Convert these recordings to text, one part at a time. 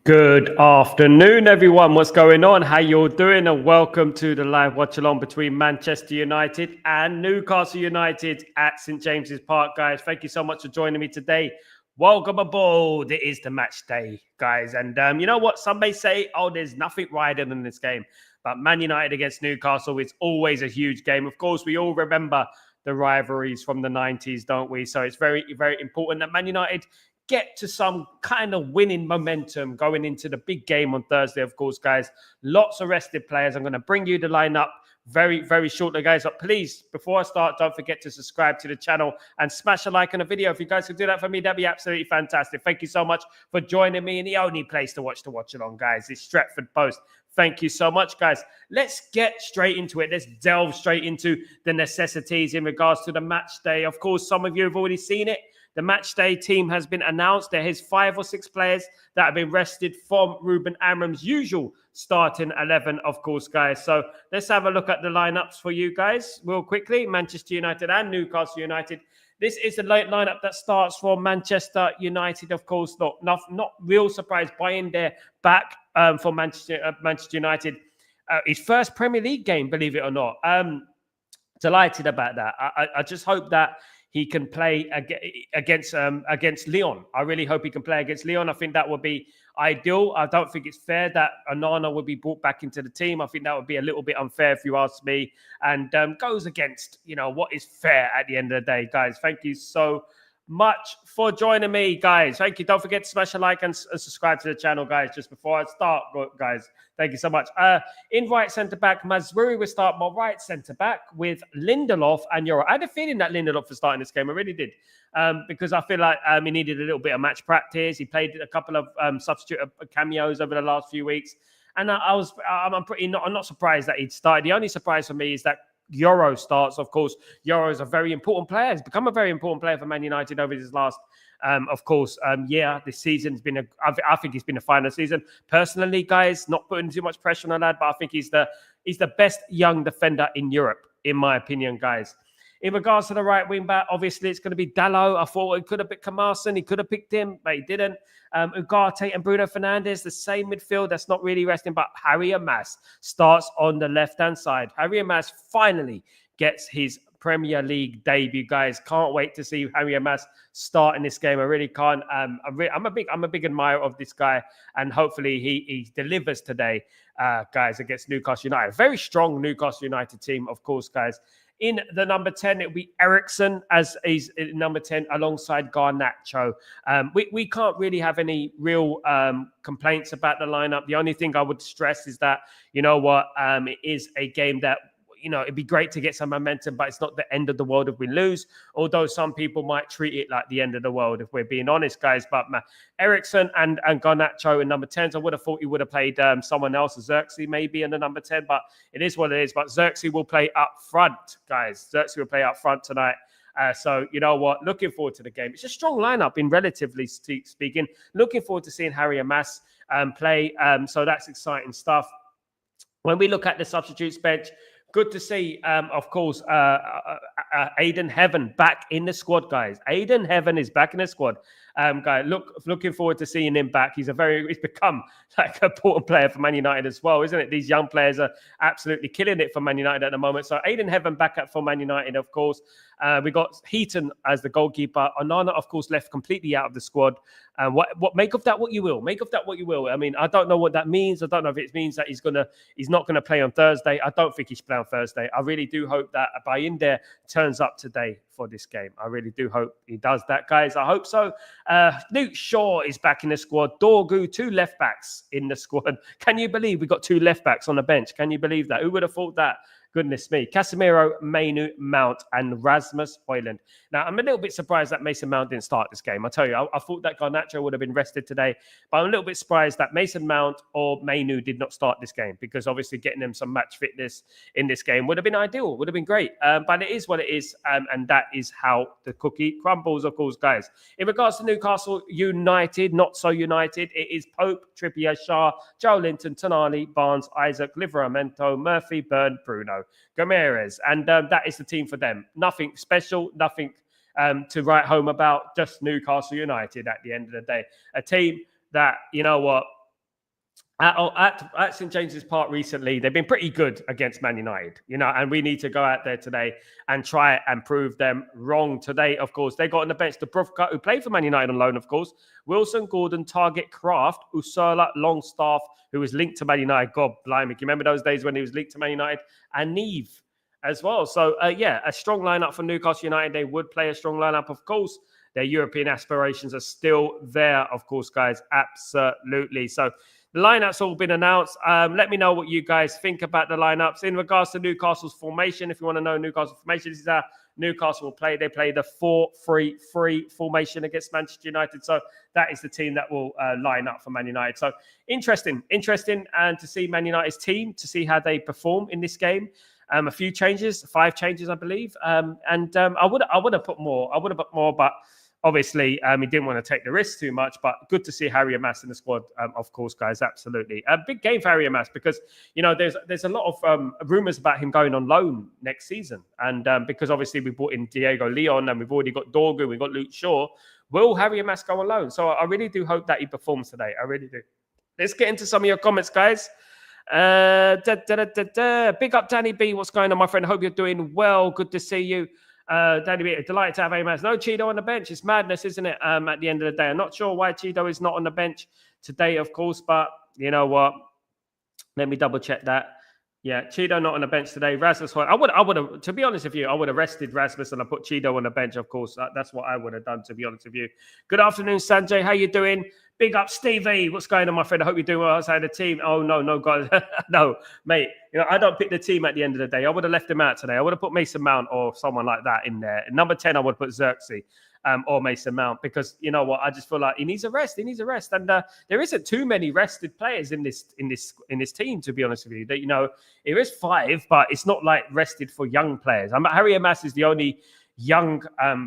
Good afternoon, everyone. What's going on? How you all doing? And welcome to the live watch along between Manchester United and Newcastle United at St James's Park, guys. Thank you so much for joining me today. Welcome aboard. It is the match day, guys. And you know what? Some may say, "Oh, there's nothing wider than this game." But Man United against Newcastle is always a huge game. Of course, we all remember the rivalries from the 90s, don't we? So it's very, very important that Man United get to some kind of winning momentum going into the big game on Thursday, of course, guys. Lots of rested players. I'm going to bring you the lineup very, very shortly, guys. But please, before I start, don't forget to subscribe to the channel and smash a like on the video. If you guys could do that for me, that'd be absolutely fantastic. Thank you so much for joining me in the only place to watch the watch along, guys. It's Stretford Post. Thank you so much, guys. Let's get straight into it. Let's delve straight into the necessities in regards to the match day. Of course, some of you have already seen it. The match day team has been announced. There is 5 or 6 players that have been rested from Ruben Amram's usual starting 11, of course, guys. So let's have a look at the lineups for you guys real quickly. Manchester United and Newcastle United. This is the lineup that starts for Manchester United, of course. Not real surprise buying their back for Manchester United. His first Premier League game, believe it or not. Delighted about that. I just hope that he can play against Lyon. I really hope he can play against Lyon. I think that would be ideal. I don't think it's fair that Onana would be brought back into the team. I think that would be a little bit unfair if you ask me, and goes against what is fair at the end of the day, guys. Thank you so much for joining me, guys. Thank you. Don't forget to smash a like and subscribe to the channel, guys. Just before I start, guys, thank you so much. In right centre back, Mazraoui will start my right centre back with Lindelof and Euro. I had a feeling that Lindelof was starting this game. I really did, because I feel like he needed a little bit of match practice. He played a couple of substitute cameos over the last few weeks, and I'm not surprised that he'd started. The only surprise for me is that Euro starts. Of course, Euro is a very important player. He's become a very important player for Man United over his last, this season's been I think it's been a final season. Personally, guys, not putting too much pressure on a lad, but I think he's the best young defender in Europe, in my opinion, guys. In regards to the right wing back, obviously it's going to be Dalot. I thought he could have picked Kamarson. He could have picked him, but he didn't. Ugarte and Bruno Fernandes, the same midfield. That's not really resting, but Harry Mas starts on the left-hand side. Harry Mas finally gets his Premier League debut, guys. Can't wait to see Harry Mas start in this game. I really can't. I'm a big admirer of this guy, and hopefully he delivers today, guys, against Newcastle United. Very strong Newcastle United team, of course, guys. In the number 10, it'll be Eriksen as he's number 10 alongside Garnacho. We can't really have any real complaints about the lineup. The only thing I would stress is that, it is a game that, it'd be great to get some momentum, but it's not the end of the world if we lose, although some people might treat it like the end of the world, if we're being honest, guys. But Eriksen and Garnacho in number 10s, I would have thought he would have played someone else, Xerxes maybe in the number 10, but it is what it is. But Xerxes will play up front, guys. Xerxes will play up front tonight. So, you know what? Looking forward to the game. It's a strong lineup, in relatively speaking. Looking forward to seeing Harry Mas play. So that's exciting stuff. When we look at the substitutes bench, good to see, of course, Aiden Heaven back in the squad, guys. Aiden Heaven is back in the squad. Guy, looking forward to seeing him back. He's become like an important player for Man United as well, isn't it? These young players are absolutely killing it for Man United at the moment. So Aiden Heaven back up for Man United, of course. We got Heaton as the goalkeeper. Onana, of course, left completely out of the squad. What make of that what you will. Make of that what you will. I mean, I don't know what that means. I don't know if it means that he's not gonna play on Thursday. I don't think he should play on Thursday. I really do hope that Bayinde turns up today for this game. I really do hope he does that, guys. I hope so. Luke Shaw is back in the squad. Dorgu, 2 left backs in the squad. Can you believe we got 2 left backs on the bench? Can you believe that? Who would have thought that? Goodness me. Casemiro, Mainu, Mount, and Rasmus Højlund. Now, I'm a little bit surprised that Mason Mount didn't start this game. I tell you, I thought that Garnacho would have been rested today, but I'm a little bit surprised that Mason Mount or Mainu did not start this game, because obviously getting them some match fitness in this game would have been ideal, would have been great. But it is what it is, and that is how the cookie crumbles, of course, guys. In regards to Newcastle United, not so United, it is Pope, Trippier, Shah, Joe Linton, Tonali, Barnes, Isaac, Livramento, Murphy, Byrne, Bruno, Gomes, and that is the team for them. Nothing special, nothing to write home about, just Newcastle United at the end of the day. A team that, you know what, At St James's Park recently, they've been pretty good against Man United, and we need to go out there today and try and prove them wrong today. Of course, they got on the bench Dubravka, who played for Man United on loan, of course, Wilson, Gordon, Target, Kraft, Ursula, Longstaff, who was linked to Man United. God blimey, you remember those days when he was linked to Man United? And Neve as well. So, a strong lineup for Newcastle United. They would play a strong lineup, of course. Their European aspirations are still there, of course, guys. Absolutely. So, the lineup's all been announced. Let me know what you guys think about the lineups. In regards to Newcastle's formation, if you want to know Newcastle's formation, this is how Newcastle will play. They play the 4-3-3 formation against Manchester United. So that is the team that will line up for Man United. So interesting, and to see Man United's team, to see how they perform in this game. A few changes, 5 changes, I believe. I would have put more. But obviously, he didn't want to take the risk too much, but good to see Harry Amass in the squad, of course, guys, absolutely. A big game for Harry Amass because, there's a lot of rumours about him going on loan next season. And because obviously we brought in Diego Leon and we've already got Dorgu, we've got Luke Shaw. Will Harry Amass go on loan? So I really do hope that he performs today. I really do. Let's get into some of your comments, guys. Big up, Danny B. What's going on, my friend? Hope you're doing well. Good to see you. Danny B, delighted to have Amass. No Cheeto on the bench. It's madness, isn't it? At the end of the day, I'm not sure why Cheeto is not on the bench today, of course, but you know what? Let me double check that. Yeah, Cheeto not on the bench today. Rasmus, I would have, to be honest with you, I would have rested Rasmus and I put Cheeto on the bench, of course. That's what I would have done, to be honest with you. Good afternoon, Sanjay. How you doing? Big up, Stevie. What's going on, my friend? I hope you're doing well outside the team. Oh, no, guys. No, mate. I don't pick the team at the end of the day. I would have left him out today. I would have put Mason Mount or someone like that in there. Number 10, I would have put Xerxes. Or Mason Mount, because you know what, I just feel like he needs a rest. And there isn't too many rested players in this team, to be honest with you. That it is 5, but it's not like rested for young players. Harry Amass is the only young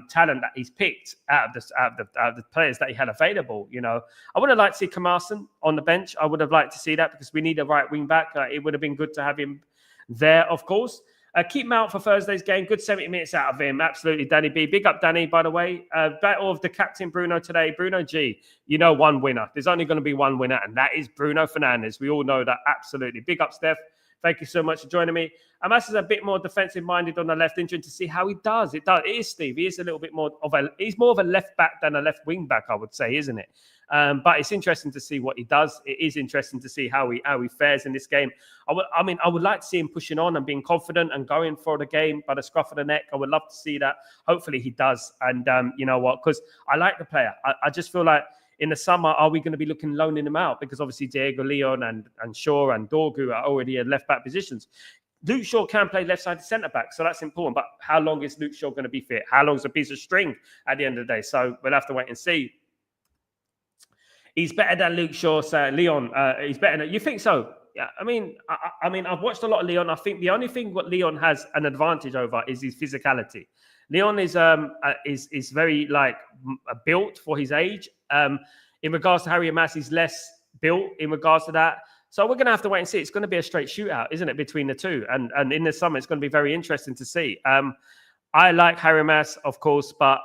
talent that he's picked out of the players that he had available. I would have liked to see Kamarson on the bench. I would have liked to see that because we need a right wing back. It would have been good to have him there, of course. Keep Mount for Thursday's game. Good 70 minutes out of him. Absolutely, Danny B. Big up, Danny, by the way. Battle of the captain, Bruno, today. Bruno G, one winner. There's only going to be one winner, and that is Bruno Fernandes. We all know that, absolutely. Big up, Steph. Thank you so much for joining me. Amass is a bit more defensive-minded on the left. Interesting to see how he does. It is, Steve. He is a little bit more he's more of a left back than a left wing back, I would say, isn't it? But it's interesting to see what he does. It is interesting to see how he fares in this game. I would like to see him pushing on and being confident and going for the game by the scruff of the neck. I would love to see that. Hopefully he does. And you know what? Because I like the player. I just feel like in the summer, are we going to be loaning him out? Because obviously Diego Leon and Shaw and Dorgu are already in left back positions. Luke Shaw can play left-sided centre-back, so that's important. But how long is Luke Shaw going to be fit? How long is a piece of string at the end of the day? So we'll have to wait and see. He's better than Luke Shaw, Leon. He's better than... You think so? Yeah, I mean, I've watched a lot of Leon. I think the only thing what Leon has an advantage over is his physicality. Leon is very built for his age. In regards to Harry Amass, he's less built in regards to that. So we're going to have to wait and see. It's going to be a straight shootout, isn't it, between the two? And in the summer, it's going to be very interesting to see. I like Harry Amass, of course, but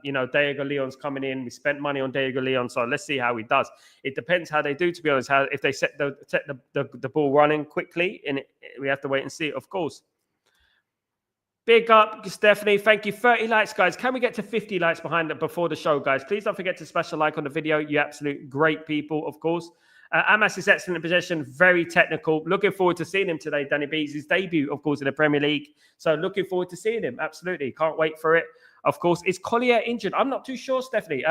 Diego Leon's coming in. We spent money on Diego Leon, so let's see how he does. It depends how they do, to be honest. If they set the ball running quickly, and we have to wait and see, of course. Big up, Stephanie. Thank you. 30 likes, guys. Can we get to 50 likes before the show, guys? Please don't forget to smash a like on the video. You absolute great people, of course. Amass is excellent in possession, very technical. Looking forward to seeing him today, Danny B. It's his debut, of course, in the Premier League. So looking forward to seeing him. Absolutely. Can't wait for it. Of course, is Collier injured? I'm not too sure, Stephanie.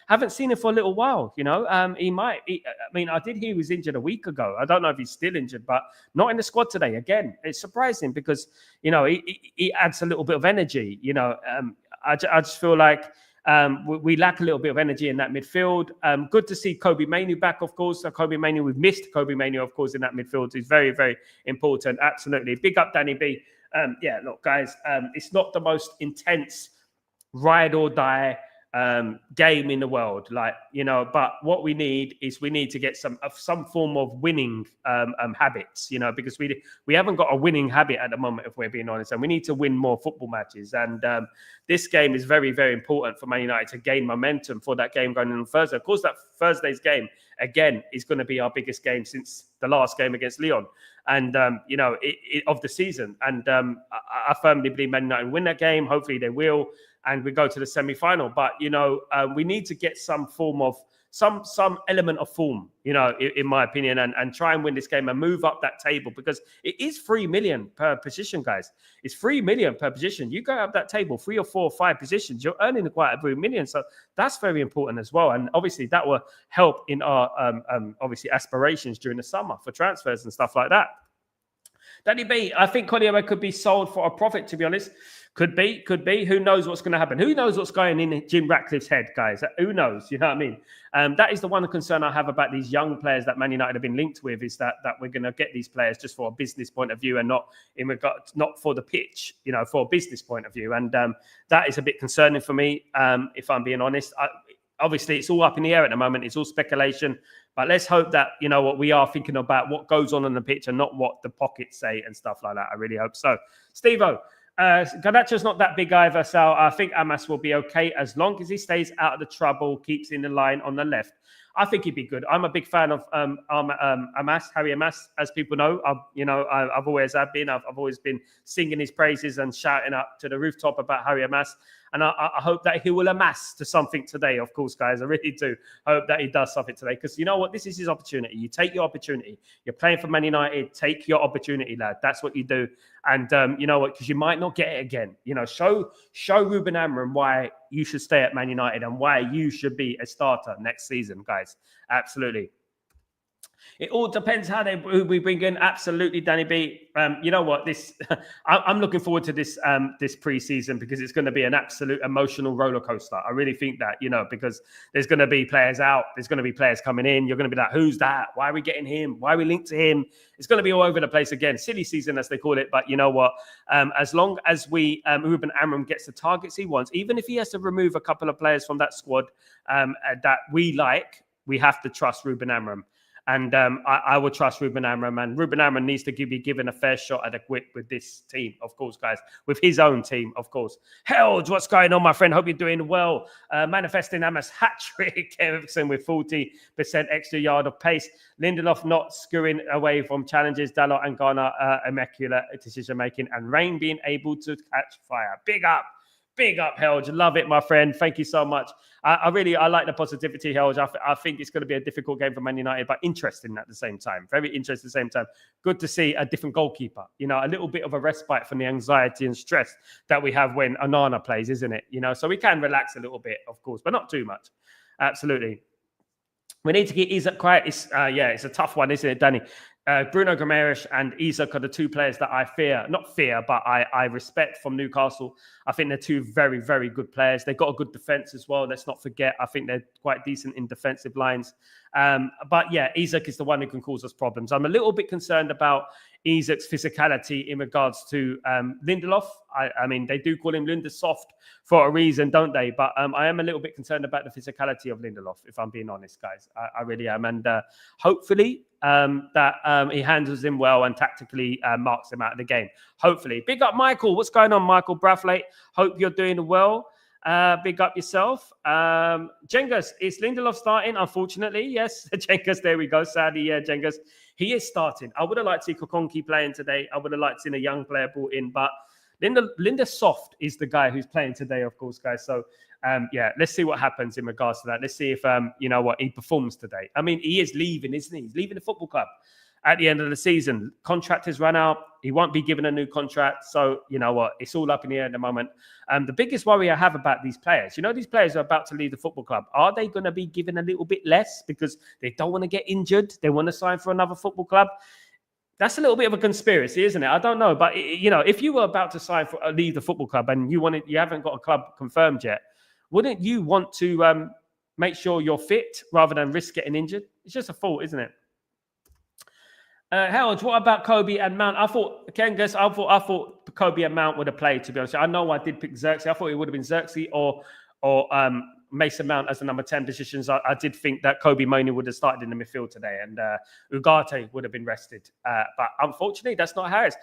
Haven't seen him for a little while, He might. I did hear he was injured a week ago. I don't know if he's still injured, but not in the squad today. Again, it's surprising because, he adds a little bit of energy. I just feel like we lack a little bit of energy in that midfield. Good to see Kobe Mainoo back, of course. So Kobe Mainoo, we've missed Kobe Mainoo, of course, in that midfield. He's very, very important. Absolutely. Big up, Danny B. Look, guys, it's not the most intense ride or die game in the world, but what we need to get some form of winning habits, because we haven't got a winning habit at the moment, if we're being honest, and we need to win more football matches. And this game is very, very important for Man United to gain momentum for that game going on Thursday. Of course, that Thursday's game again is going to be our biggest game since the last game against Lyon, and of the season. And I firmly believe Man United win that game. Hopefully, they will. And we go to the semi-final. But, we need to get some form of, some element of form, in my opinion, and try and win this game and move up that table, because it is 3 million per position, guys. It's 3 million per position. You go up that table, 3 or 4 or 5 positions, you're earning quite a few million. So that's very important as well. And obviously that will help in our, obviously, aspirations during the summer for transfers and stuff like that. Danny B, I think Collier could be sold for a profit, to be honest. Could be. Who knows what's going to happen? Who knows what's going in Jim Ratcliffe's head, guys? Who knows? You know what I mean? That is the one concern I have about these young players that Man United have been linked with, is that we're going to get these players just for a business point of view and not for the pitch, for a business point of view. And that is a bit concerning for me, if I'm being honest. Obviously, it's all up in the air at the moment. It's all speculation. But let's hope that, what we are thinking about what goes on the pitch and not what the pockets say and stuff like that. I really hope so. Steve-O. Garnacho's not that big either, so I think Amas will be okay as long as he stays out of the trouble, keeps in the line on the left. I think he'd be good. I'm a big fan of Amas, Harry Amas, as people know. I've always been. I've always been singing his praises and shouting up to the rooftop about Harry Amas. And I hope that he will amass to something today, of course, guys. I really do hope that he does something today. Because you know what? This is his opportunity. You take your opportunity. You're playing for Man United. Take your opportunity, lad. That's what you do. And you know what? Because you might not get it again. Show Ruben Amorim why you should stay at Man United and why you should be a starter next season, guys. Absolutely. It all depends who we bring in. Absolutely, Danny B. You know what? I'm looking forward to this pre-season, because it's going to be an absolute emotional roller coaster. I really think that, because there's going to be players out, there's going to be players coming in. You're going to be like, who's that? Why are we getting him? Why are we linked to him? It's going to be all over the place again. Silly season, as they call it. But you know what? As long as Ruben Amorim gets the targets he wants, even if he has to remove a couple of players from that squad that we like, we have to trust Ruben Amorim. And I will trust Ruben Amorim, and Ruben Amorim needs to be given a fair shot at a whip with this team, of course, guys, with his own team, of course. Helge, what's going on, my friend? Hope you're doing well. Manifesting Amos hat-trick, Ericsson with 40% extra yard of pace. Lindelof not screwing away from challenges. Dalot and Garner, immaculate decision-making, and Rain being able to catch fire. Big up, Helge. Love it, my friend. Thank you so much. I like the positivity, Helge. I think it's going to be a difficult game for Man United, but interesting at the same time. Very interesting at the same time. Good to see a different goalkeeper. A little bit of a respite from the anxiety and stress that we have when Onana plays, isn't it? So we can relax a little bit, of course, but not too much. Absolutely. We need to get Isak quiet. It's a tough one, isn't it, Danny? Bruno Guimaraes and Isak are the two players that I respect from Newcastle. I think they're two very, very good players. They've got a good defense as well. Let's not forget. I think they're quite decent in defensive lines. But yeah, Isak is the one who can cause us problems. I'm a little bit concerned about Isak's physicality in regards to Lindelof. I mean, they do call him Linda Soft for a reason, don't they? But I am a little bit concerned about the physicality of Lindelof, if I'm being honest, guys. I really am. And hopefully that he handles him well and tactically marks him out of the game. Hopefully. Big up, Michael. What's going on, Michael Brathwaite? Hope you're doing well. Big up yourself. Cengiz, is Lindelof starting? Unfortunately, yes. Cengiz, there we go. Sadly, yeah, Cengiz. He is starting. I would have liked to see Kokonki playing today. I would have liked to see a young player brought in, but Linda Soft is the guy who's playing today, of course, guys. So, let's see what happens in regards to that. Let's see if, he performs today. I mean, he is leaving, isn't he? He's leaving the football club at the end of the season. Contract has run out. He won't be given a new contract. So, you know what? It's all up in the air at the moment. The biggest worry I have about these players, these players are about to leave the football club. Are they going to be given a little bit less because they don't want to get injured? They want to sign for another football club? That's a little bit of a conspiracy, isn't it? I don't know. But, if you were about to leave the football club and you haven't got a club confirmed yet, wouldn't you want to make sure you're fit rather than risk getting injured? It's just a thought, isn't it? Howard, what about Kobe and Mount? I thought Kobe and Mount would have played, to be honest. I know I did pick Xerxes. I thought it would have been Xerxes or Mason Mount as the number 10 positions, I did think that Kobe Mainoo would have started in the midfield today and Ugarte would have been rested. But unfortunately, that's not how it is.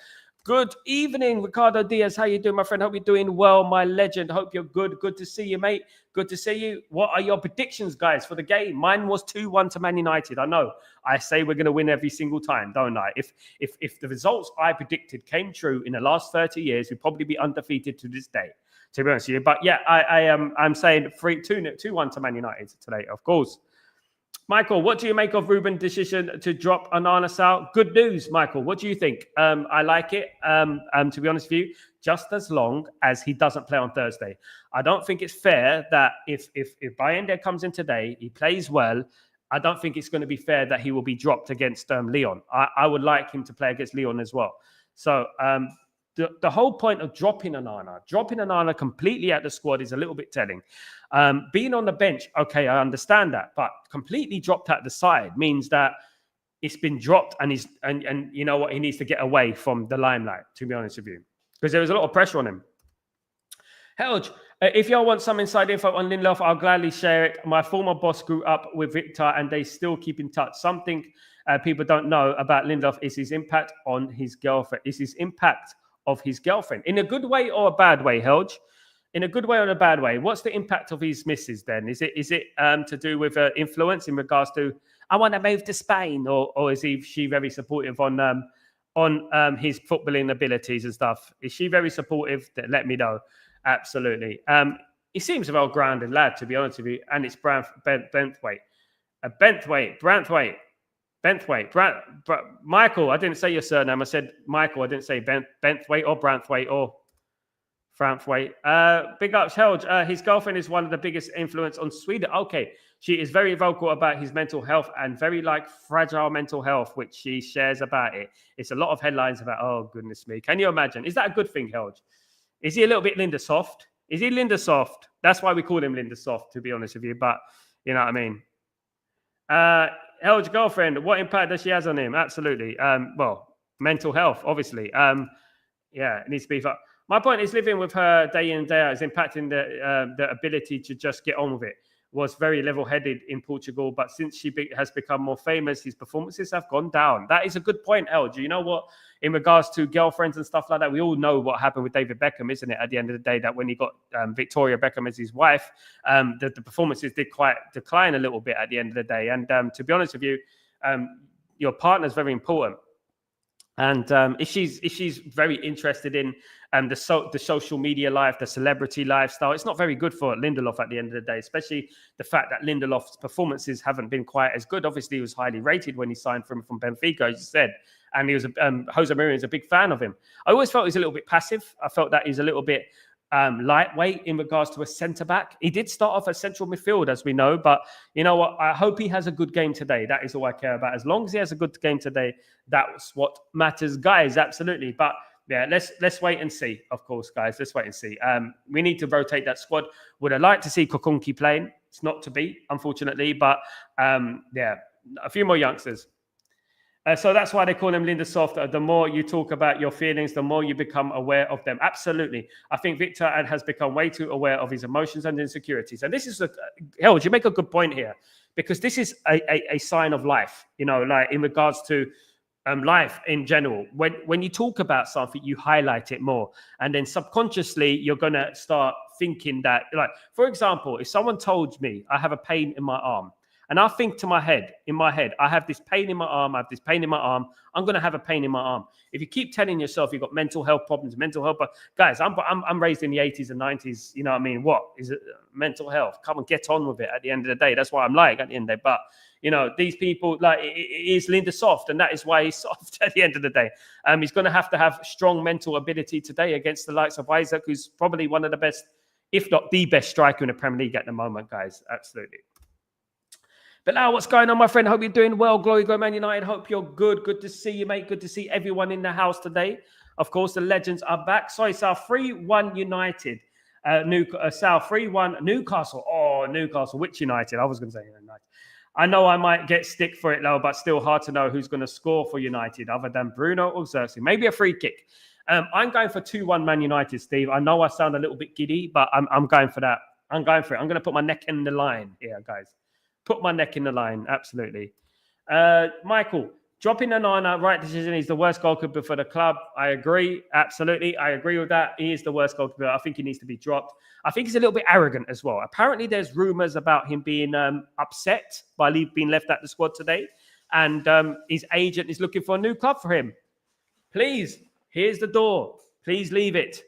Good evening, Ricardo Diaz. How you doing, my friend? Hope you're doing well, my legend. Hope you're good. Good to see you, mate. Good to see you. What are your predictions, guys, for the game? Mine was 2-1 to Man United. I know. I say we're going to win every single time, don't I? If the results I predicted came true in the last 30 years, we'd probably be undefeated to this day, to be honest with you. But yeah, I'm saying 2-1 to Man United today, of course. Michael, what do you make of Ruben's decision to drop Onana, Sal? Good news, Michael. What do you think? I like it, to be honest with you, just as long as he doesn't play on Thursday. I don't think it's fair that if Bayende comes in today, he plays well, I don't think it's going to be fair that he will be dropped against Lyon. I would like him to play against Lyon as well. So the whole point of dropping Onana completely out the squad is a little bit telling. Being on the bench, okay, I understand that, but completely dropped out the side means that it's been dropped and you know what, he needs to get away from the limelight, to be honest with you, because there was a lot of pressure on him. Helge, if y'all want some inside info on Lindelof, I'll gladly share it. My former boss grew up with Victor and they still keep in touch. Something people don't know about Lindelof is his impact on his girlfriend. Of his girlfriend, in a good way or a bad way, Helge? In a good way or a bad way? What's the impact of his missus then? Is it to do with influence in regards to I want to move to Spain, or is she very supportive on his footballing abilities and stuff? Is she very supportive? Let me know. Absolutely. He seems a well-grounded lad, to be honest with you, and it's Benthwaite. Michael, I didn't say your surname. I said Michael. I didn't say Benthwaite or Branthwaite or Franthwaite. Big ups, Helge. His girlfriend is one of the biggest influence on Sweden. Okay. She is very vocal about his mental health and very fragile mental health, which she shares about it. It's a lot of headlines about, oh, goodness me. Can you imagine? Is that a good thing, Helge? Is he a little bit Linda Soft? Is he Linda Soft? That's why we call him Linda Soft, to be honest with you. But you know what I mean? Helge's girlfriend, what impact does she have on him? Absolutely. Well, mental health, obviously. Yeah, it needs to be. My point is living with her day in and day out is impacting the ability to just get on with it. Was very level-headed in Portugal, but since she has become more famous, his performances have gone down. That is a good point, Helge. You know what? In regards to girlfriends and stuff like that, we all know what happened with David Beckham, isn't it? At the end of the day, that when he got Victoria Beckham as his wife, the performances did quite decline a little bit at the end of the day. And to be honest with you, your partner is very important. And if she's very interested in the social media life, the celebrity lifestyle, it's not very good for Lindelof at the end of the day, especially the fact that Lindelof's performances haven't been quite as good. Obviously, he was highly rated when he signed from Benfica, as you said, and he was Jose Mourinho is a big fan of him. I always felt he's a little bit passive. I felt that he's a little bit lightweight in regards to a centre-back. He did start off as central midfield, as we know, but you know what? I hope he has a good game today. That is all I care about. As long as he has a good game today, that's what matters, guys. Absolutely. But yeah, let's wait and see, of course, guys. Let's wait and see. We need to rotate that squad. Would I like to see Kokunki playing? It's not to be, unfortunately, but yeah, a few more youngsters. So that's why they call him Linda Soft. The more you talk about your feelings, the more you become aware of them. Absolutely. I think Victor has become way too aware of his emotions and insecurities. And this is, Helge, you make a good point here, because this is a sign of life, you know, like in regards to life in general. When you talk about something, you highlight it more. And then subconsciously, you're going to start thinking that, like, for example, if someone told me I have a pain in my arm, and I think to in my head, I have this pain in my arm, I'm going to have a pain in my arm. If you keep telling yourself you've got mental health problems, guys, I'm raised in the 80s and 90s, you know what I mean? What is it? Mental health? Come and get on with it at the end of the day. That's what I'm like at the end of the day. But, you know, these people, like, it is Linda Soft, and that is why he's soft at the end of the day. He's going to have strong mental ability today against the likes of Isaac, who's probably one of the best, if not the best striker in the Premier League at the moment, guys. Absolutely. But now, what's going on, my friend? Hope you're doing well. Glory go Man United. Hope you're good. Good to see you, mate. Good to see everyone in the house today. Of course, the legends are back. Sorry, Sal, 3-1 United. Sal, 3-1 Newcastle. Oh, Newcastle. Which United? I was going to say United. I know I might get stick for it, though, but still hard to know who's going to score for United other than Bruno or Xerxes. Maybe a free kick. I'm going for 2-1 Man United, Steve. I know I sound a little bit giddy, but I'm going for that. I'm going for it. I'm going to put my neck in the line here, guys. Put my neck in the line. Absolutely. Michael, dropping Onana, right decision. He's the worst goalkeeper for the club. I agree. Absolutely. I agree with that. He is the worst goalkeeper. I think he needs to be dropped. I think he's a little bit arrogant as well. Apparently, there's rumors about him being upset by being left at the squad today. And his agent is looking for a new club for him. Please, here's the door. Please leave it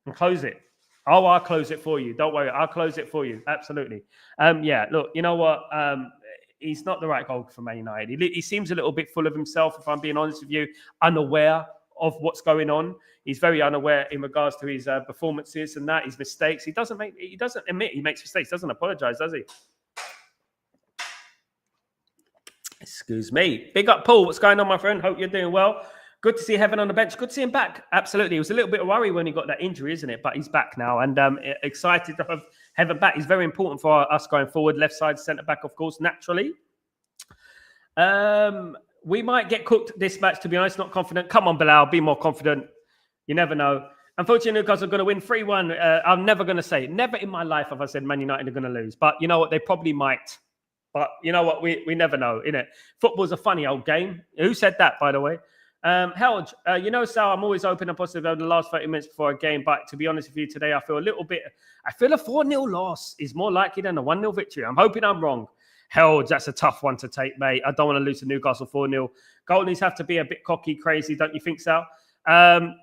and close it. Oh, I'll close it for you. Don't worry. I'll close it for you. Absolutely. Yeah, look, you know what? He's not the right goalkeeper for Man United. He seems a little bit full of himself, if I'm being honest with you, unaware of what's going on. He's very unaware in regards to his performances and his mistakes. He doesn't admit he makes mistakes. Doesn't apologize, does he? Excuse me. Big up, Paul. What's going on, my friend? Hope you're doing well. Good to see Heaven on the bench. Good to see him back. Absolutely. It was a little bit of worry when he got that injury, isn't it? But he's back now, and excited to have Heaven back. He's very important for us going forward. Left side, centre back, of course, naturally. We might get cooked this match, to be honest. Not confident. Come on, Bilal. Be more confident. You never know. Unfortunately, Newcastle are going to win 3-1. I'm never going to say. Never in my life have I said Man United are going to lose. But you know what? They probably might. But you know what? We never know, innit? Football's a funny old game. Who said that, by the way? Helge, you know, Sal, I'm always open and positive over the last 30 minutes before a game. But to be honest with you, today I feel a 4-0 loss is more likely than a 1-0 victory. I'm hoping I'm wrong. Helge, that's a tough one to take, mate. I don't want to lose to Newcastle 4-0. Goalies have to be a bit cocky, crazy, don't you think, Sal?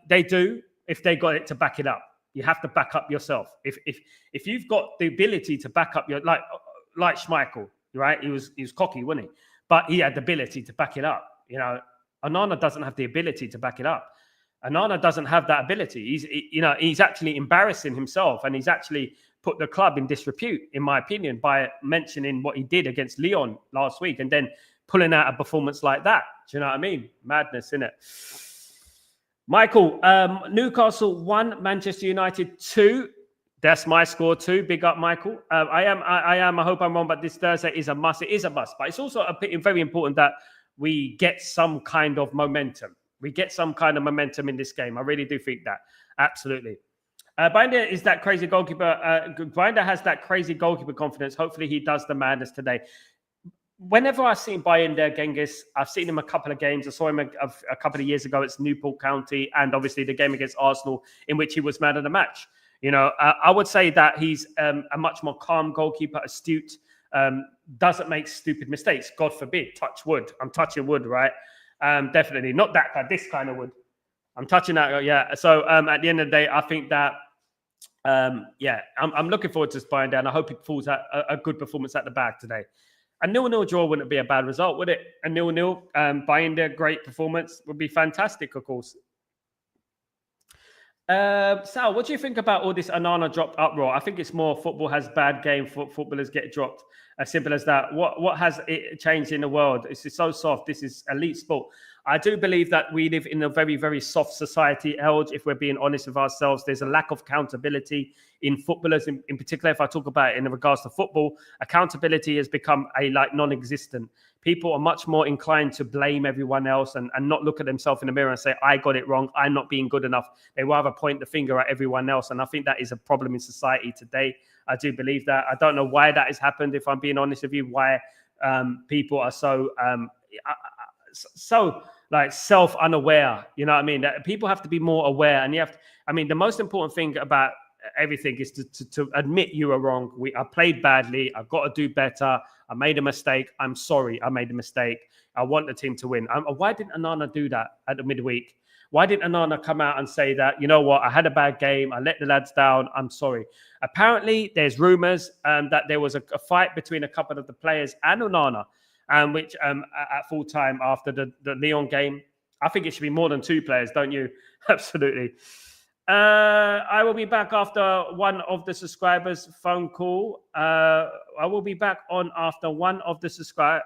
They do, if they got it to back it up. You have to back up yourself. If you've got the ability to back up your like Schmeichel, right? He was cocky, wasn't he? But he had the ability to back it up. You know, Onana doesn't have the ability to back it up. Onana doesn't have that ability. He's actually embarrassing himself, and he's actually put the club in disrepute, in my opinion, by mentioning what he did against Lyon last week and then pulling out a performance like that. Do you know what I mean? Madness, innit? Michael, Newcastle 1, Manchester United 2. That's my score too. Big up, Michael. I hope I'm wrong, but this Thursday is a must. It is a must. But it's also very important that we get some kind of momentum. We get some kind of momentum in this game. I really do think that. Absolutely. Binder is that crazy goalkeeper. Binder has that crazy goalkeeper confidence. Hopefully he does the madness today. Whenever I've seen Binder, Genghis, I've seen him a couple of games. I saw him a couple of years ago. It's Newport County, and obviously the game against Arsenal in which he was man of the match. You know, I would say that he's a much more calm goalkeeper, astute, doesn't make stupid mistakes. God forbid, touch wood. I'm touching wood, right? Definitely. Not that kind, this kind of wood. I'm touching that, yeah. So at the end of the day, I think that, I'm looking forward to spying down. I hope it falls out a good performance at the back today. A 0-0 draw wouldn't be a bad result, would it? A 0-0, Binder, great performance, would be fantastic, of course. Sal, what do you think about all this Onana dropped uproar? I think it's more football has bad game, footballers get dropped. As simple as that. What has it changed in the world? It's so soft. This is elite sport. I do believe that we live in a very, very soft society, Helge, if we're being honest with ourselves. There's a lack of accountability in footballers. In particular, if I talk about it in regards to football, accountability has become non-existent. People are much more inclined to blame everyone else and not look at themselves in the mirror and say, I got it wrong. I'm not being good enough. They rather point the finger at everyone else. And I think that is a problem in society today. I do believe that. I don't know why that has happened, if I'm being honest with you, why people are so self-unaware. You know what I mean? That people have to be more aware. And the most important thing about everything is to admit you were wrong. I played badly. I've got to do better. I made a mistake. I'm sorry. I made a mistake. I want the team to win. Why didn't Onana do that at the midweek? Why didn't Onana come out and say that, you know what, I had a bad game. I let the lads down. I'm sorry. Apparently, there's rumors that there was a fight between a couple of the players and Onana, which at full time after the Lyon game. I think it should be more than 2 players, don't you? Absolutely. I will be back after one of the subscribers' phone call. I will be back on after one of the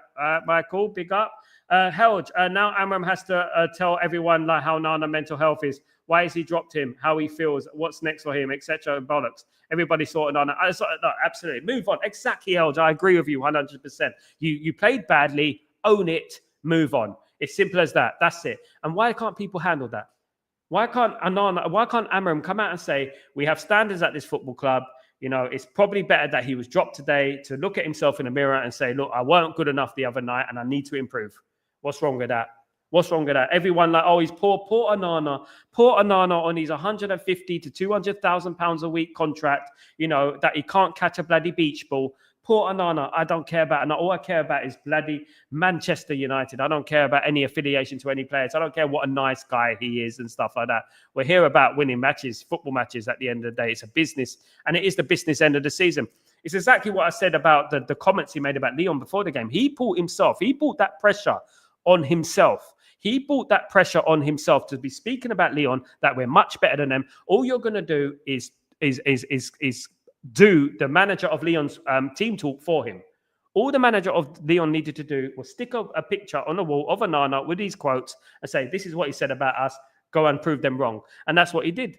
Michael, big up. Helge, now Amram has to tell everyone how Nana mental health is. Why has he dropped him? How he feels? What's next for him? Etc. Bollocks. Everybody sorted on it. No, absolutely. Move on. Exactly, Helge. I agree with you 100%. You played badly. Own it. Move on. It's simple as that. That's it. And why can't people handle that? Why can't Amram come out and say, we have standards at this football club. You know, it's probably better that he was dropped today to look at himself in the mirror and say, look, I weren't good enough the other night and I need to improve. What's wrong with that? What's wrong with that? Everyone like, oh, he's poor Anana on his 150 to 200,000 pounds a week contract. You know that he can't catch a bloody beach ball. Poor Anana, I don't care about, and all I care about is bloody Manchester United. I don't care about any affiliation to any players. I don't care what a nice guy he is and stuff like that. We're here about winning matches, football matches. At the end of the day, it's a business, and it is the business end of the season. It's exactly what I said about the comments he made about Leon before the game. He brought that pressure on himself. He brought that pressure on himself to be speaking about Leon, that we're much better than them. All you're going to do is do the manager of Leon's team talk for him. All the manager of Leon needed to do was stick a picture on the wall of Anana with these quotes and say, this is what he said about us. Go and prove them wrong. And that's what he did.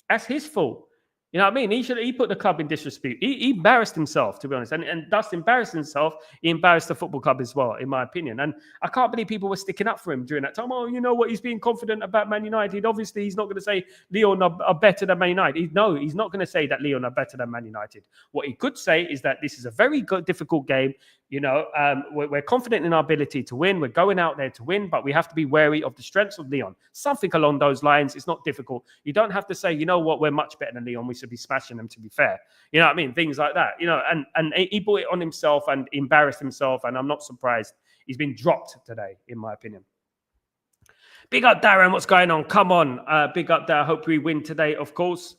That's his fault. You know what I mean? He put the club in disrepute. He embarrassed himself, to be honest. And thus embarrassed himself, he embarrassed the football club as well, in my opinion. And I can't believe people were sticking up for him during that time. Oh, you know what? He's being confident about Man United. Obviously, he's not going to say Leon are better than Man United. No, he's not going to say that Leon are better than Man United. What he could say is that this is a very good, difficult game. You know, we're confident in our ability to win. We're going out there to win, but we have to be wary of the strengths of Leon. Something along those lines. It's not difficult. You don't have to say, you know what, we're much better than Leon. We should be smashing them, to be fair. You know what I mean? Things like that. You know, and he brought it on himself and embarrassed himself. And I'm not surprised. He's been dropped today, in my opinion. Big up, Darren. What's going on? Come on. Big up there. I hope we win today, of course.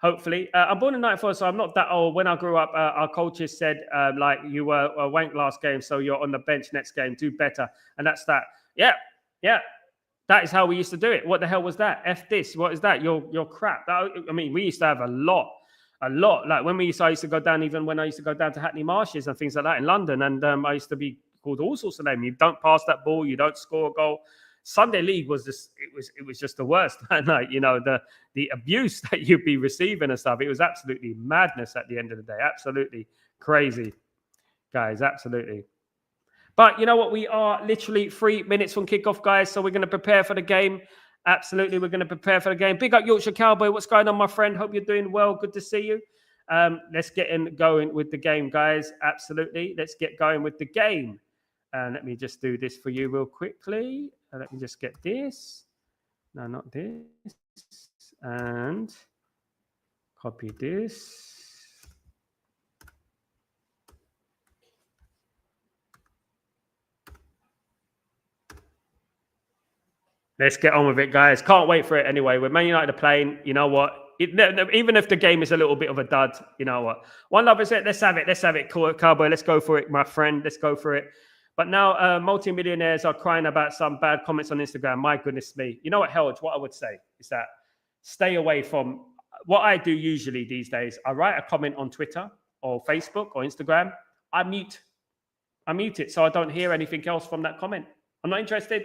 Hopefully. I'm born in 94, so I'm not that old. When I grew up, our coaches said, like, you were a wank last game, so you're on the bench next game. Do better. And that's that. Yeah. That is how we used to do it. What the hell was that? F this. What is that? You're crap. I mean, we used to have a lot. Like when I used to go down, even when I used to go down to Hackney Marshes and things like that in London. And I used to be called all sorts of names. You don't pass that ball. You don't score a goal. Sunday League was just it was just the worst that night. You know, the abuse that you'd be receiving and stuff. It was absolutely madness at the end of the day. Absolutely crazy, guys. Absolutely. But you know what? We are literally 3 minutes from kickoff, guys. So we're going to prepare for the game. Absolutely, we're going to prepare for the game. Big up Yorkshire Cowboy. What's going on, my friend? Hope you're doing well. Good to see you. Let's get going with the game, guys. Absolutely. Let's get going with the game. Let me just do this for you real quickly. Let me just get this. No, not this. And copy this. Let's get on with it, guys. Can't wait for it anyway. With Man United are playing, you know what? Even if the game is a little bit of a dud, you know what? One love is it. Let's have it. Let's have it. Cowboy, let's go for it, my friend. Let's go for it. But now multi-millionaires are crying about some bad comments on Instagram. My goodness me. You know what, Helge? What I would say is that stay away from what I do usually these days. I write a comment on Twitter or Facebook or Instagram. I mute it so I don't hear anything else from that comment. I'm not interested.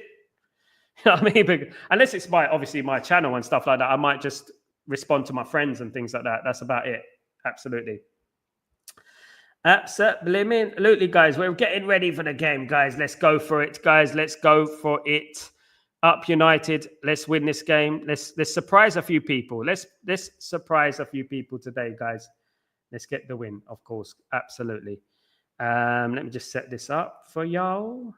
You know what I mean? But unless it's obviously my channel and stuff like that, I might just respond to my friends and things like that. That's about it. Absolutely. Absolutely, guys. We're getting ready for the game, guys. Let's go for it, guys. Let's go for it. Up United. Let's win this game. Let's surprise a few people. Let's surprise a few people today, guys. Let's get the win, of course. Absolutely. Let me just set this up for y'all.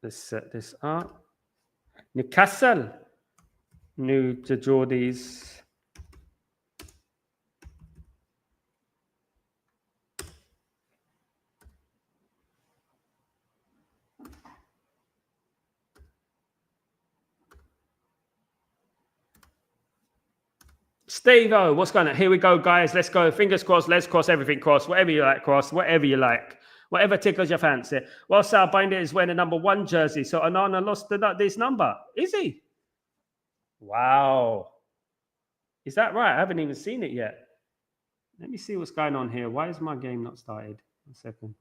Let's set this up. Newcastle. New to Geordies. Steve-O, what's going on? Here we go, guys. Let's go. Fingers crossed. Let's cross everything. Cross. Whatever you like, cross. Whatever you like. Whatever tickles your fancy. Well, Sal Binder is wearing the number 1 jersey. So Anana lost this number. Is he? Wow. Is that right? I haven't even seen it yet. Let me see what's going on here. Why is my game not started? 1 second.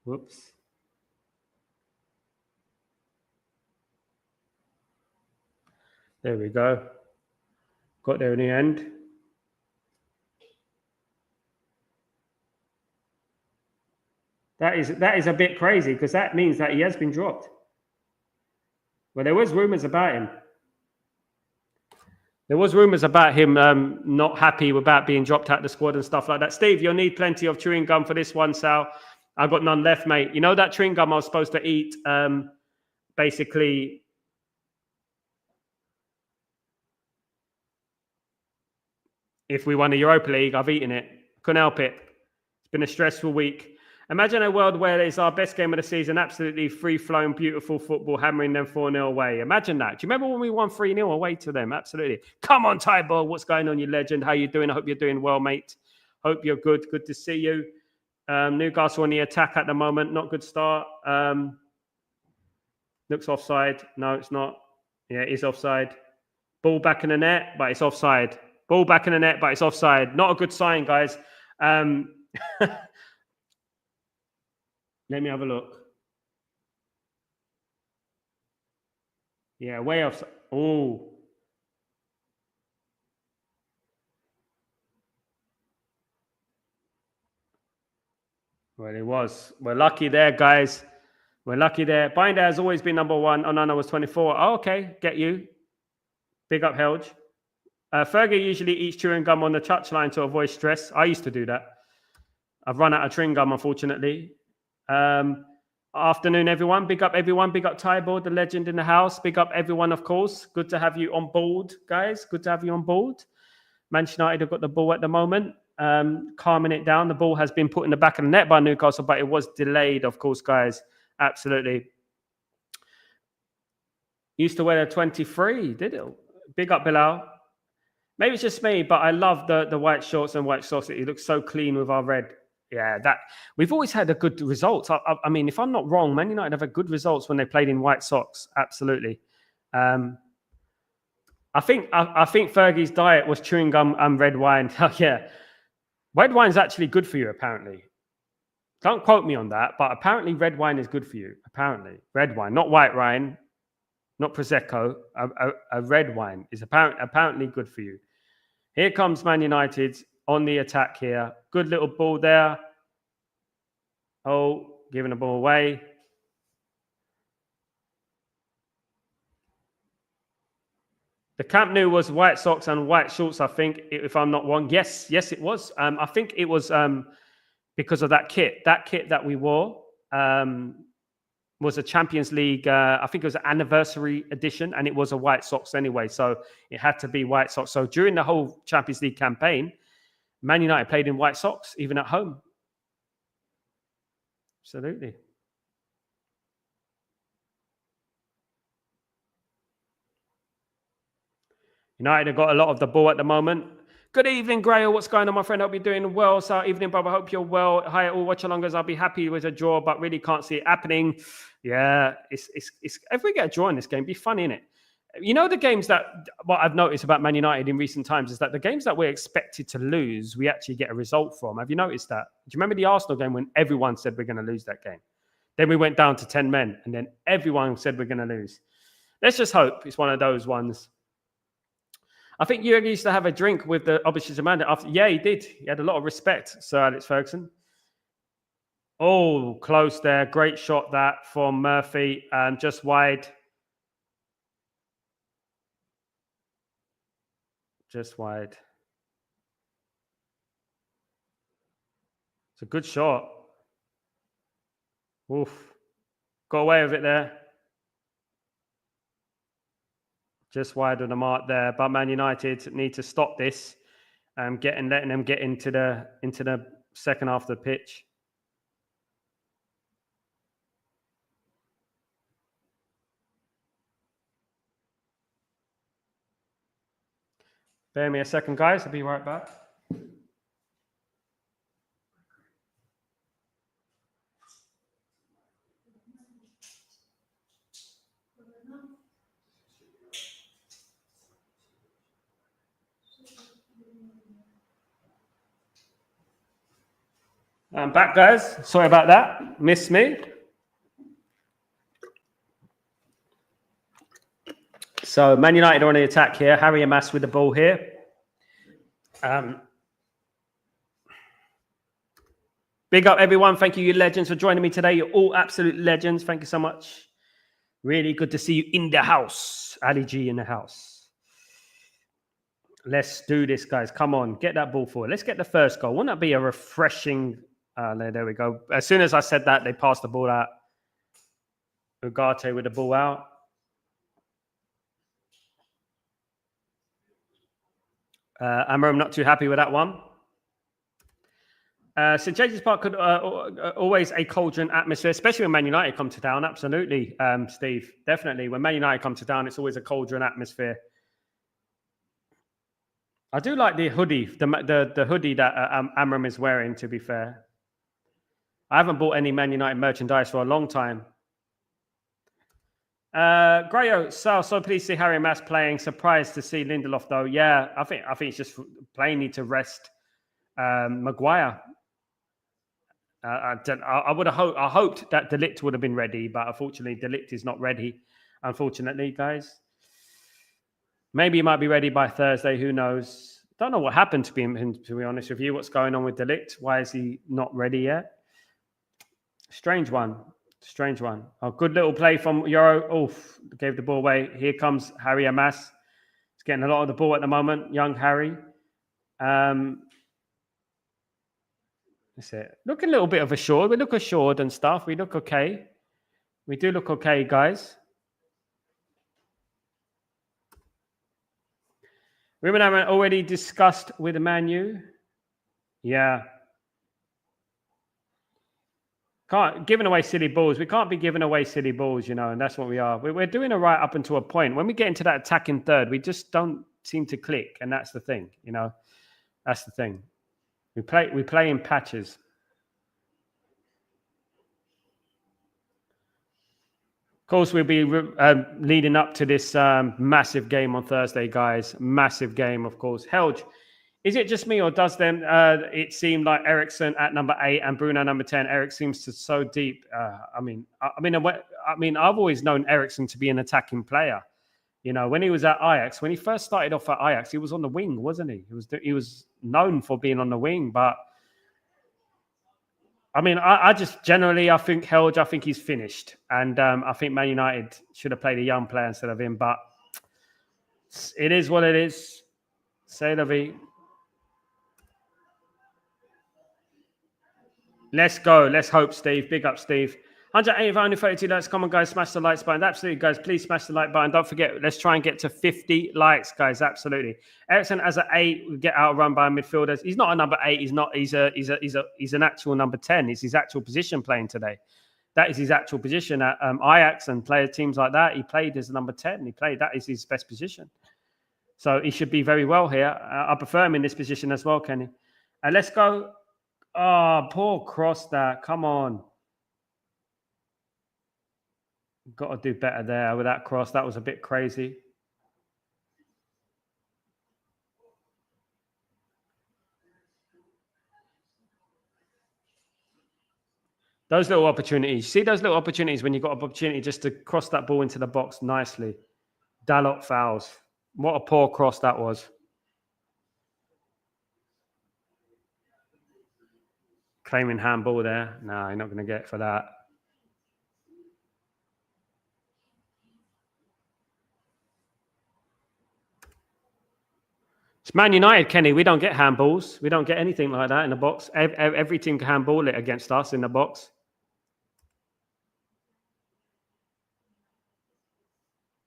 Whoops. There we go. Got there in the end. That is a bit crazy because that means that he has been dropped. Well, there was rumours about him. There was rumours about him not happy about being dropped out the squad and stuff like that. Steve, you'll need plenty of chewing gum for this one, Sal. I've got none left, mate. You know that chewing gum I was supposed to eat, basically... If we won the Europa League, I've eaten it. Couldn't help it. It's been a stressful week. Imagine a world where it's our best game of the season, absolutely free-flowing, beautiful football, hammering them 4-0 away. Imagine that. Do you remember when we won 3-0 away to them? Absolutely. Come on, Tyball. What's going on, you legend? How you doing? I hope you're doing well, mate. Hope you're good. Good to see you. Newcastle on the attack at the moment. Not good start. Looks offside. No, it's not. Yeah, it is offside. Ball back in the net, but it's offside. Ball back in the net, but it's offside. Not a good sign, guys. Let me have a look. Yeah, way off. Oh. Well, it was. We're lucky there, guys. We're lucky there. Binder has always been number one. Oh, no, was 24. Oh, okay. Get you. Big up, Helge. Fergie usually eats chewing gum on the touchline to avoid stress. I used to do that. I've run out of chewing gum, unfortunately. Afternoon, everyone. Big up, everyone. Big up, Tyball, the legend in the house. Big up, everyone, of course. Good to have you on board, guys. Good to have you on board. Manchester United have got the ball at the moment, calming it down. The ball has been put in the back of the net by Newcastle, but it was delayed, of course, guys. Absolutely. Used to wear the 23, did it? Big up, Bilal. Maybe it's just me, but I love the white shorts and white socks. It looks so clean with our red. Yeah, that we've always had a good results. I mean, if I'm not wrong, Man United have had good results when they played in white socks. Absolutely. I think Fergie's diet was chewing gum and red wine. Oh, yeah, red wine's actually good for you. Apparently, don't quote me on that, but apparently red wine is good for you. Apparently, red wine, not white wine, not prosecco. A red wine is apparently good for you. Here comes Man United on the attack here. Good little ball there. Oh, giving the ball away. The Camp Nou was white socks and white shorts, I think, if I'm not wrong. Yes, it was. I think it was because of that kit. That kit that we wore was a Champions League, I think it was an anniversary edition, and it was a white socks anyway. So it had to be white socks. So during the whole Champions League campaign, Man United played in white socks, even at home. Absolutely. United have got a lot of the ball at the moment. Good evening, Grail. What's going on, my friend? Hope you're doing well. So, evening, brother. Hope you're well. Hi, all Watchalongers. I'll be happy with a draw, but really can't see it happening. Yeah, it's if we get a draw in this game, it'd be funny, innit? You know, the games that what I've noticed about Man United in recent times is that the games that we're expected to lose, we actually get a result from. Have you noticed that? Do you remember the Arsenal game when everyone said we're going to lose that game? Then we went down to 10 men, and then everyone said we're going to lose. Let's just hope it's one of those ones. I think Jurgen used to have a drink with the Obviously Amanda after. Yeah, he did. He had a lot of respect, Sir Alex Ferguson. Oh, close there. Great shot that from Murphy. Just wide. Just wide. It's a good shot. Oof. Got away with it there. Just wide of the mark there. But Man United need to stop this. Letting them get into the second half of the pitch. Bear me a second, guys. I'll be right back. I'm back, guys. Sorry about that. Missed me. So Man United are on the attack here. Harry Amass with the ball here. Big up, everyone. Thank you, you legends, for joining me today. You're all absolute legends. Thank you so much. Really good to see you in the house. Ali G in the house. Let's do this, guys. Come on, get that ball forward. Let's get the first goal. Wouldn't that be a refreshing... there we go. As soon as I said that, they passed the ball out. Ugarte with the ball out. Amram not too happy with that one. St. James's Park could always a cauldron atmosphere, especially when Man United come to town. Absolutely, Steve. Definitely. When Man United come to town, it's always a cauldron atmosphere. I do like the hoodie, the hoodie that Amram is wearing, to be fair. I haven't bought any Man United merchandise for a long time. Grayo, so pleased to see Harry Mass playing. Surprised to see Lindelof, though. Yeah, I think it's just plainly to rest Maguire. I hoped that De Ligt would have been ready, but unfortunately, De Ligt is not ready. Unfortunately, guys. Maybe he might be ready by Thursday. Who knows? Don't know what happened to him, to be honest with you. What's going on with De Ligt? Why is he not ready yet? Strange one. Strange one. A good little play from Euro. Oof, gave the ball away. Here comes Harry Amas. He's getting a lot of the ball at the moment. Young Harry. That's it. Look a little bit of assured. We look assured and stuff. We look okay. We do look okay, guys. Women have already discussed with the Man U. Yeah. Can't giving away silly balls. We can't be giving away silly balls, you know, and that's what we are. We're doing it right up until a point. When we get into that attacking third, we just don't seem to click, and that's the thing, you know. That's the thing. We play in patches. Of course, we'll be leading up to this massive game on Thursday, guys. Massive game, of course. Helge, is it just me, or does them it seem like Eriksen at number 8 and Bruno number 10? Eric seems to so deep. I mean, I've always known Eriksen to be an attacking player. You know, when he was at Ajax, when he first started off at Ajax, he was on the wing, wasn't he? He was known for being on the wing, but I mean, I just generally, I think Helge, I think he's finished, and I think Man United should have played a young player instead of him. But it is what it is. C'est la vie. Let's go. Let's hope, Steve. Big up, Steve. 180, only 32 likes. Come on, guys. Smash the likes button. Absolutely, guys. Please smash the like button. Don't forget, let's try and get to 50 likes, guys. Absolutely. Eriksen as an 8 would get outrun by midfielders. He's not a number 8. He's not. He's an actual number 10. It's his actual position playing today. That is his actual position at Ajax and player teams like that. He played as a number 10. That is his best position. So he should be very well here. I prefer him in this position as well, Kenny. And let's go. Oh, poor cross that. Come on. Got to do better there with that cross. That was a bit crazy. Those little opportunities. See those little opportunities when you've got an opportunity just to cross that ball into the box nicely. Dalot fouls. What a poor cross that was. Claiming handball there. No, you're not going to get it for that. It's Man United, Kenny. We don't get handballs. We don't get anything like that in the box. Every team can handball it against us in the box.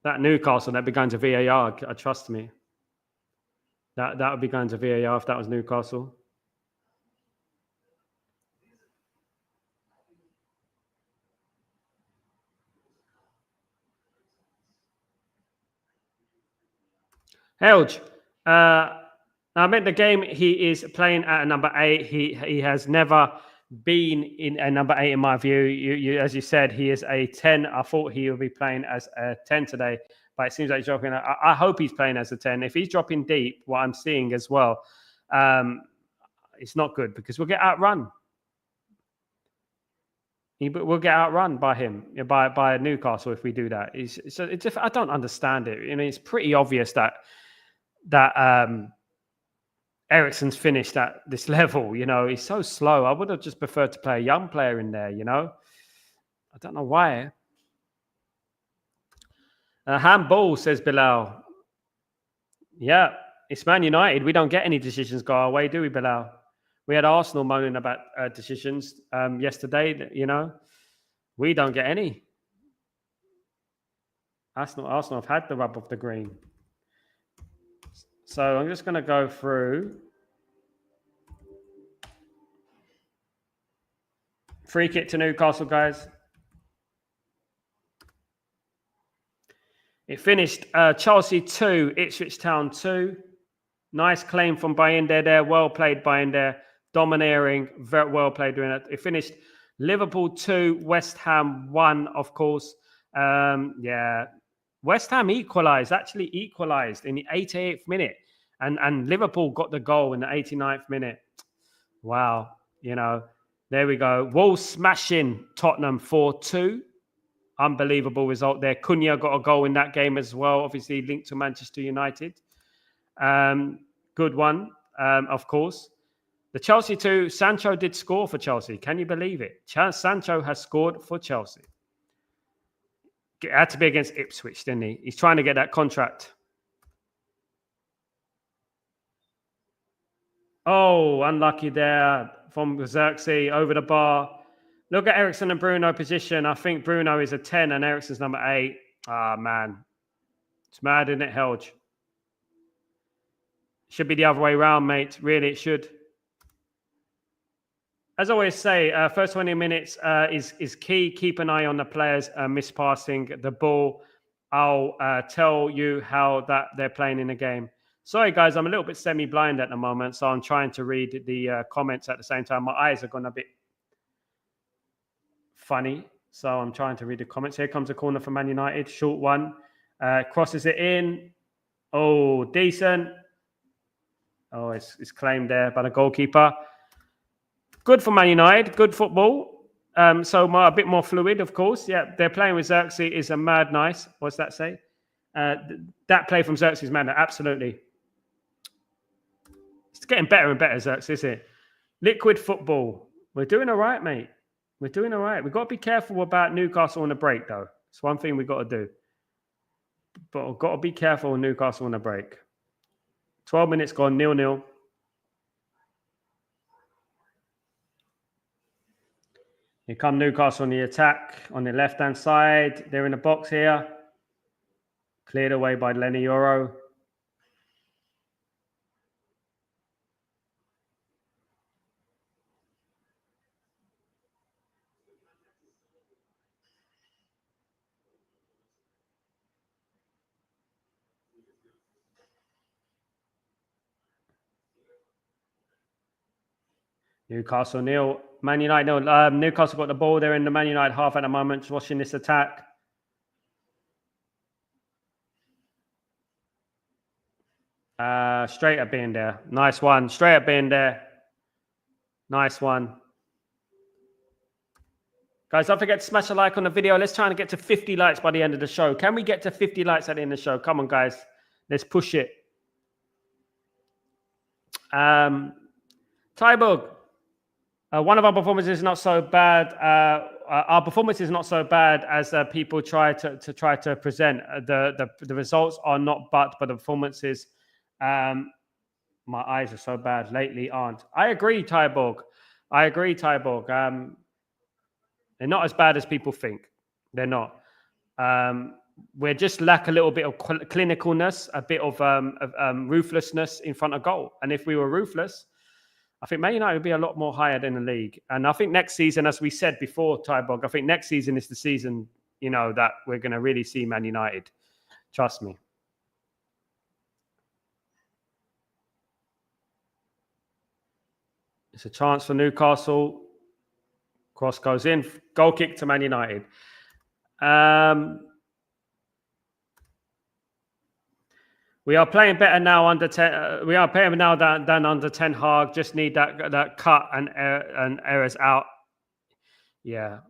That Newcastle, that'd be going to VAR. Trust me. That would be going to VAR if that was Newcastle. Helge, I meant the game he is playing at a number 8. He has never been in a number 8 in my view. You as you said, he is a 10. I thought he would be playing as a 10 today, but it seems like he's dropping. I hope he's playing as a 10. If he's dropping deep, what I'm seeing as well, it's not good because we'll get outrun. We'll get outrun by him, by Newcastle if we do that. I don't understand it. You know, it's pretty obvious that Eriksen's finished at this level. He's so slow. I would have just preferred to play a young player in there. I don't know why. Handball, says Bilal. Yeah, it's Man United. We don't get any decisions go our way, do we, Bilal? We had Arsenal moaning about decisions yesterday. We don't get any. Arsenal have had the rub of the green. So I'm just going to go through. Free kick to Newcastle, guys. It finished Chelsea 2, Ipswich Town 2. Nice claim from Bayinde there. Well played, Bayinde. Domineering. Very well played doing it. It finished Liverpool 2, West Ham 1, of course. West Ham equalised in the 88th minute. And Liverpool got the goal in the 89th minute. Wow. There we go. Wolves smashing Tottenham 4-2. Unbelievable result there. Cunha got a goal in that game as well, obviously linked to Manchester United. Good one, of course. The Chelsea 2, Sancho did score for Chelsea. Can you believe it? Sancho has scored for Chelsea. It had to be against Ipswich, didn't he? He's trying to get that contract. Oh, unlucky there from Xerxes over the bar. Look at Eriksen and Bruno position. I think Bruno is a 10 and Eriksen's number 8. Ah, man. It's mad, isn't it, Helge? Should be the other way around, mate. Really, it should. As I always say, first 20 minutes is key. Keep an eye on the players mispassing the ball. I'll tell you how that they're playing in the game. Sorry, guys, I'm a little bit semi-blind at the moment, so I'm trying to read the comments at the same time. My eyes are gone a bit funny, so I'm trying to read the comments. Here comes a corner for Man United. Short one. Crosses it in. Oh, decent. Oh, it's claimed there by the goalkeeper. Good for Man United. Good football. A bit more fluid, of course. Yeah, they're playing with Xerxes is a mad nice. What's that say? That play from Xerxes, man, absolutely. It's getting better and better, Xerxes, isn't it? Liquid football. We're doing all right, mate. We're doing all right. We've got to be careful about Newcastle on the break, though. It's one thing we've got to do. But we've got to be careful with Newcastle on the break. 12 minutes gone, 0-0. Here come Newcastle on the attack on the left-hand side. They're in the box here. Cleared away by Lenny Yoro. Newcastle nil. Man United nil. Newcastle got the ball. They're in the Man United half at the moment, just watching this attack. Straight at being there. Nice one. Straight at being there. Nice one. Guys, don't forget to smash a like on the video. Let's try and get to 50 likes by the end of the show. Can we get to 50 likes at the end of the show? Come on, guys. Let's push it. Tyburg. One of our performances is not so bad. Our performance is not so bad as people try to present. The results are not but the performances. My eyes are so bad lately, aren't. I agree, Tyborg. They're not as bad as people think. They're not. We just lack a little bit of clinicalness, a bit of ruthlessness in front of goal. And if we were ruthless, I think Man United would be a lot more higher than the league. And I think next season, as we said before, Tyborg, I think next season is the season, that we're going to really see Man United. Trust me. It's a chance for Newcastle. Cross goes in. Goal kick to Man United. We are playing better now under 10. We are playing now than under Ten Hag. Just need that cut and errors out. Yeah.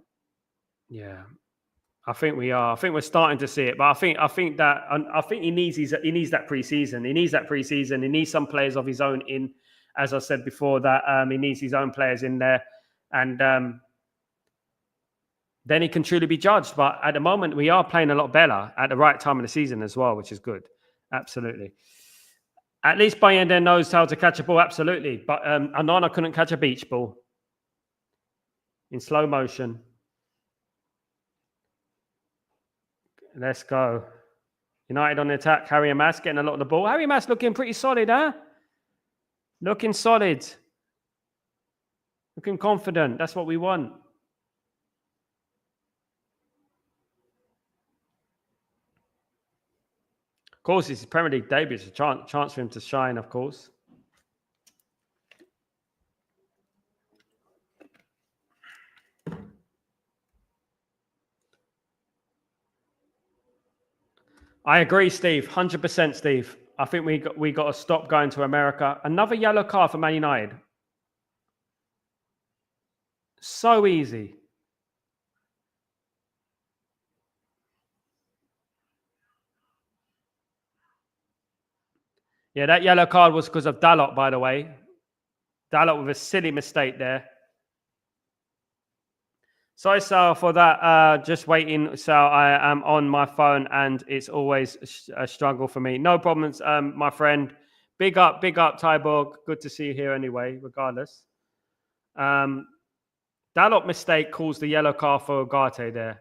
I think we are. I think we're starting to see it. But I think he needs that preseason. He needs that preseason. He needs some players of his own in. as I said before, that he needs his own players in there, and then he can truly be judged. But at the moment, we are playing a lot better at the right time of the season as well, which is good. Absolutely. At least Bayende knows how to catch a ball, absolutely. But Onana couldn't catch a beach ball in slow motion. Let's go. United on the attack. Harry Mass getting a lot of the ball. Harry Mass looking pretty solid, huh? Looking solid. Looking confident. That's what we want. Of course, it's his Premier League debut. It's a chance for him to shine, of course. I agree, Steve. 100%, Steve. I think we got to stop going to America. Another yellow card for Man United. So easy. Yeah, that yellow card was because of Dalot, by the way. Dalot with a silly mistake there. Sorry, Sal, for that. Just waiting, Sal. I am on my phone, and it's always a struggle for me. No problems, my friend. Big up, Tyborg. Good to see you here anyway, regardless. Dalot mistake calls the yellow card for Ugarte there.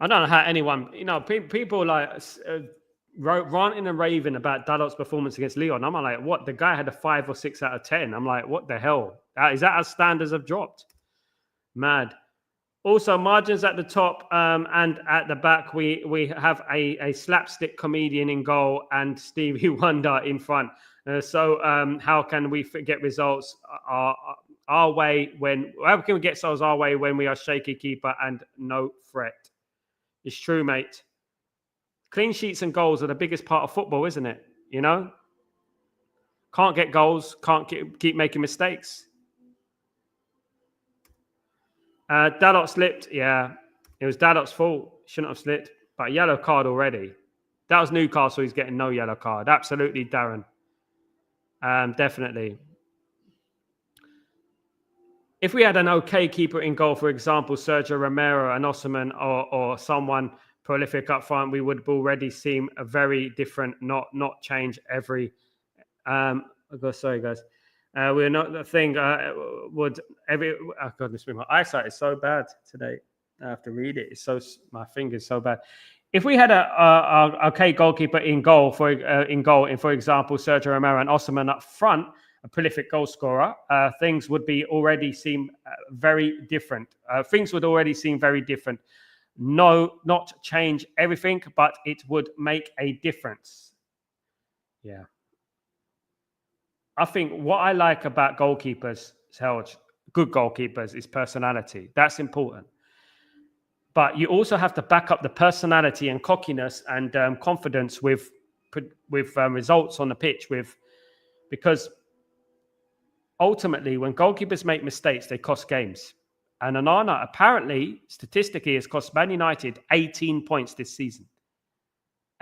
I don't know how anyone, people like ranting and raving about Dalot's performance against Lyon. I'm like, what? The guy had a 5 or 6 out of 10. I'm like, what the hell? Is that our standards have dropped? Mad. Also, margins at the top and at the back, we have a slapstick comedian in goal and Stevie Wonder in front. So how can we get results our way how can we get results our way when we are shaky keeper and no threat? It's true, mate. Clean sheets and goals are the biggest part of football, isn't it? Can't get goals, can't keep making mistakes. Dalot slipped. Yeah, it was Dalot's fault. Shouldn't have slipped. But a yellow card already. That was Newcastle. He's getting no yellow card. Absolutely, Darren. Definitely. If we had an okay keeper in goal, for example, Sergio Romero and Osimhen or someone prolific up front, we would already seem a very different, not change every. Sorry, guys. We're not the thing. Goodness me, my eyesight is so bad today. I have to read it. My finger's so bad. If we had a okay goalkeeper in goal, for example, Sergio Romero and Osimhen up front, a prolific goal scorer, things would already seem very different. Things would already seem very different. No, not change everything, but it would make a difference. Yeah. I think what I like about goalkeepers, Serge, good goalkeepers, is personality. That's important. But you also have to back up the personality and cockiness and confidence with results on the pitch. Because ultimately, when goalkeepers make mistakes, they cost games. And Onana apparently, statistically, has cost Man United 18 points this season.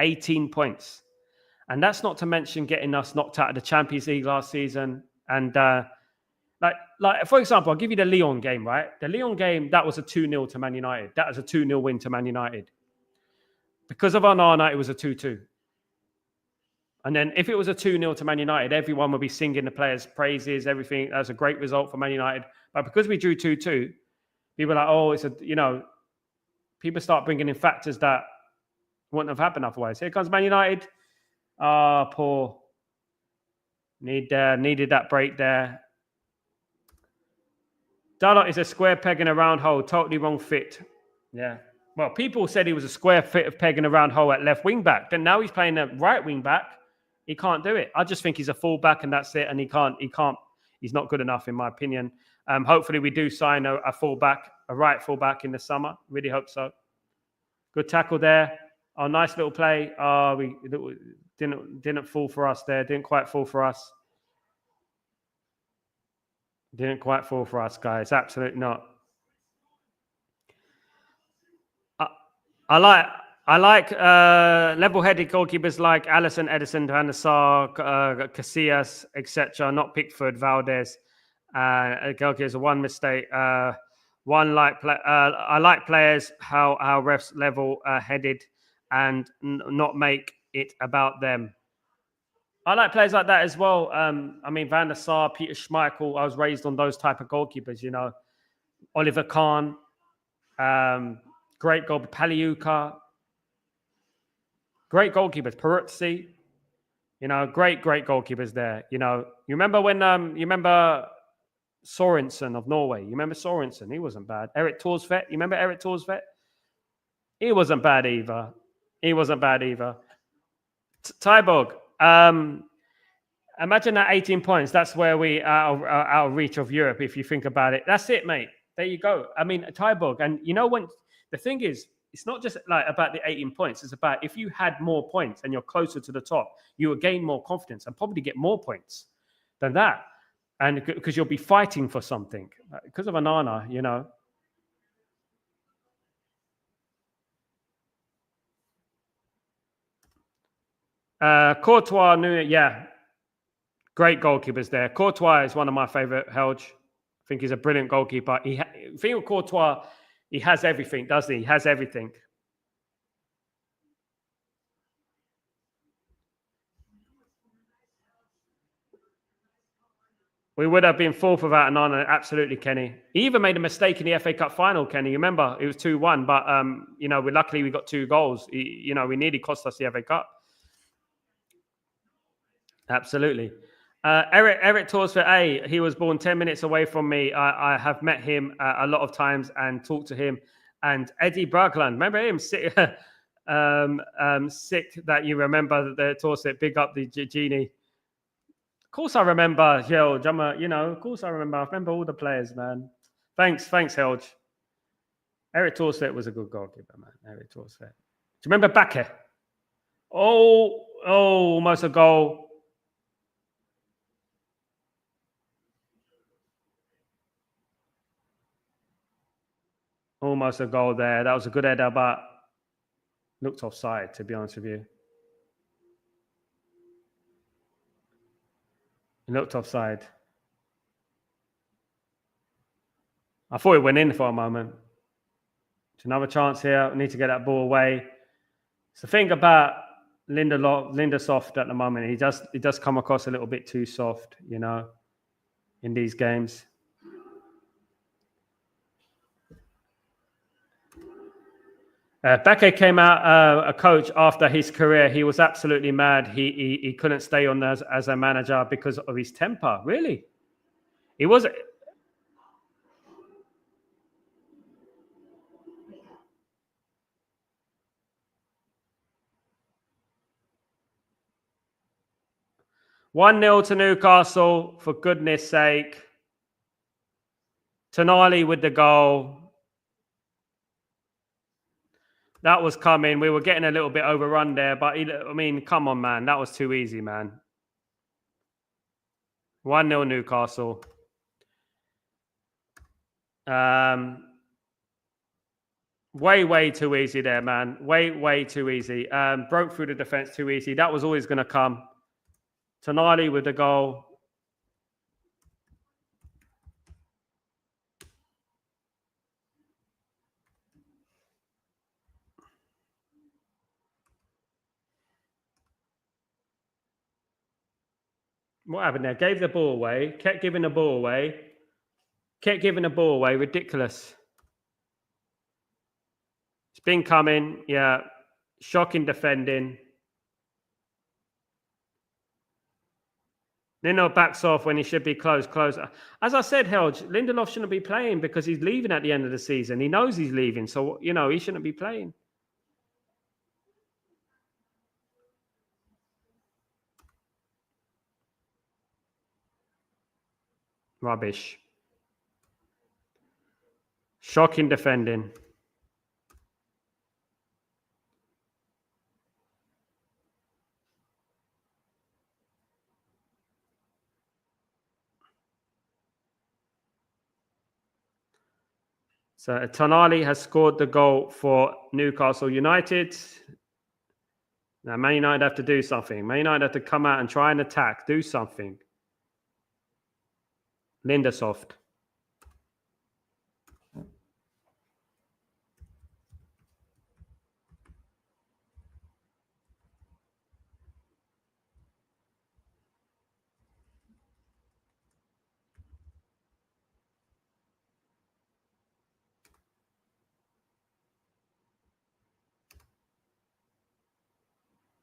18 points. And that's not to mention getting us knocked out of the Champions League last season. And like for example, I'll give you the Lyon game, right? The Lyon game, that was a 2-0 to Man United. That was a 2-0 win to Man United. Because of Onana, it was a 2-2. And then if it was a 2-0 to Man United, everyone would be singing the players' praises, everything. That's a great result for Man United. But because we drew 2-2, people are like, people start bringing in factors that wouldn't have happened otherwise. Here comes Man United. Poor. Needed that break there. Dalot is a square peg in a round hole. Totally wrong fit. Yeah. Well, people said he was a square fit of peg in a round hole at left wing back. Then now he's playing a right wing back. He can't do it. I just think he's a fullback and that's it. And he can't. He's not good enough, in my opinion. Hopefully we do sign a right fullback in the summer. Really hope so. Good tackle there. Nice little play. We didn't fall for us there. Didn't quite fall for us. Didn't quite fall for us, guys. Absolutely not. I, I like I like level-headed goalkeepers like Allison, Edison, Van der Sar, Casillas, etc. Not Pickford, Valdez. Goalkeepers, one mistake. I like players how refs level-headed and not make it about them. I like players like that as well. I mean, Van der Sar, Peter Schmeichel. I was raised on those type of goalkeepers. Oliver Kahn, great goalkeeper, Paliuka, great goalkeepers, Peruzzi. Great goalkeepers there. You remember when you remember Sorensen of Norway. You remember Sorensen? He wasn't bad. Eric Torsvedt. You remember Eric Torsvedt? He wasn't bad either. He wasn't bad either. Tyborg. Imagine that 18 points. That's where we are out of reach of Europe, if you think about it. That's it, mate. There you go. I mean, Tyborg. And when the thing is, it's not just like about the 18 points. It's about if you had more points and you're closer to the top, you will gain more confidence and probably get more points than that. And because you'll be fighting for something. Because of Anana, Courtois, yeah. Great goalkeepers there. Courtois is one of my favourite, Helge. I think he's a brilliant goalkeeper. I think with Courtois, he has everything, doesn't he? He has everything. We would have been fourth without Anana, absolutely, Kenny. He even made a mistake in the FA Cup final, Kenny. You remember? It was 2-1, but, luckily we got 2 goals. We nearly cost us the FA Cup. Absolutely. Eric Torsvedt, he was born 10 minutes away from me. I have met him a lot of times and talked to him. And Eddie Bergland, remember him? Sick that you remember the Torsvedt. Big up the genie. Of course I remember, Helge. Of course I remember. I remember all the players, man. Thanks, Helge. Eric Torsvedt was a good goalkeeper, man. Eric Torsvedt. Do you remember Bakke? Oh, almost a goal. Almost a goal there. That was a good header, but looked offside, to be honest with you. It looked offside. I thought it went in for a moment. It's another chance here. We need to get that ball away. It's the thing about Lindelof at the moment. He does come across a little bit too soft, in these games. Bakke came out a coach after his career. He was absolutely mad. He couldn't stay on as a manager because of his temper. Really, he was. 1-0 to Newcastle, for goodness sake. Tonali with the goal. That was coming. We were getting a little bit overrun there, but come on, man. That was too easy, man. 1-0 Newcastle. Way too easy there, man. Way too easy. Broke through the defense too easy. That was always going to come. Tonali with the goal. What happened there? Gave the ball away. Kept giving the ball away. Ridiculous. It's been coming. Yeah. Shocking defending. Lindelof backs off when he should be close. As I said, Helge, Lindelof shouldn't be playing because he's leaving at the end of the season. He knows he's leaving. So, he shouldn't be playing. Rubbish. Shocking defending. So Tonali has scored the goal for Newcastle United. Now Man United have to do something. Man United have to come out and try and attack. Do something. Lindesoft.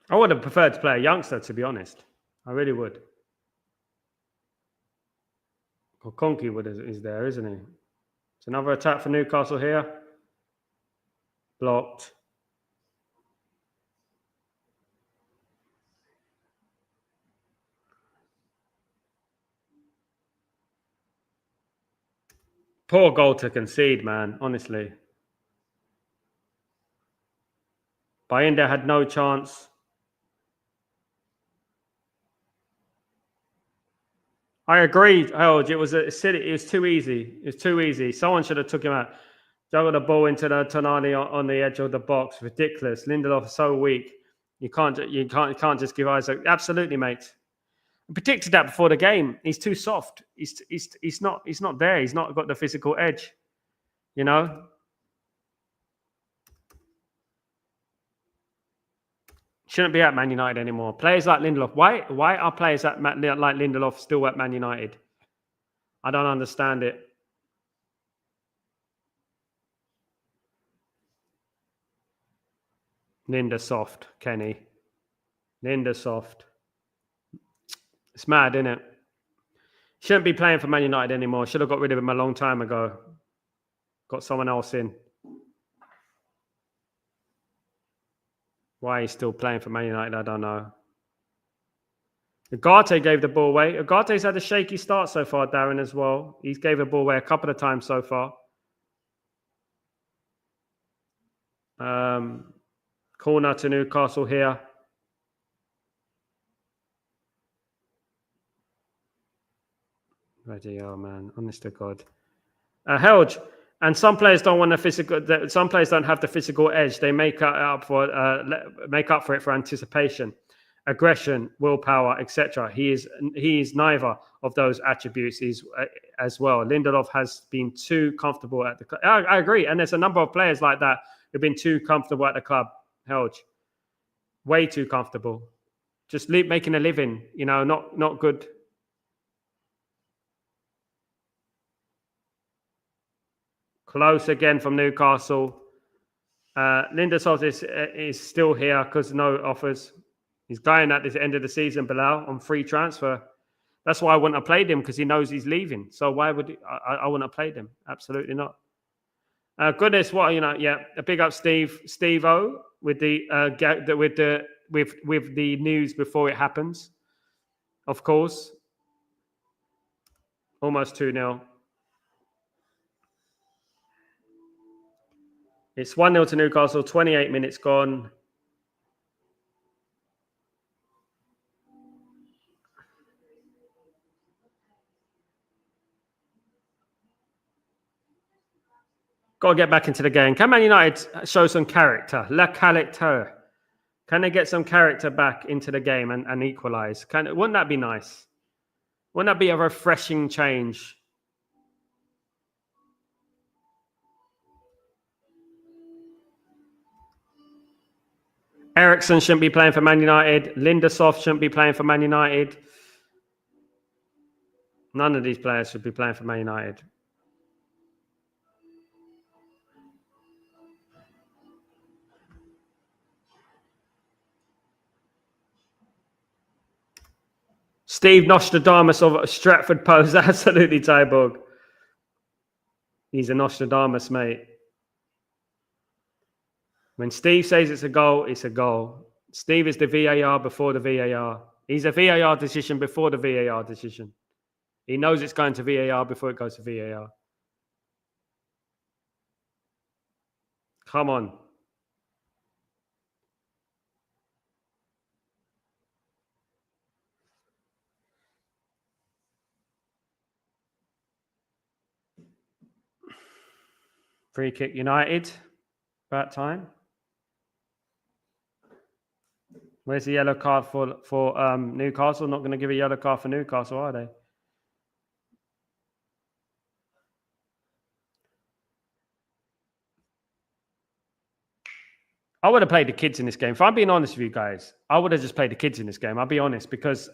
I would have preferred to play a youngster, to be honest. I really would. Konki is there, isn't he? It's another attack for Newcastle here. Blocked. Poor goal to concede, man, honestly. Bayinda had no chance. I agreed, Harold. It was too easy. It was too easy. Someone should have took him out. Juggled the ball into the Tonali on the edge of the box. Ridiculous. Lindelof is so weak. You can't just give Isaac. Absolutely, mate. I predicted that before the game. He's too soft. He's not there. He's not got the physical edge. You know. Shouldn't be at Man United anymore. Players like Lindelof. Why are players like Lindelof still at Man United? I don't understand it. Lindesoft, Kenny. Lindesoft. It's mad, isn't it? Shouldn't be playing for Man United anymore. Should have got rid of him a long time ago. Got someone else in. Why he's still playing for Man United, I don't know. Ugarte gave the ball away. Ugarte's had a shaky start so far, Darren, as well. He's gave the ball away a couple of times so far. Corner to Newcastle here. Bloody hell, man. Honest to God. Helge, and some players don't want the physical. Some players don't have the physical edge. They make up for it for anticipation, aggression, willpower, etc. He is neither of those attributes. He's as well. Lindelof has been too comfortable at the club. I agree, and there's a number of players like that who've been too comfortable at the club. Helge, way too comfortable, just making a living. You know, not good. Close again from Newcastle. Lindelof is still here because no offers. He's going at the end of the season, Bilal, on free transfer. That's why I wouldn't have played him, because he knows he's leaving. So why would I wouldn't have played him? Absolutely not. Goodness, what yeah. A big up, Steve-O, with the with the news before it happens. Of course, almost 2-0. It's 1-0 to Newcastle. 28 minutes gone. Got to get back into the game. Can Man United show some character? La character. Can they get some character back into the game and equalise? Wouldn't that be nice? Wouldn't that be a refreshing change? Eriksen shouldn't be playing for Man United. Lindelof shouldn't be playing for Man United. None of these players should be playing for Man United. Steve Nostradamus of Stratford Post. Absolutely, Tyborg. He's a Nostradamus, mate. When Steve says it's a goal, it's a goal. Steve is the VAR before the VAR. He's a VAR decision before the VAR decision. He knows it's going to VAR before it goes to VAR. Come on. Free kick United. About time. Where's the yellow card for Newcastle? Not going to give a yellow card for Newcastle, are they? I would have played the kids in this game. If I'm being honest with you guys, I would have just played the kids in this game. I'll be honest, because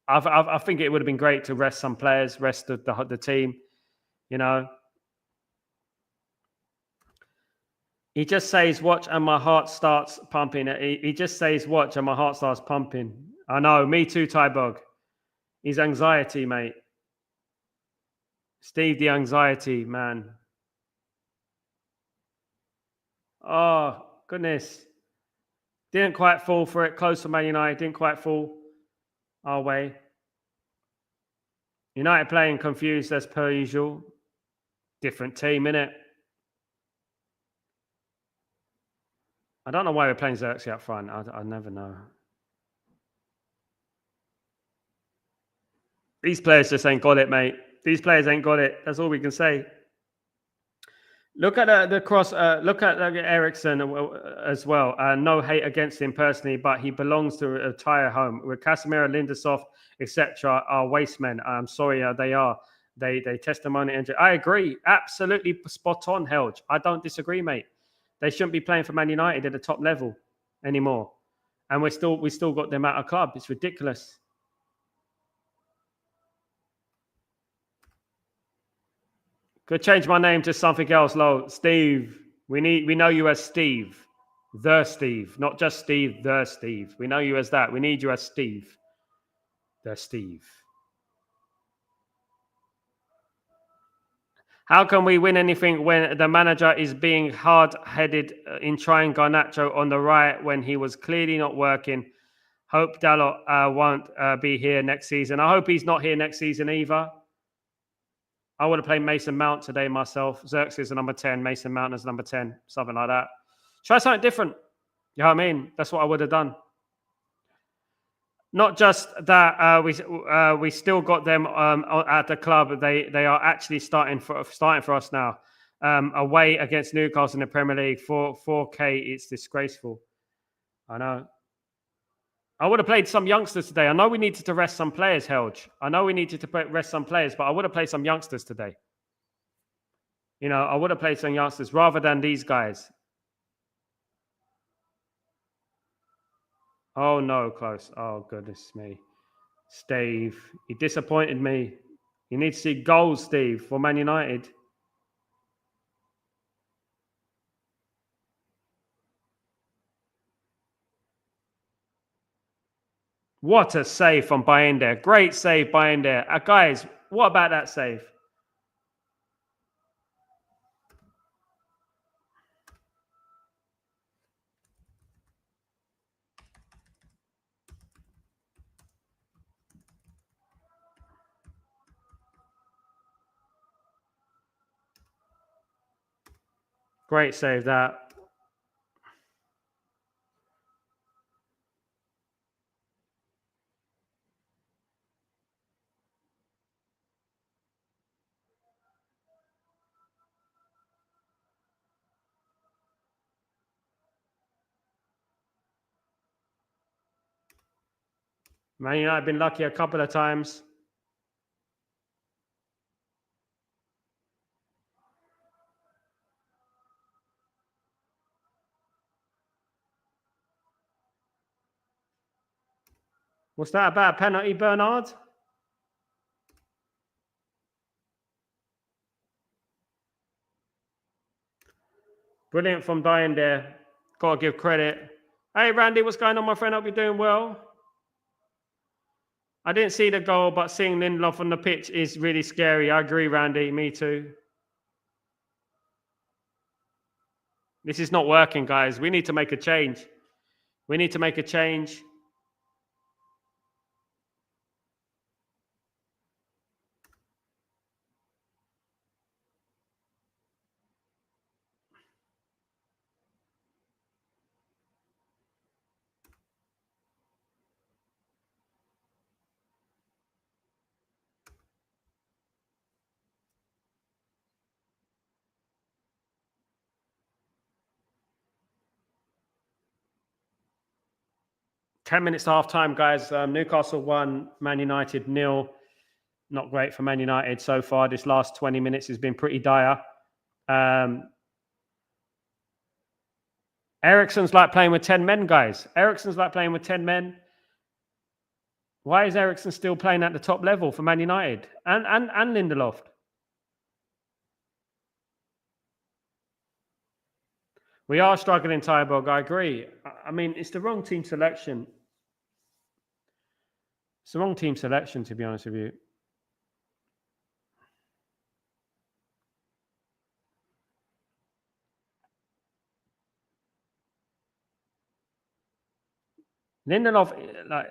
I think it would have been great to rest some players, rest the team. You know, he just says watch and my heart starts pumping. He just says watch and my heart starts pumping. I know, me too, Tybog. He's anxiety, mate. Steve, the anxiety man. Oh goodness. Didn't quite fall for it. Close for Man United. Didn't quite fall our way. United playing confused as per usual. Different team, innit? I don't know why we're playing Xerxes up front. I never know. These players just ain't got it, mate. These players ain't got it. That's all we can say. Look at the cross. Look at Ericsson as well. No hate against him personally, but he belongs to a tire home. With Casemiro, Lindelof, etc., are waste men. I'm sorry, they are. They testimony injury. I agree. Absolutely spot on, Helge. I don't disagree, mate. They shouldn't be playing for Man United at the top level anymore, and we still got them out of club. It's ridiculous. Could change my name to something else, Lo. Steve. We know you as Steve. The Steve. Not just Steve, the Steve. We know you as that. We need you as Steve. The Steve. How can we win anything when the manager is being hard-headed in trying Garnacho on the right when he was clearly not working? Hope Dalot won't be here next season. I hope he's not here next season either. I would have played Mason Mount today myself. Xerxes is a number 10, Mason Mount is number 10, something like that. Try something different. You know what I mean? That's what I would have done. Not just that we still got them at the club. They are actually starting for us now. Away against Newcastle in the Premier League for 4K. It's disgraceful. I know. I would have played some youngsters today. I know we needed to rest some players, Helge. I know we needed to rest some players, but I would have played some youngsters today. You know, I would have played some youngsters rather than these guys. Oh, no, close. Oh, goodness me. Steve, he disappointed me. You need to see goals, Steve, for Man United. What a save from Bayender. Great save, Bayender. Guys, what about that save? Great save, that. Man United have been lucky a couple of times. What's that about? Penalty, Bernard? Brilliant from Bayender. Got to give credit. Hey, Randy, what's going on, my friend? Hope you're doing well. I didn't see the goal, but seeing Lindelof on the pitch is really scary. I agree, Randy. Me too. This is not working, guys. We need to make a change. We need to make a change. 10 minutes to half time, guys. Newcastle 1, Man United 0. Not great for Man United so far. This last 20 minutes has been pretty dire. Eriksen's like playing with 10 men, guys. Eriksen's like playing with 10 men. Why is Eriksen still playing at the top level for Man United? And Lindelof? We are struggling, Tyborg. I agree. I mean, it's the wrong team selection. It's the wrong team selection, to be honest with you. Lindelof, like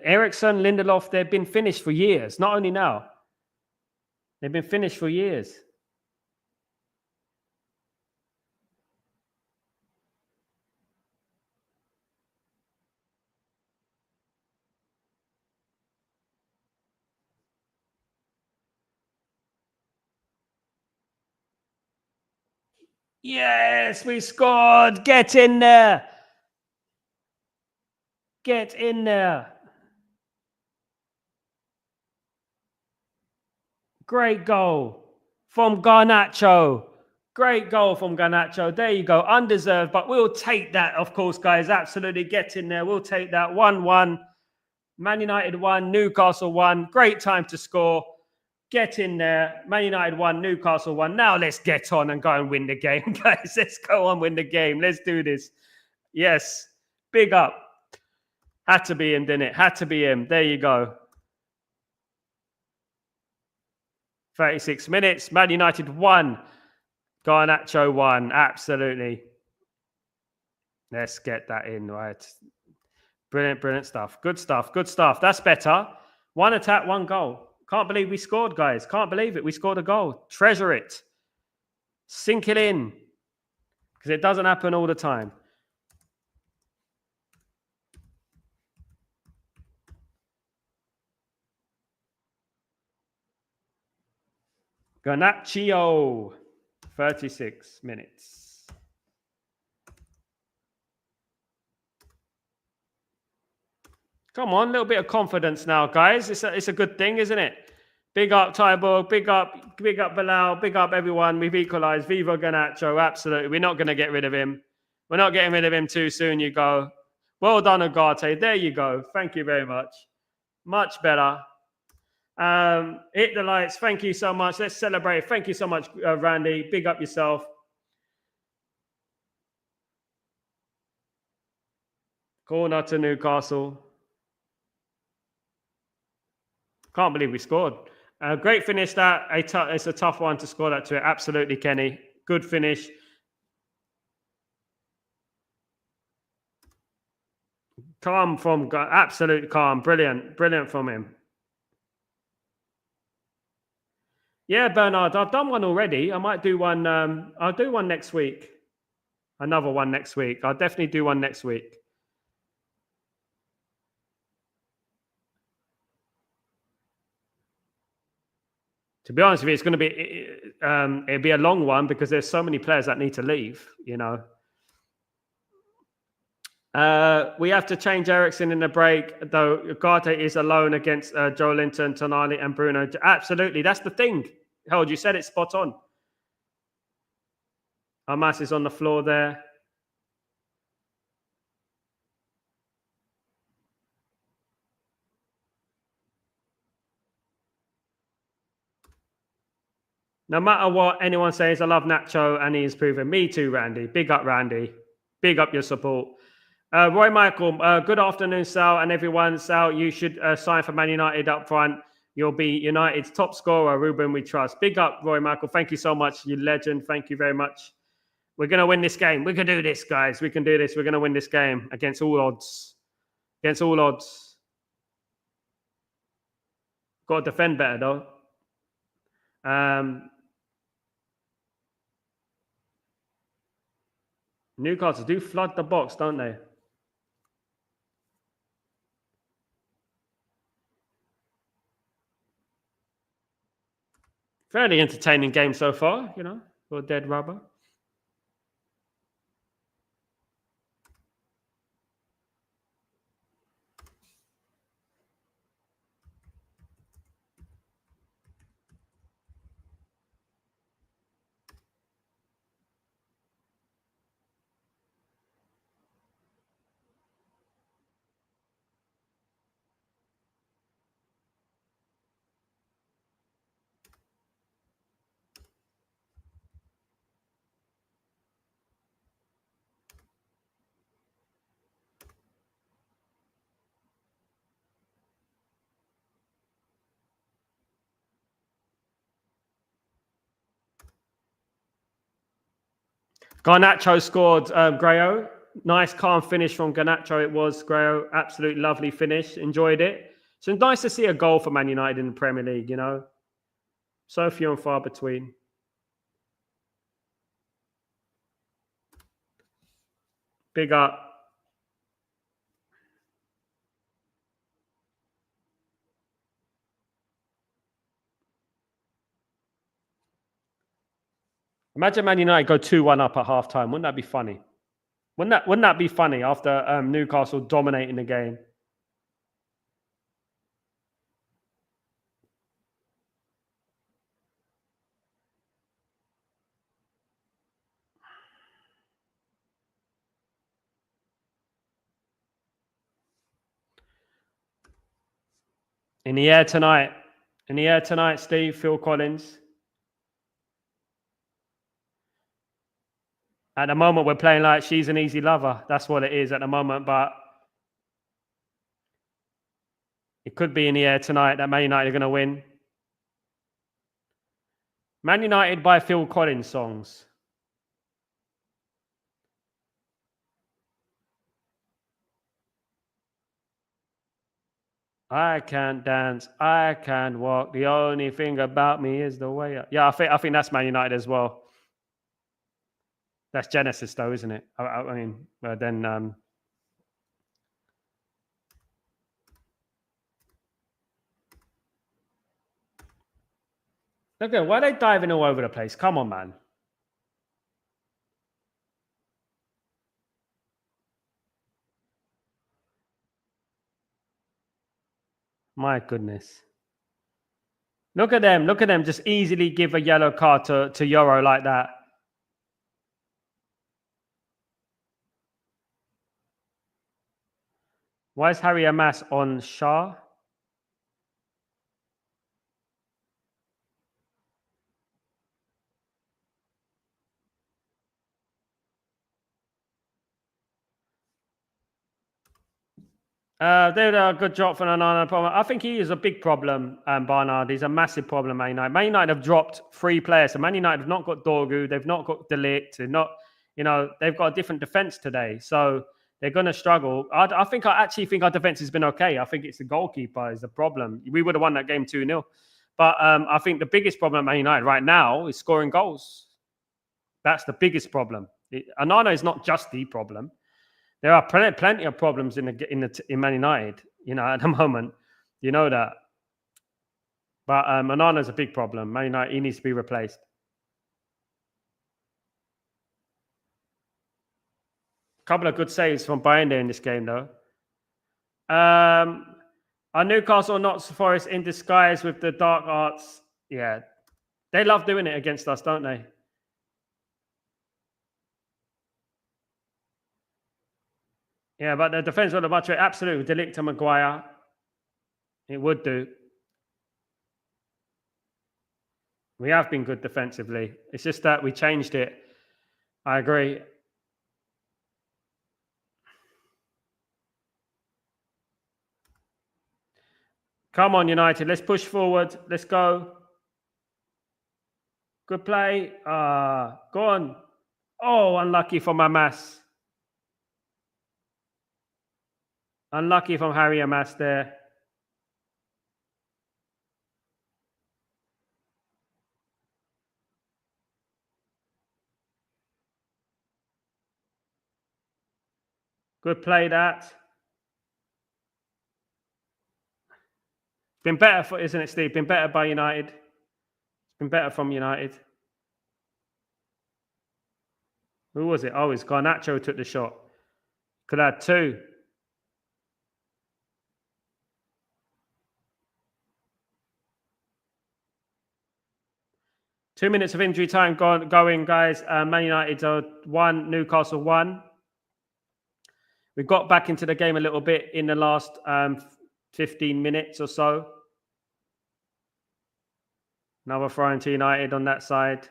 Eriksen, Lindelof, they've been finished for years. Not only now. They've been finished for years. Yes, we scored. Get in there. Get in there. Great goal from Garnacho. Great goal from Garnacho. There you go. Undeserved, but we'll take that, of course, guys. Absolutely. Get in there. We'll take that. 1-1. Man United 1, Newcastle 1. Great time to score. Get in there. Man United 1, Newcastle 1. Now let's get on and go and win the game, guys. Let's go on, win the game. Let's do this. Yes. Big up. Had to be him, didn't it? Had to be him. There you go. 36 minutes. Man United 1. Garnacho 1. Absolutely. Let's get that in, right? Brilliant, brilliant stuff. Good stuff. Good stuff. That's better. 1 attack, 1 goal. Can't believe we scored, guys. Can't believe it. We scored a goal. Treasure it. Sink it in. Because it doesn't happen all the time. Garnacho. 36 minutes. Come on, a little bit of confidence now, guys. It's a good thing, isn't it? Big up Tyborg, big up Bilal, big up everyone. We've equalised. Viva Garnacho, absolutely. We're not going to get rid of him. We're not getting rid of him too soon, you go. Well done, Agate. There you go. Thank you very much. Much better. Hit the lights. Thank you so much. Let's celebrate. Thank you so much, Randy. Big up yourself. Corner to Newcastle. Can't believe we scored. Great finish that. It's a tough one to score that to it. Absolutely, Kenny. Good finish. Calm from... Absolute calm. Brilliant. Brilliant from him. Yeah, Bernard. I've done one already. I might do one... I'll do one next week. Another one next week. I'll definitely do one next week. To be honest with you, it's going to be it'll be a long one because there's so many players that need to leave. You know, we have to change Eriksen in the break. Though Ugarte is alone against Joe Linton, Tonali, and Bruno. Absolutely, that's the thing. Harold, you said it spot on. Hamas is on the floor there. No matter what anyone says, I love Nacho and he is proven. Me too, Randy. Big up, Randy. Big up your support. Roy Michael, good afternoon, Sal, and everyone. Sal, you should sign for Man United up front. You'll be United's top scorer, Ruben, we trust. Big up, Roy Michael. Thank you so much, you legend. Thank you very much. We're going to win this game. We can do this, guys. We can do this. We're going to win this game against all odds. Against all odds. Got to defend better, though. Newcastle do flood the box, don't they? Fairly entertaining game so far, you know, for Dead Rubber. Garnacho scored, Grayo. Nice, calm finish from Garnacho. It was, Grayo. Absolutely lovely finish. Enjoyed it. So nice to see a goal for Man United in the Premier League, you know. So few and far between. Big up. Imagine Man United go 2-1 up at halftime. Wouldn't that be funny? Wouldn't that be funny after Newcastle dominating the game? In the air tonight. In the air tonight, Steve, Phil Collins. At the moment, we're playing like she's an easy lover. That's what it is at the moment. But it could be in the air tonight that Man United are going to win. Man United by Phil Collins songs. I can't dance. I can't walk. The only thing about me is the way. Yeah, I think that's Man United as well. That's Genesis, though, isn't it? I mean, then. Look at why are they diving all over the place? Come on, man. My goodness. Look at them. Look at them just easily give a yellow card to Euro like that. Why is Harry Amas on Shah? They did a good job for Onana. I think he is a big problem, Barnard. He's a massive problem, Man United. Man United have dropped 3 players. So Man United have not got Dorgu. They've not got De Ligt. They've not, they've got a different defense today. So they're going to struggle. I actually think our defense has been okay. I think it's the goalkeeper is the problem. We would have won that game 2-0. But I think the biggest problem at Man United right now is scoring goals. That's the biggest problem. Onana is not just the problem. There are plenty of problems in Man United, at the moment. You know that. But Onana is a big problem. Man United, he needs to be replaced. A couple of good saves from Bayanda in this game, though. Are Newcastle not Forest in disguise with the dark arts? Yeah. They love doing it against us, don't they? Yeah, but the defense would have much better. Absolutely. De Ligt and Maguire. It would do. We have been good defensively. It's just that we changed it. I agree. Come on, United. Let's push forward. Let's go. Good play. Go on. Oh, unlucky from Amas. Unlucky from Harry Amas there. Good play, that. Been better, isn't it, Steve? Been better by United. It's been better from United. Who was it? Oh, it's Garnacho took the shot. Could have had 2. Two minutes of injury time going, guys. Man United are 1, Newcastle 1. We got back into the game a little bit in the last 15 minutes or so. Another throw into United on that side.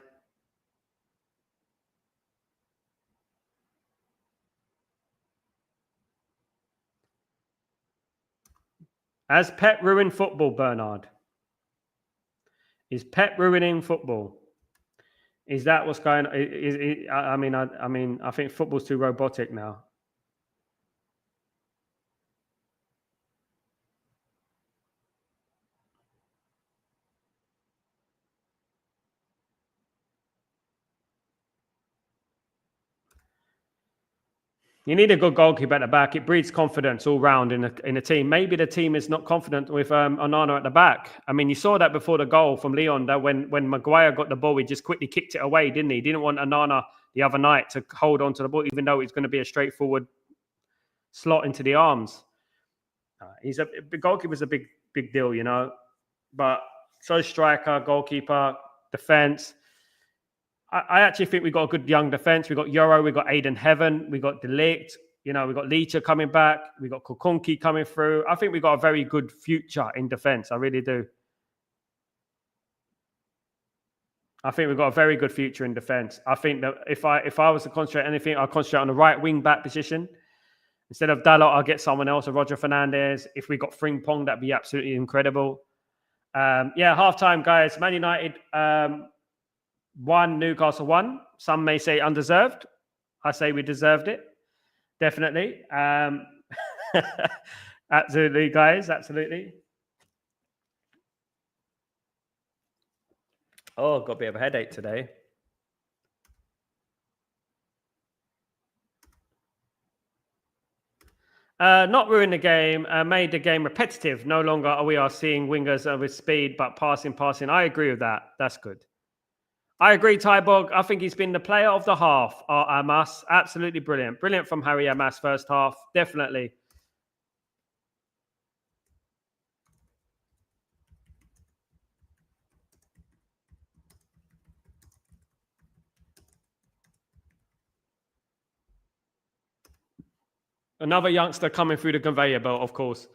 Has Pep ruined football, Bernard? Is Pep ruining football? Is that what's going on? I think football's too robotic now. You need a good goalkeeper at the back. It breeds confidence all round in a team. Maybe the team is not confident with Onana at the back. I mean, you saw that before the goal from Leon, that when Maguire got the ball, he just quickly kicked it away, didn't he? He didn't want Onana the other night to hold on to the ball, even though it's going to be a straightforward slot into the arms. The goalkeeper's a big deal, you know. But so striker, goalkeeper, defense. I actually think we've got a good young defense. We've got Euro, we've got Aiden Heaven, we've got Delict, you know, we've got Leacher coming back, we've got Kukunki coming through. I think we've got a very good future in defense. I really do. I think we've got a very good future in defense. I think that if I was to concentrate anything, I'll concentrate on the right wing back position. Instead of Dalot, I'll get someone else, or Roger Fernandez. If we got Frimpong, that'd be absolutely incredible. Halftime, guys. Man United 1, Newcastle 1. Some may say undeserved. I say we deserved it. Definitely. Absolutely, guys. Absolutely. Oh, got a bit of a headache today. Not ruin the game, made the game repetitive. No longer are we seeing wingers with speed, but passing. I agree with that. That's good. I agree, Tybog. I think he's been the player of the half, Amas. Absolutely brilliant. Brilliant from Harry Amas first half. Definitely. Another youngster coming through the conveyor belt, of course.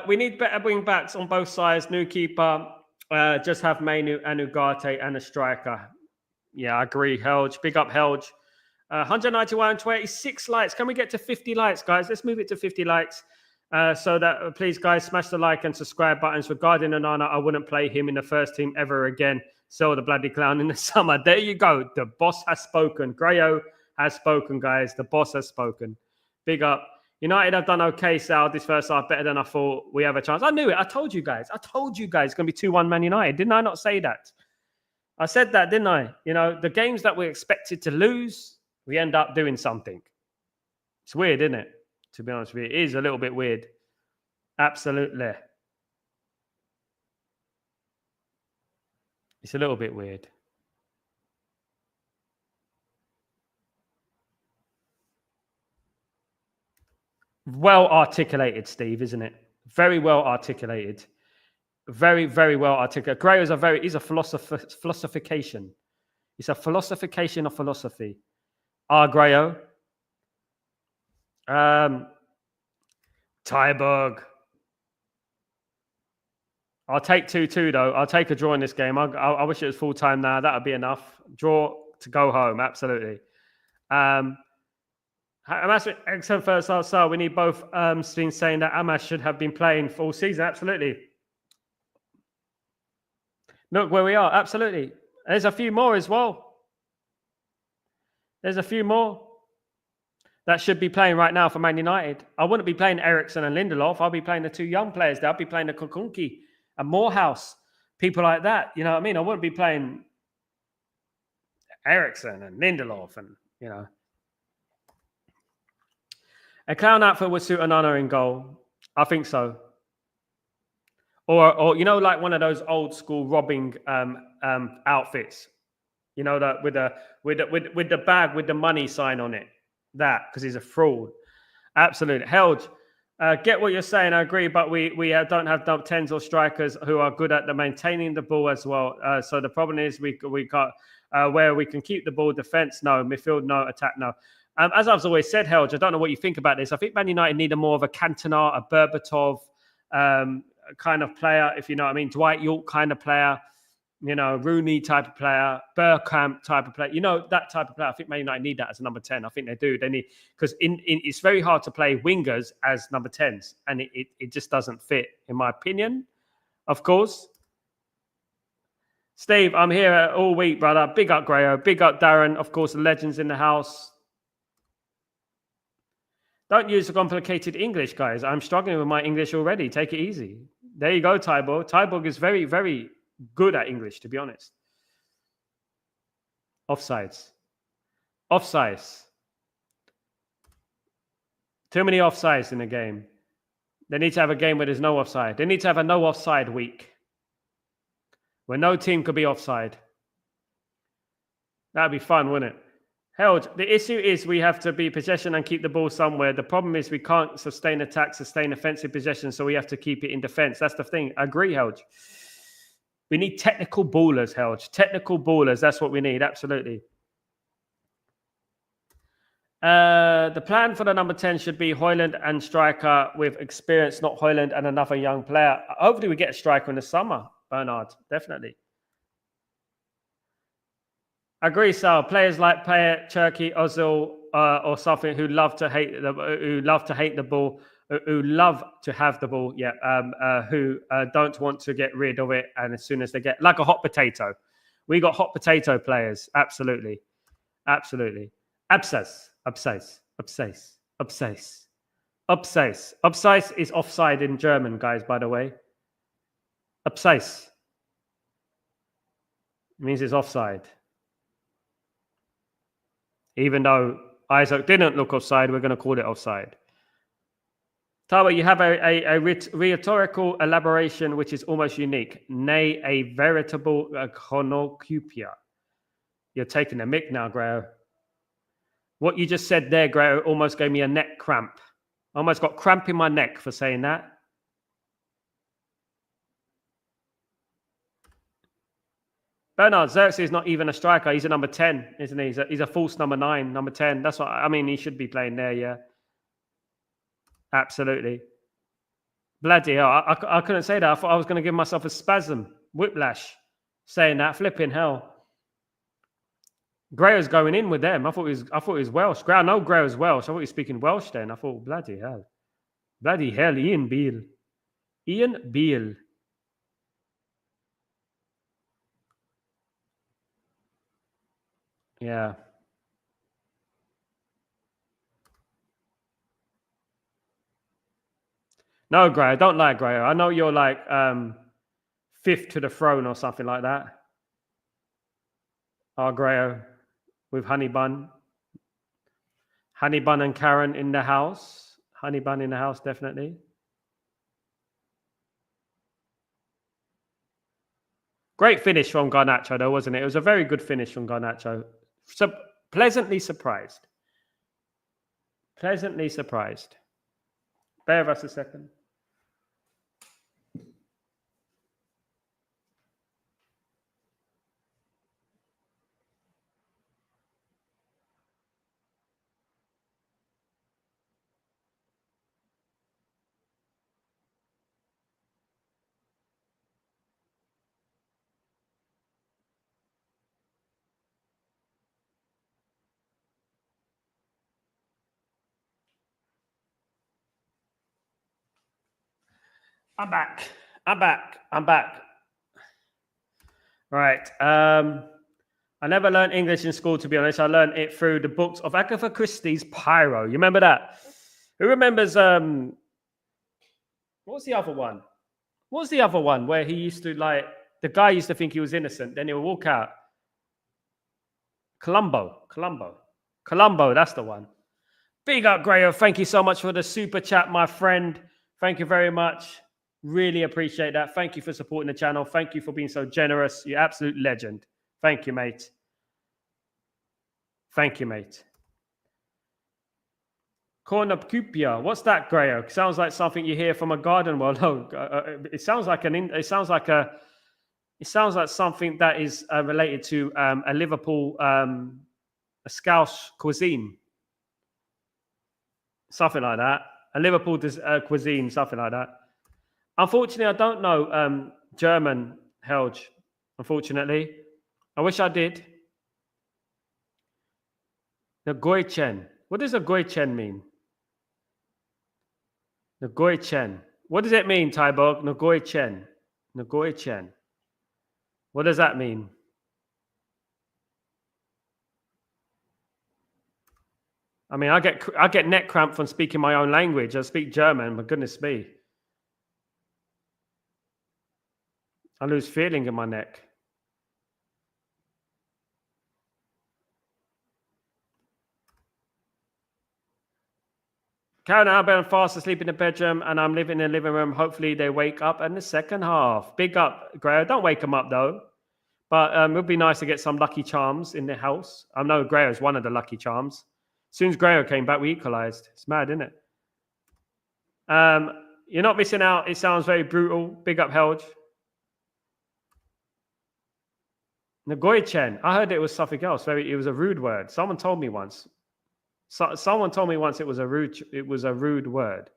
We need better wing backs on both sides. New keeper. Just have Mainu and Ugarte and a striker. Yeah, I agree. Helge. Big up Helge. 191, 26 likes. Can we get to 50 likes, guys? Let's move it to 50 likes. So that please, guys, smash the like and subscribe buttons. Regarding Onana, I wouldn't play him in the first team ever again. Sell the bloody clown in the summer. There you go. The boss has spoken. Grayo has spoken, guys. The boss has spoken. Big up. United have done okay, Sal, this first half, better than I thought. We have a chance. I knew it. I told you guys. It's going to be 2-1 Man United. Didn't I not say that? I said that, didn't I? You know, the games that we're expected to lose, we end up doing something. It's weird, isn't it? To be honest with you, it is a little bit weird. Absolutely. It's a little bit weird. Well articulated, Steve, isn't it? Very well articulated. Very, very well articulated. Gray is a philosophication. It's a philosophication of philosophy. Grayo. Tyberg. I'll take 2-2 though. I'll take a draw in this game. I wish it was full time now. That would be enough. Draw to go home. Absolutely. Amas, excellent first half. So we need both been saying that Amas should have been playing full season. Absolutely. Look where we are. Absolutely. There's a few more as well. There's a few more that should be playing right now for Man United. I wouldn't be playing Ericsson and Lindelof. I'll be playing the two young players there. I'll be playing the Kukunki and Morehouse. People like that. You know what I mean? I wouldn't be playing Ericsson and Lindelof and, you know. A clown outfit would suit Onana in goal. I think so. Or you know, like one of those old school robbing outfits. You know, that with the bag with the money sign on it. That, because he's a fraud. Absolutely. Held. Get what you're saying. I agree, but we don't have dump tens or strikers who are good at maintaining the ball as well. So the problem is we can't where we can keep the ball. Defense, no. Midfield, no. Attack, no. As I've always said, Helge, I don't know what you think about this. I think Man United need more of a Cantona, a Berbatov kind of player, if you know what I mean. Dwight York kind of player, you know, Rooney type of player, Bergkamp type of player. You know, that type of player. I think Man United need that as a number 10. I think they do. They need, because it's very hard to play wingers as number 10s, and it just doesn't fit, in my opinion, of course. Steve, I'm here all week, brother. Big up, Grayo. Big up, Darren. Of course, the legends in the house. Don't use the complicated English, guys. I'm struggling with my English already. Take it easy. There you go, Tyborg. Tyborg is very, very good at English, to be honest. Offsides. Offsides. Too many offsides in the game. They need to have a game where there's no offside. They need to have a no offside week where no team could be offside. That'd be fun, wouldn't it? Held. The issue is we have to be possession and keep the ball somewhere. The problem is we can't sustain attack, sustain offensive possession, so we have to keep it in defense. That's the thing. I agree, Held. We need technical ballers, Held. Technical ballers. That's what we need. Absolutely. The plan for the number 10 should be Hoyland and striker with experience, not Hoyland and another young player. Hopefully we get a striker in the summer, Bernard. Definitely. Agree, Sal. Players like Payet, Cherky, Ozil, or something who love to hate the ball, who love to have the ball, who don't want to get rid of it, and as soon as they get like a hot potato, we got hot potato players. Absolutely, absolutely. Abscess is offside in German, guys. By the way, Abscess means it's offside. Even though Isaac didn't look offside, we're going to call it offside. Tawa, you have a rhetorical elaboration which is almost unique. Nay, a veritable cornucopia. You're taking a mick now, Grayo. What you just said there, Grayo, almost gave me a neck cramp. I almost got cramp in my neck for saying that. Bernard Xerxes is not even a striker. He's a number 10, isn't he? He's a false number 9, number 10. That's what I mean. He should be playing there, yeah. Absolutely. Bloody hell. I couldn't say that. I thought I was going to give myself a spasm. Whiplash. Saying that. Flipping hell. Grayo's going in with them. I thought he was Welsh. I know Grayo's Welsh. I thought he was speaking Welsh then. I thought, bloody hell. Bloody hell, Ian Beale. Ian Beale. Yeah. No, Grayo, don't like Grayo. I know you're like fifth to the throne or something like that. Oh, Grayo with Honey Bun. Honey Bun and Karen in the house. Honey Bun in the house, definitely. Great finish from Garnacho, though, wasn't it? It was a very good finish from Garnacho. So pleasantly surprised. Pleasantly surprised. Bear with us a second. I'm back. Right. I never learned English in school, to be honest. I learned it through the books of Agatha Christie's Pyro. You remember that? Who remembers what was the other one? What was the other one where he used to like the guy used to think he was innocent, then he would walk out? Columbo, that's the one. Big up, Grayo. Thank you so much for the super chat, my friend. Thank you very much. Really appreciate that. Thank you for supporting the channel. Thank you for being so generous. You're absolute legend. Thank you, mate. Thank you, mate. Cornucopia. What's that, Grayo? Sounds like something you hear from a garden. Well, no, it sounds like something that is related to a Liverpool, a Scouse cuisine. Something like that. A Liverpool cuisine, something like that. Unfortunately, I don't know German, Helge. Unfortunately. I wish I did. The Goichen. What does a Goichen mean? The Goichen. What does it mean, Tyborg? Ngoichen. What does that mean? I mean, I get neck cramp from speaking my own language. I speak German. My goodness me, I lose feeling in my neck. Karen and Albert fast asleep in the bedroom, and I'm living in the living room. Hopefully, they wake up in the second half. Big up, Grayo. Don't wake them up though. But it would be nice to get some lucky charms in the house. I know Grayo is one of the lucky charms. As soon as Grayo came back, we equalized. It's mad, isn't it? You're not missing out. It sounds very brutal. Big up, Helge. Nagoychen. I heard it was something else. It was a rude word. Someone told me once. Someone told me once it was a rude word.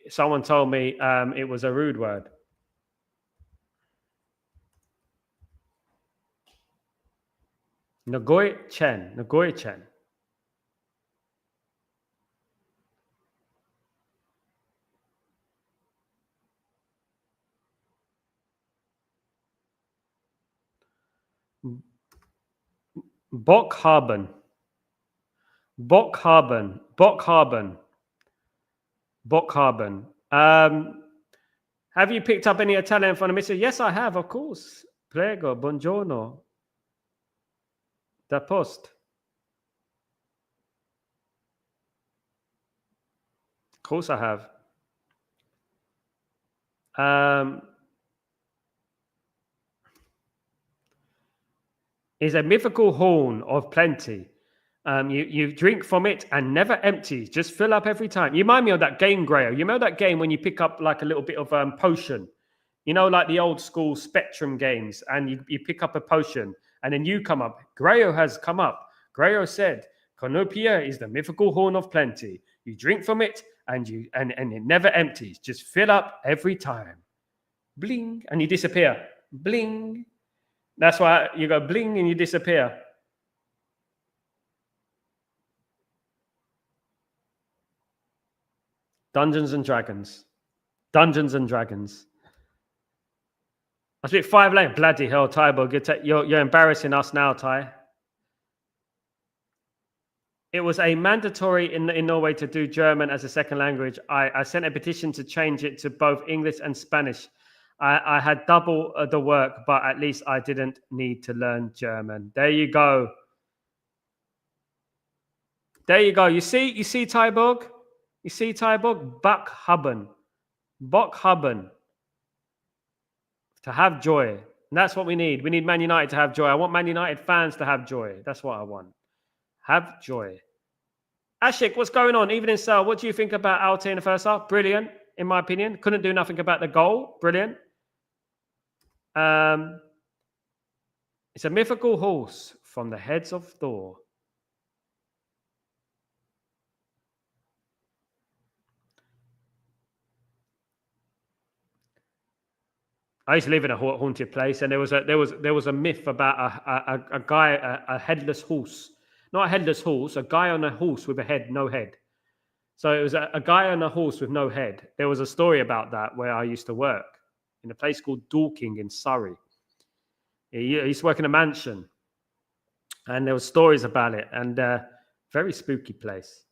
Someone told me it was a rude word. Nagoychen. Bockhaben. Have you picked up any Italian from the missus? Yes, I have, of course. Prego, buongiorno. Da post. Of course I have. Is a mythical horn of plenty. You drink from it and never empties. Just fill up every time. You remind me of that game, Grayo. You know that game when you pick up like a little bit of potion? You know, like the old school Spectrum games, and you pick up a potion, and then you come up. Grayo has come up. Grayo said, Canopia is the mythical horn of plenty. You drink from it and it never empties. Just fill up every time. Bling, and you disappear. Bling. That's why you go bling and you disappear. Dungeons and Dragons. Dungeons and Dragons. I speak 5 languages. Bloody hell, Tybo. You're embarrassing us now, Ty. It was a mandatory in Norway to do German as a second language. I sent a petition to change it to both English and Spanish. I had double the work, but at least I didn't need to learn German. There you go. There you go. You see, Tyborg? You see, Tyborg? Bockhaben. To have joy. And that's what we need. We need Man United to have joy. I want Man United fans to have joy. That's what I want. Have joy. Ashik, what's going on? Evening, Sal. What do you think about Alte in the first half? Brilliant, in my opinion. Couldn't do nothing about the goal. Brilliant. It's a mythical horse from the heads of Thor. I used to live in a haunted place, and there was a myth about a guy, a headless horse. Not a headless horse, a guy on a horse with a head, no head. So it was a guy on a horse with no head. There was a story about that where I used to work in a place called Dorking in Surrey. He used to work in a mansion, and there were stories about it, and very spooky place.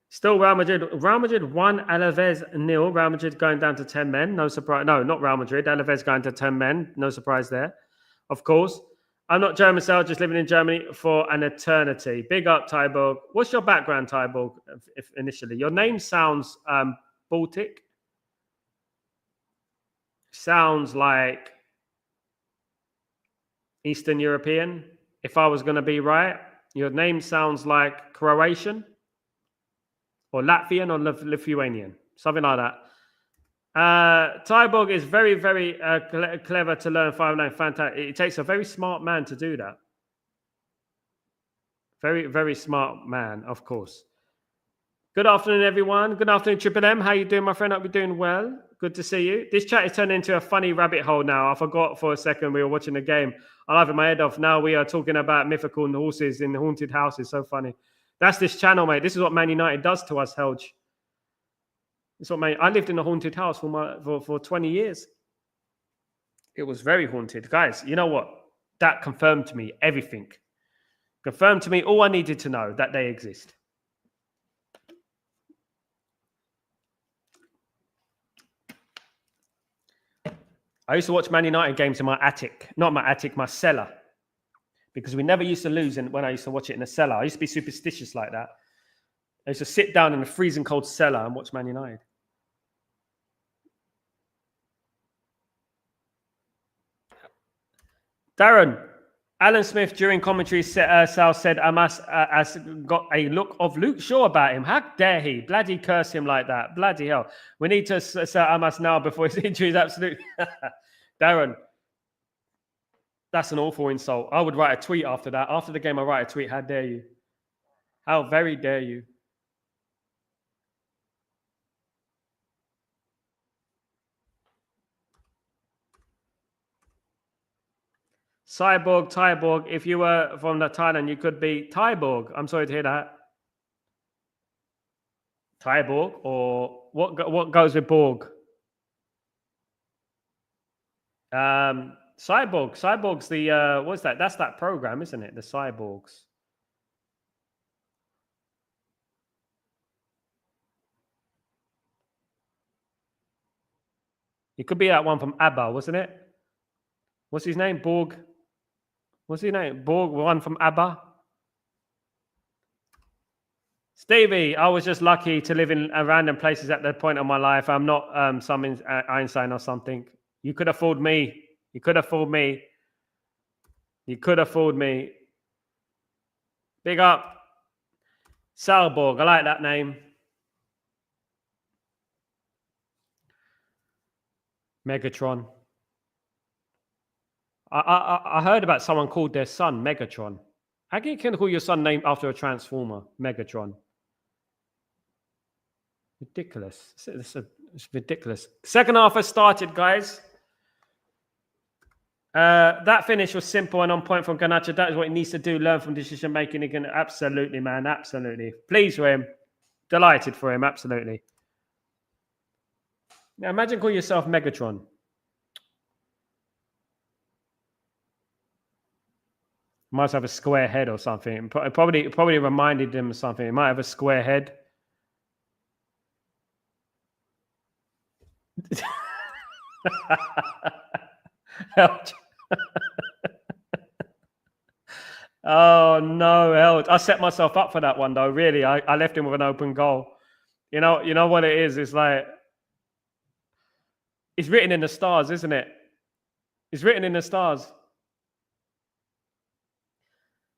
Still Real Madrid. Real Madrid 1, Alaves 0. Real Madrid going down to 10 men. No surprise. No, not Real Madrid. Alaves going to 10 men. No surprise there. Of course. I'm not German, Sal, just living in Germany for an eternity. Big up, Tyborg. What's your background, Tyborg, initially? Your name sounds Baltic. Sounds like Eastern European. If I was going to be right, your name sounds like Croatian or Latvian or Lithuanian, something like that. Tyborg is very, very clever to learn 5-9. Fantastic. It takes a very smart man to do that. Very, very smart man, of course. Good afternoon, everyone. Good afternoon, Triple M. How you doing, my friend? Hope you're doing well. Good to see you. This chat is turned into a funny rabbit hole now. I forgot for a second we were watching the game. I'll have my head off. Now we are talking about mythical horses in haunted houses. So funny. That's this channel, mate. This is what Man United does to us, Helge. That's what I lived in a haunted house for 20 years. It was very haunted. Guys, you know what? That confirmed to me everything. Confirmed to me all I needed to know, that they exist. I used to watch Man United games in my attic. Not my attic, my cellar. Because we never used to lose when I used to watch it in the cellar. I used to be superstitious like that. I used to sit down in the freezing cold cellar and watch Man United. Darren, Alan Smith during commentary, Sal said Amas has got a look of Luke Shaw about him. How dare he? Bloody curse him like that. Bloody hell. We need to sell Amas now before his injury is absolutely... Darren, that's an awful insult. I would write a tweet after that. After the game, I write a tweet. How dare you? How very dare you? Tyborg. If you were from the Thailand, you could be Tyborg. I'm sorry to hear that. Tyborg, or what goes with Borg? Cyborg. Cyborg's the what's that? That's that program, isn't it? The Cyborgs. It could be that one from ABBA, wasn't it? What's his name? Borg. What's his name? Borg, one from ABBA. Stevie, I was just lucky to live in random places at that point of my life. I'm not some Einstein or something. You could have fooled me. You could have fooled me. You could have fooled me. Big up. Salborg, I like that name. Megatron. I heard about someone called their son Megatron. How can you call your son named after a transformer? Megatron. Ridiculous. It's ridiculous. Second half has started, guys. That finish was simple and on point from Garnacho. That is what he needs to do. Learn from decision making again. Absolutely, man. Absolutely. Pleased for him. Delighted for him. Absolutely. Now imagine calling yourself Megatron. Must have a square head or something. It probably reminded him of something. It might have a square head. Oh no, hell. I set myself up for that one though. Really, I left him with an open goal. You know what it is. It's like it's written in the stars, isn't it? It's written in the stars.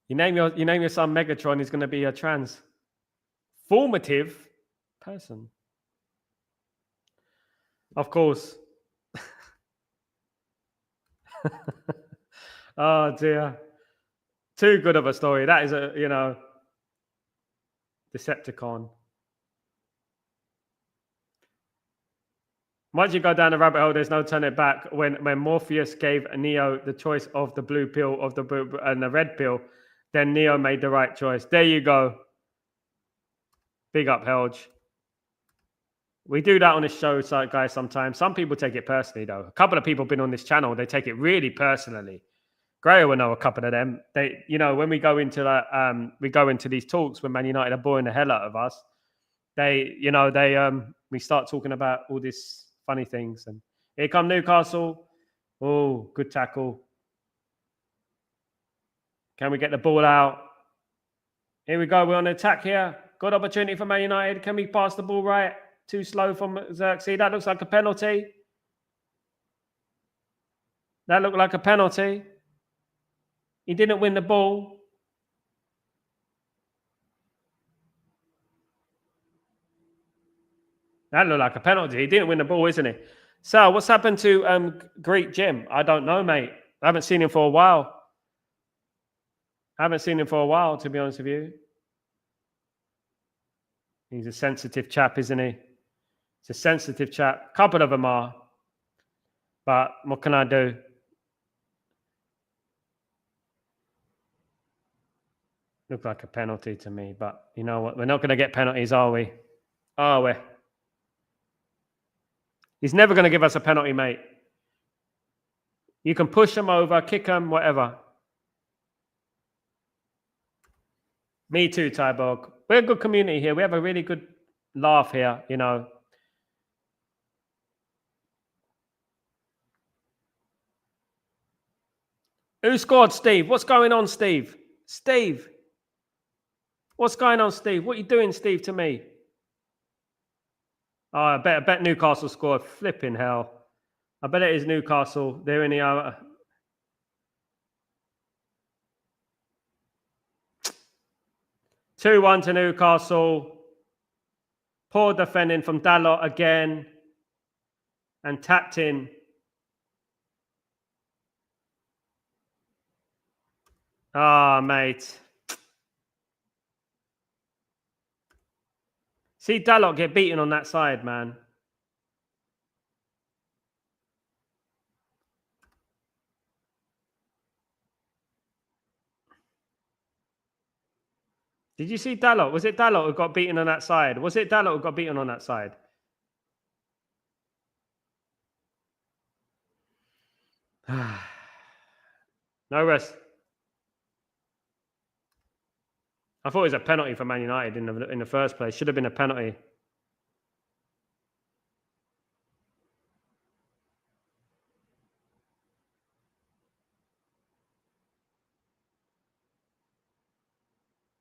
You name your son Megatron. He's going to be a transformative person. Of course. Oh dear. Too good of a story. That is Decepticon. Once you go down the rabbit hole, there's no turning back. When Morpheus gave Neo the choice of the blue pill and the red pill, then Neo made the right choice. There you go. Big up, Helge. We do that on this show, guys, sometimes. Some people take it personally, though. A couple of people have been on this channel. They take it really personally. Gray will know a couple of them. They, when we go into that, we go into these talks when Man United are boring the hell out of us. We start talking about all these funny things. And here come Newcastle. Oh, good tackle. Can we get the ball out? Here we go. We're on attack here. Good opportunity for Man United. Can we pass the ball right? Too slow from Xerxes. That looks like a penalty. That looked like a penalty. He didn't win the ball. That looked like a penalty. He didn't win the ball, isn't he? So, what's happened to Greek Jim? I don't know, mate. I haven't seen him for a while. To be honest with you. He's a sensitive chap, isn't he? He's a sensitive chap. A couple of them are. But what can I do? Looked like a penalty to me. But you know what? We're not going to get penalties, are we? Are we? He's never going to give us a penalty, mate. You can push him over, kick him, whatever. Me too, Tyborg. We're a good community here. We have a really good laugh here, you know. Who scored, Steve? What's going on, Steve? Steve. What's going on, Steve? What are you doing, Steve, to me? Oh, I bet Newcastle scored. Flipping hell. I bet it is Newcastle. They're in the... 2-1 to Newcastle. Poor defending from Dalot again. And tapped in. Ah, mate. See Dalot get beaten on that side, man. Did you see Dalot? Was it Dalot who got beaten on that side? Was it Dalot who got beaten on that side? No rest. I thought it was a penalty for Man United in the first place. Should have been a penalty.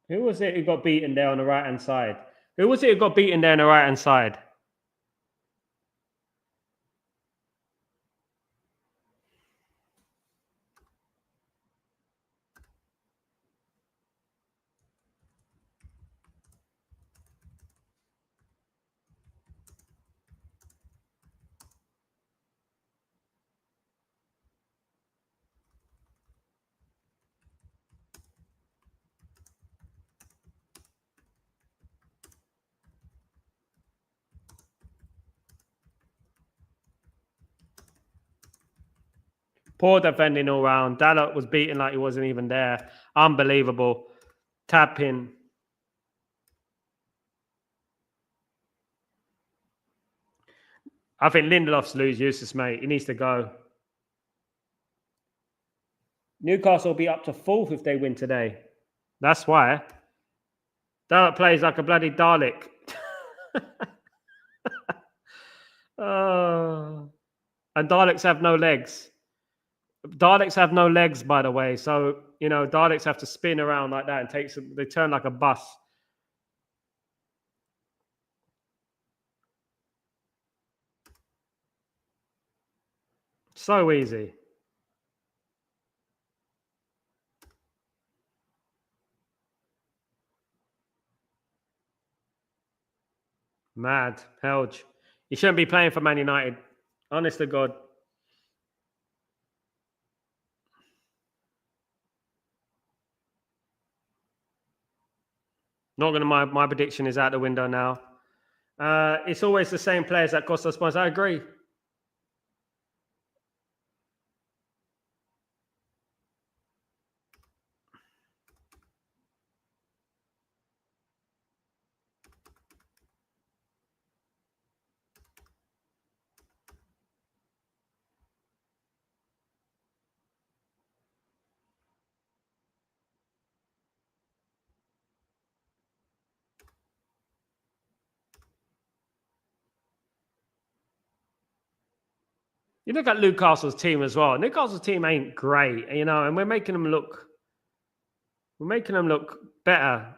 Who was it who got beaten there on the right-hand side? Who was it who got beaten there on the right-hand side? Poor defending all round. Dalot was beaten like he wasn't even there. Unbelievable. Tap in. I think Lindelof's useless, mate. He needs to go. Newcastle will be up to 4th if they win today. That's why. Dalot plays like a bloody Dalek. And Daleks have no legs. Daleks have no legs, by the way. So, you know, Daleks have to spin around like that and they turn like a bus. So easy. Mad. Helge. You shouldn't be playing for Man United. Honest to God. Not going to, my prediction is out the window now. It's always the same players that cost us points. I agree. You look at Newcastle's team as well. Newcastle's team ain't great, you know, and we're making them look better.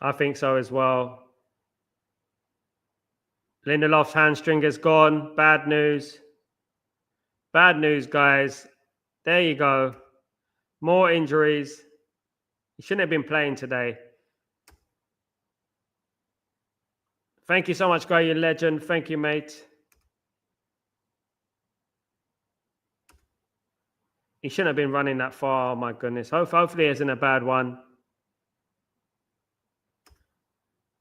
I think so as well. Lindelof's hamstring is gone. Bad news. Bad news, guys. There you go. More injuries. He shouldn't have been playing today. Thank you so much, guy. You legend. Thank you, mate. He shouldn't have been running that far. Oh, my goodness. Hopefully it isn't a bad one.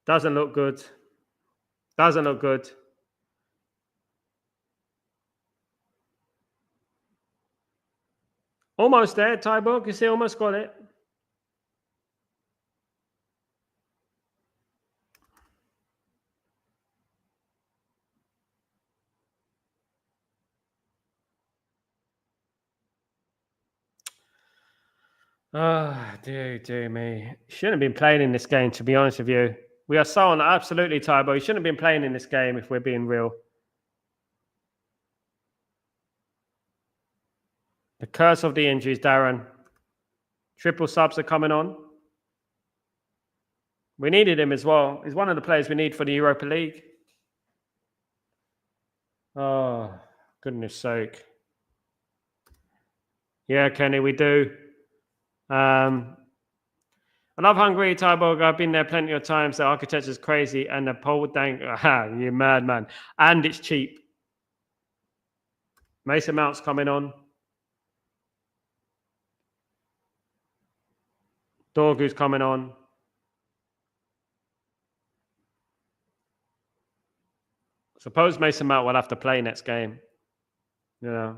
Doesn't look good. Doesn't look good. Almost there, Tyborg. You see, almost got it. Oh, dear me. Shouldn't have been playing in this game, to be honest with you. We are so on absolutely, Tybo. You shouldn't have been playing in this game if we're being real. The curse of the injuries, Darren. Triple subs are coming on. We needed him as well. He's one of the players we need for the Europa League. Oh, goodness sake. Yeah, Kenny, we do. I love Hungary, Tyborg. I've been there plenty of times. The architecture is crazy, and the pole dang, you madman. And it's cheap. Mason Mount's coming on. Dorgu's coming on. Suppose Mason Mount will have to play next game. Yeah.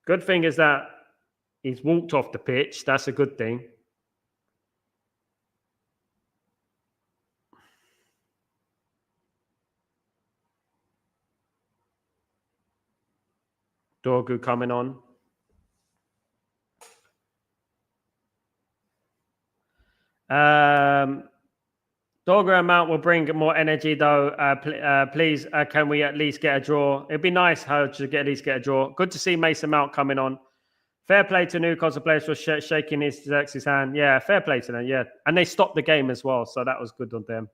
Good thing is that he's walked off the pitch. That's a good thing. Dorgu coming on. Dorgu and Mount will bring more energy, though. Please, can we at least get a draw? It'd be nice how to at least get a draw. Good to see Mason Mount coming on. Fair play to Newcastle players for shaking his hand. Yeah, fair play to them. Yeah, and they stopped the game as well, so that was good on them.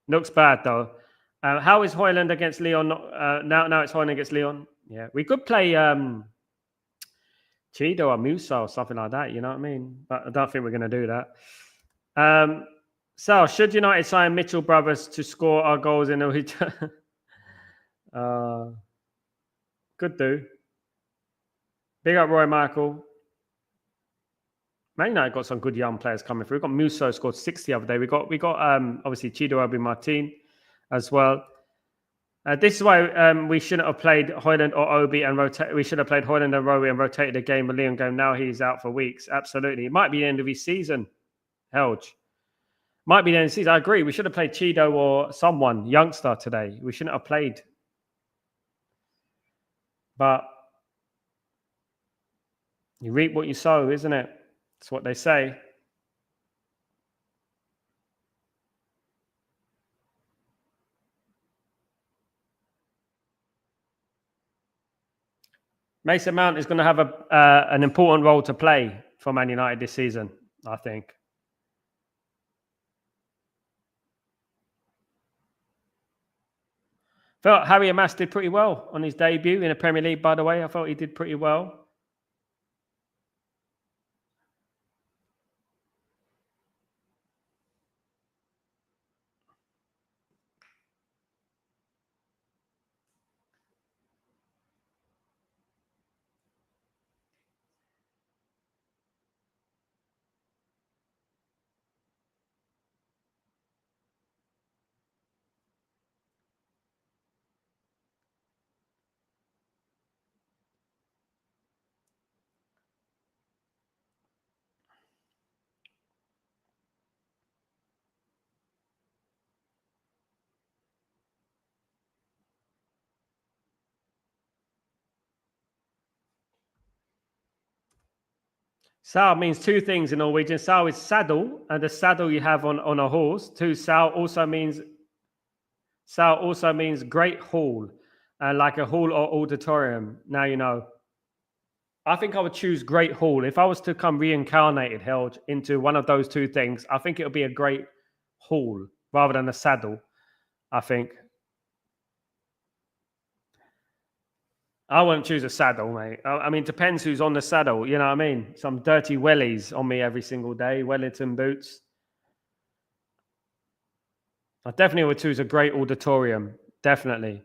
Looks bad though. How is Hoyland against Leon? Now it's Hoyland against Leon. Yeah, we could play Chido or Musa or something like that. You know what I mean? But I don't think we're going to do that. So, should United sign Mitchell brothers to score our goals in the return? Could do. Big up Roy Michael. Man United got some good young players coming through. We've got Musa scored 60 the other day. We got obviously Chido Obi Martin as well. This is why we shouldn't have played Hoyland or Obi and rotate. We should have played Hoyland and Roby and rotated the game with Leon game. Now he's out for weeks. Absolutely. It might be the end of his season. Helge. Might be the end of the season. I agree. We should have played Chido or someone, youngster today. We shouldn't have played. But you reap what you sow, isn't it? That's what they say. Mason Mount is going to have an important role to play for Man United this season, I think. Felt Harry Amass did pretty well on his debut in the Premier League, by the way. I thought he did pretty well. Sal means two things in Norwegian. Sal is saddle, and the saddle you have on a horse. Two, Sal also means great hall, like a hall or auditorium. Now you know. I think I would choose great hall. If I was to come reincarnated, held into one of those two things, I think it would be a great hall rather than a saddle, I think. I wouldn't choose a saddle, mate. I mean, depends who's on the saddle. You know what I mean? Some dirty wellies on me every single day, Wellington boots. I definitely would choose a great auditorium. Definitely.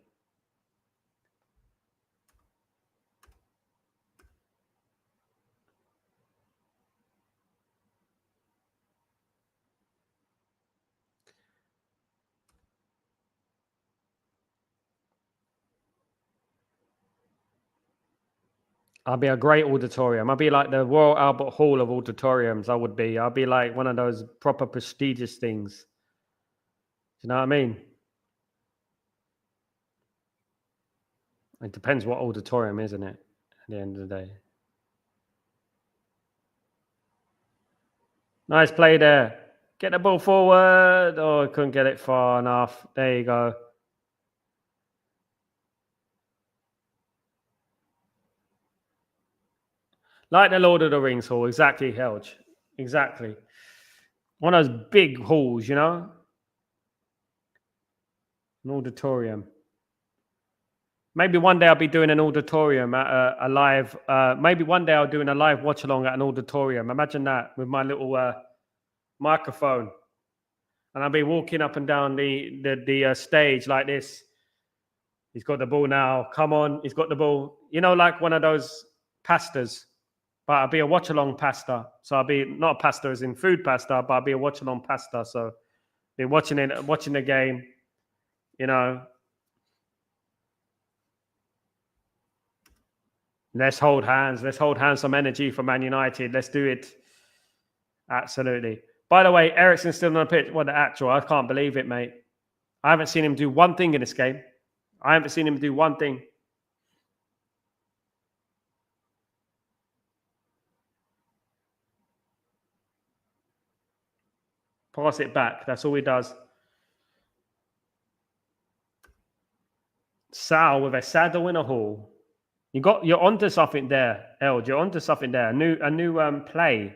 I'll be a great auditorium. I'll be like the Royal Albert Hall of auditoriums. I would be. I'll be like one of those proper prestigious things. Do you know what I mean? It depends what auditorium, isn't it? At the end of the day. Nice play there. Get the ball forward. Oh, I couldn't get it far enough. There you go. Like the Lord of the Rings hall. Exactly, Helge. Exactly. One of those big halls, you know? An auditorium. Maybe one day I'll be doing an auditorium at a live. Maybe one day I'll doing a live watch along at an auditorium. Imagine that with my little microphone, and I'll be walking up and down the stage like this. He's got the ball now. Come on, he's got the ball. You know, like one of those pastors. But I'll be a watch along pastor. So I'll be not a pastor as in food pastor, but I'll be a watch along pastor. So be watching the game. You know. Let's hold hands. Let's hold hands. Some energy for Man United. Let's do it. Absolutely. By the way, Eriksen's still on the pitch. What the actual? I can't believe it, mate. I haven't seen him do one thing in this game. I haven't seen him do one thing. Pass it back. That's all he does. Sal with a saddle in a hall. You're onto something there, Eld. You're onto something there. A new play.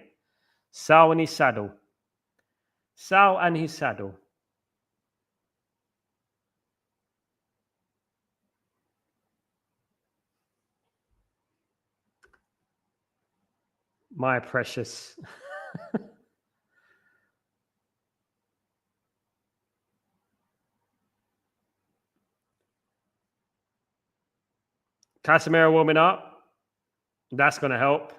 Sal and his saddle. Sal and his saddle. My precious. Casemiro warming up. That's going to help.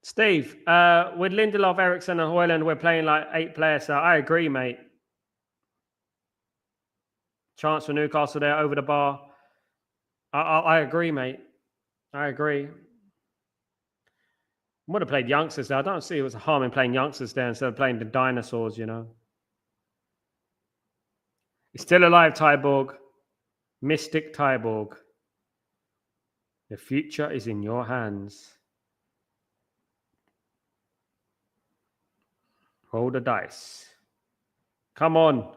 Steve, with Lindelof, Eriksen, and Højlund, we're playing like 8 players. So I agree, mate. Chance for Newcastle there over the bar. I agree, mate. I agree. Would have played youngsters there. I don't see it was a harm in playing youngsters there instead of playing the dinosaurs, you know. He's still alive, Tyborg. Mystic Tyborg. The future is in your hands. Roll the dice. Come on.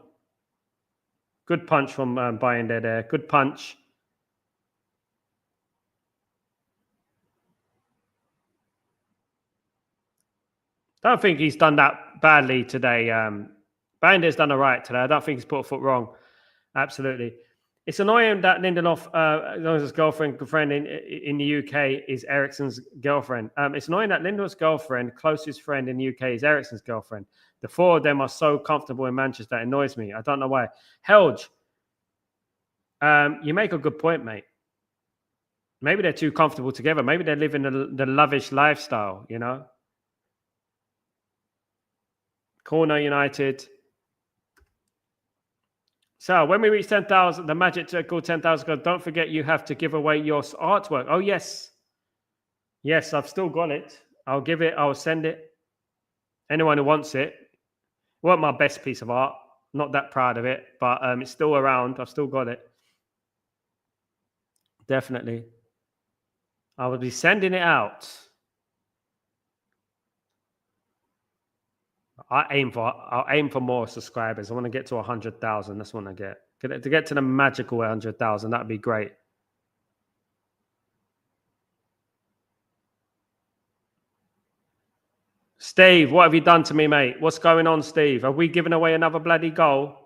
Good punch from Bayern there. Good punch. Don't think he's done that badly today. Bander's done all right today. I don't think he's put a foot wrong. Absolutely. It's annoying that Lindelof's girlfriend in the UK is Eriksen's girlfriend. It's annoying that Lindelof's girlfriend, closest friend in the UK, is Eriksen's girlfriend. The 4 of them are so comfortable in Manchester. It annoys me. I don't know why. Helge, you make a good point, mate. Maybe they're too comfortable together. Maybe they're living the lavish lifestyle, you know? Corner United. So when we reach 10,000, the magic to call 10,000, don't forget you have to give away your artwork. Oh, yes. Yes, I've still got it. I'll give it. I'll send it. Anyone who wants it. It wasn't my best piece of art. Not that proud of it, but it's still around. I've still got it. Definitely. I will be sending it out. I'll aim for more subscribers. I want to get to 100,000. That's what I get. To get to the magical 100,000, that'd be great. Steve, what have you done to me, mate? What's going on, Steve? Are we giving away another bloody goal?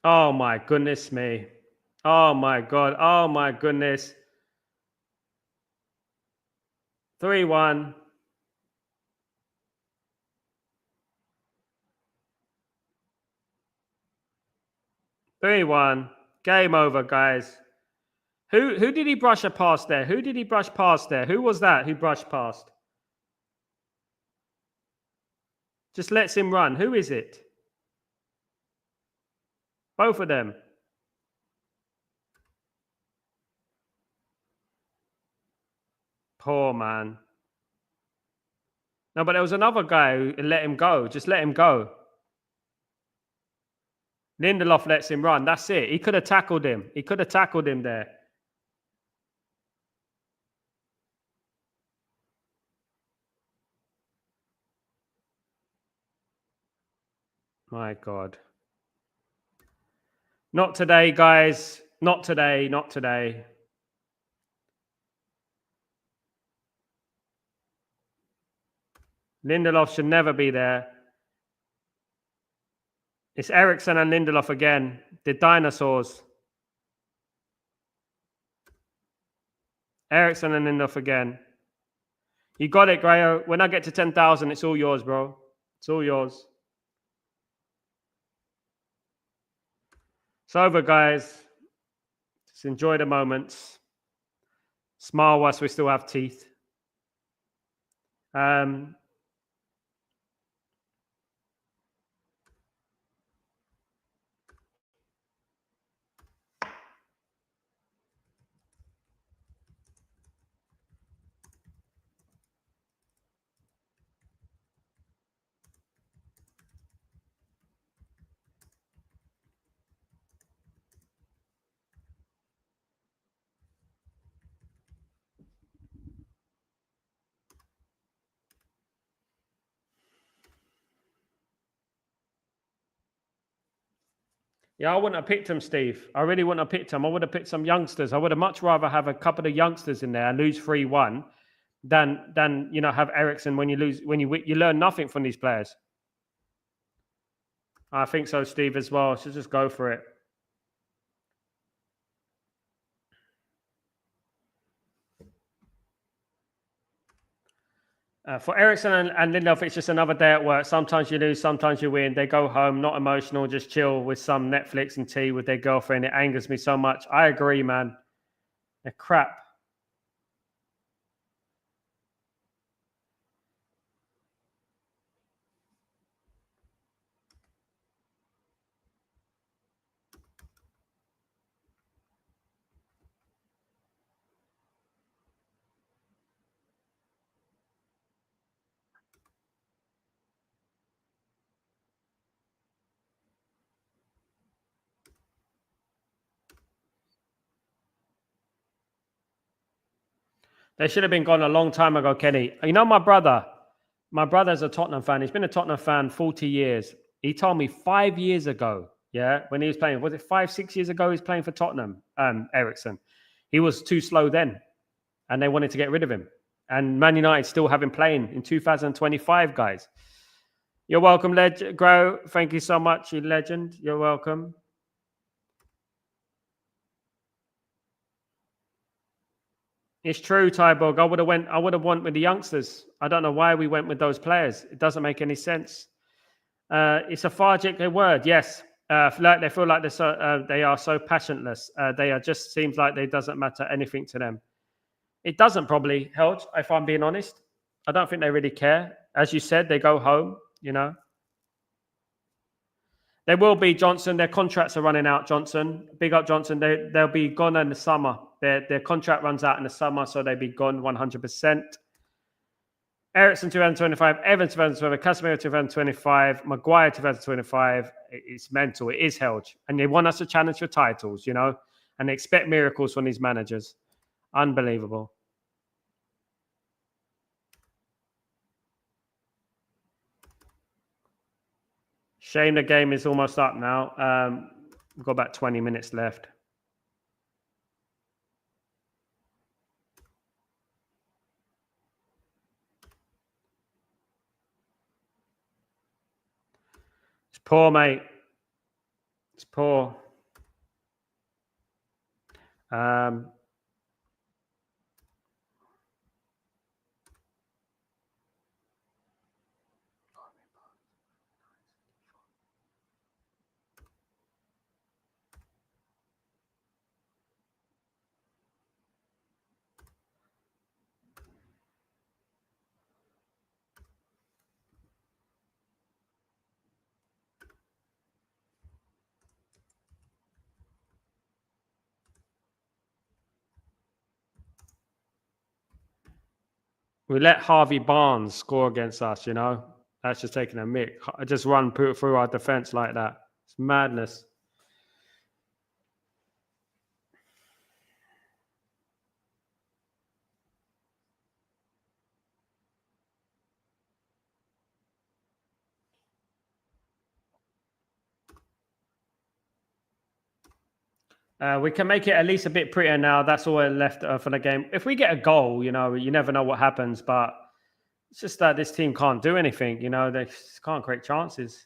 Oh, my goodness me. Oh, my God. Oh, my goodness. 3-1. Game over, guys. Who did he brush a past there? Who did he brush past there? Who was that who brushed past? Just lets him run. Who is it? Both of them. Poor man. No, but there was another guy who let him go. Just let him go. Lindelof lets him run. That's it. He could have tackled him. He could have tackled him there. My God. Not today, guys. Not today. Not today. Lindelof should never be there. It's Eriksen and Lindelof again. The dinosaurs. Eriksen and Lindelof again. You got it, Grayo. When I get to 10,000, it's all yours, bro. It's all yours. It's over, guys. Just enjoy the moments. Smile whilst we still have teeth. Yeah, I wouldn't have picked him, Steve. I really wouldn't have picked him. I would have picked some youngsters. I would have much rather have a couple of youngsters in there and lose 3-1 than have Eriksen when you lose, when you learn nothing from these players. I think so, Steve, as well. So just go for it. For Eriksen and Lindelof, it's just another day at work. Sometimes you lose, sometimes you win. They go home, not emotional, just chill with some Netflix and tea with their girlfriend. It angers me so much. I agree, man. They're crap. They should have been gone a long time ago, Kenny. You know, my brother's a Tottenham fan. He's been a Tottenham fan 40 years. He told me 5 years ago, when he was playing, was it 5-6 years ago he was playing for Tottenham, Eriksen. He was too slow then, and they wanted to get rid of him. And Man United still have him playing in 2025, guys. You're welcome, Grow. Thank you so much, you legend. You're welcome. It's true, Tyborg. I would have went with the youngsters. I don't know why we went with those players. It doesn't make any sense. It's a lethargic word, yes. Like they feel like they are so passionless. They are just seems like they doesn't matter anything to them. It doesn't probably help, if I'm being honest. I don't think they really care. As you said, they go home, They will be, Johnson. Their contracts are running out, Johnson. Big up, Johnson. They'll be gone in the summer. Their contract runs out in the summer, so they'll be gone 100%. Eriksen 2025, Evans 2025, Casemiro 2025, Maguire 2025. It's mental. It is held. And they want us to challenge for titles, and they expect miracles from these managers. Unbelievable. Shame the game is almost up now. We've got about 20 minutes left. It's poor, mate. It's poor. We let Harvey Barnes score against us, you know. That's just taking a mick. I just run through our defense like that. It's madness. We can make it at least a bit prettier now. That's all left for the game. If we get a goal, you know, you never know what happens. But it's just that this team can't do anything. You know, they just can't create chances.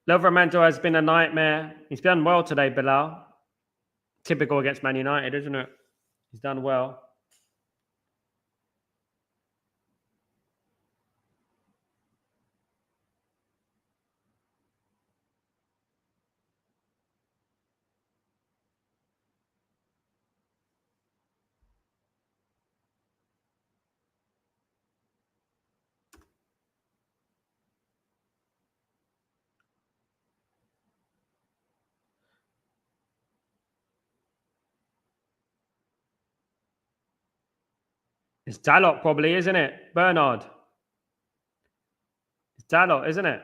Livramento has been a nightmare. He's done well today, Bilal. Typical against Man United, isn't it? He's done well. It's Dalot probably, isn't it? Bernard. It's Dalot, isn't it?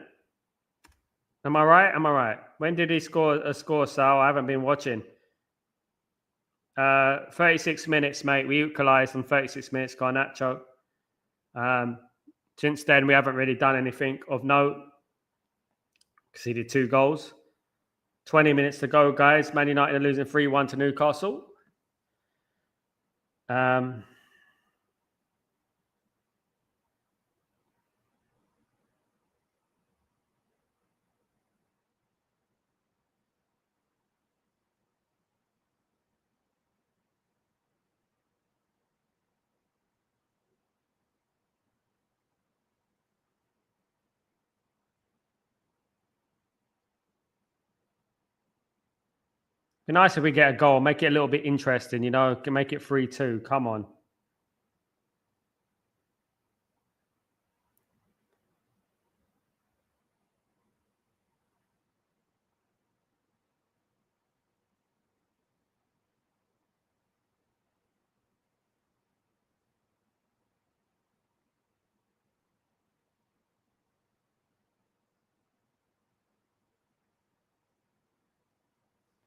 Am I right? Am I right? When did he score, Sal? I haven't been watching. 36 minutes, mate. We equalised on 36 minutes, Garnacho. Since then, we haven't really done anything of note. Conceded 2 goals. 20 minutes to go, guys. Man United are losing 3-1 to Newcastle. Be nice if we get a goal, make it a little bit interesting, you know, can make it 3-2. Come on.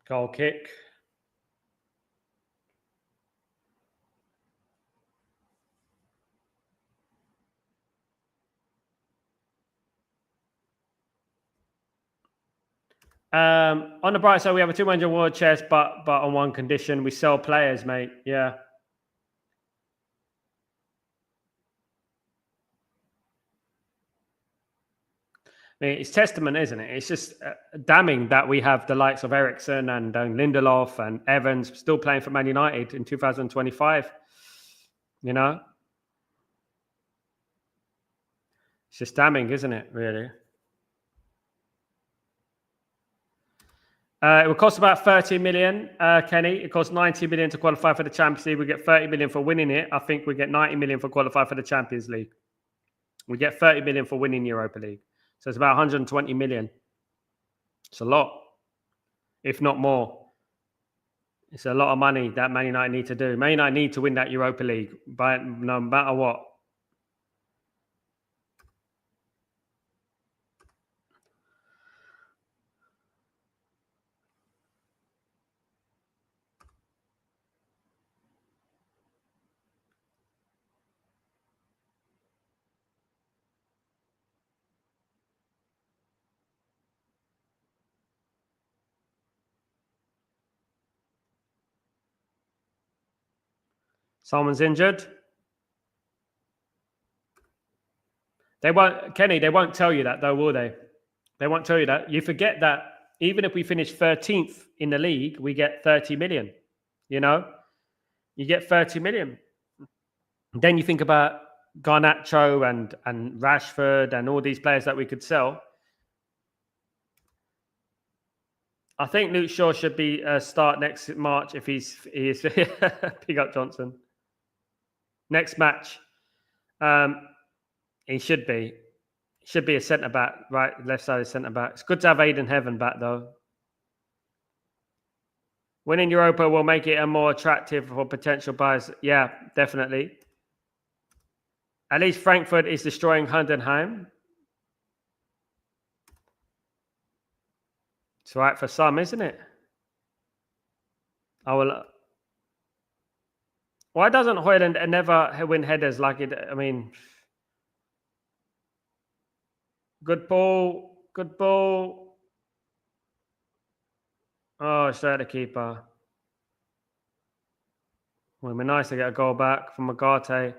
Goal kick. On the bright side, we have a 200 war chest, but on one condition: we sell players, mate. Yeah. I mean, it's testament, isn't it? It's just damning that we have the likes of Ericsson and Lindelof and Evans still playing for Man United in 2025. You know, it's just damning, isn't it? Really. It will cost about 30 million, Kenny. It costs 90 million to qualify for the Champions League. We get 30 million for winning it. I think we get 90 million for qualify for the Champions League. We get 30 million for winning Europa League. So it's about 120 million. It's a lot, if not more. It's a lot of money that Man United need to do. Man United need to win that Europa League, but no matter what. Someone's injured. They won't, Kenny, they won't tell you that though, will they? They won't tell you that. You forget that even if we finish 13th in the league, we get 30 million. You know, you get 30 million. Then you think about Garnacho and Rashford and all these players that we could sell. I think Luke Shaw should be start next March if he's pick up Johnson. Next match, he should be. Should be a centre back, right? Left side centre back. It's good to have Aiden Heaven back though. Winning Europa will make it a more attractive for potential buyers. Yeah, definitely. At least Frankfurt is destroying Heidenheim. It's all right for some, isn't it? I will. Why doesn't Hoyland never win headers like it? I mean, good ball. Good ball. Oh, straight at the keeper. Well, it'd be nice to get a goal back from Agate.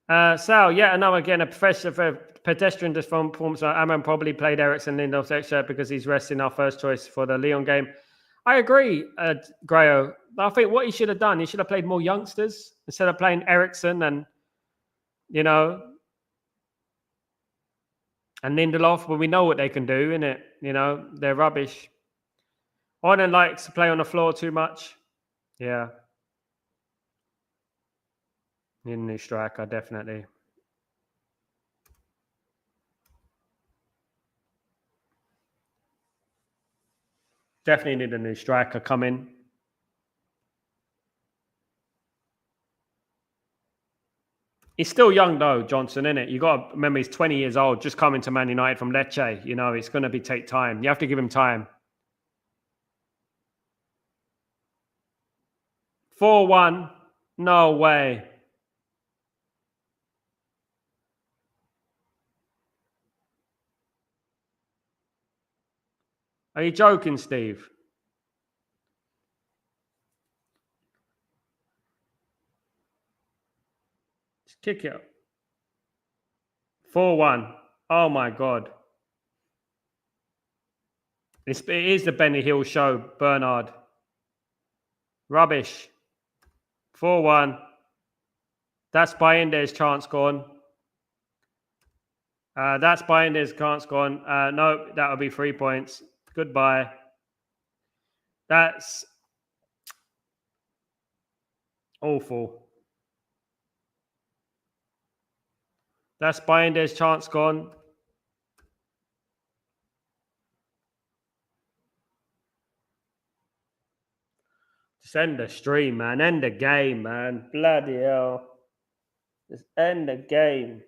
Sal, yeah, no, again, a pedestrian performance. Amman probably played Ericsson Lindorf's extra because he's resting our first choice for the Lyon game. I agree, Grayo. I think what he should have done, he should have played more youngsters instead of playing Ericsson and, you know, and Lindelof. But we know what they can do, innit? You know, they're rubbish. Onan likes to play on the floor too much. Yeah. Need a new striker, definitely. Definitely need a new striker coming. He's still young though, Johnson, isn't it? You got to remember he's 20 years old, just coming to Man United from Lecce. You know, it's going to take time. You have to give him time. 4-1. No way. Are you joking, Steve? Just kick it up. 4-1. Oh my God. It is the Benny Hill show, Bernard. Rubbish. 4-1. That's Bayender's chance gone. That's Bayender's chance gone. No, that would be 3 points. Goodbye. That's awful. That's Bayender's chance gone. Just end the stream, man. End the game, man. Bloody hell. Just end the game.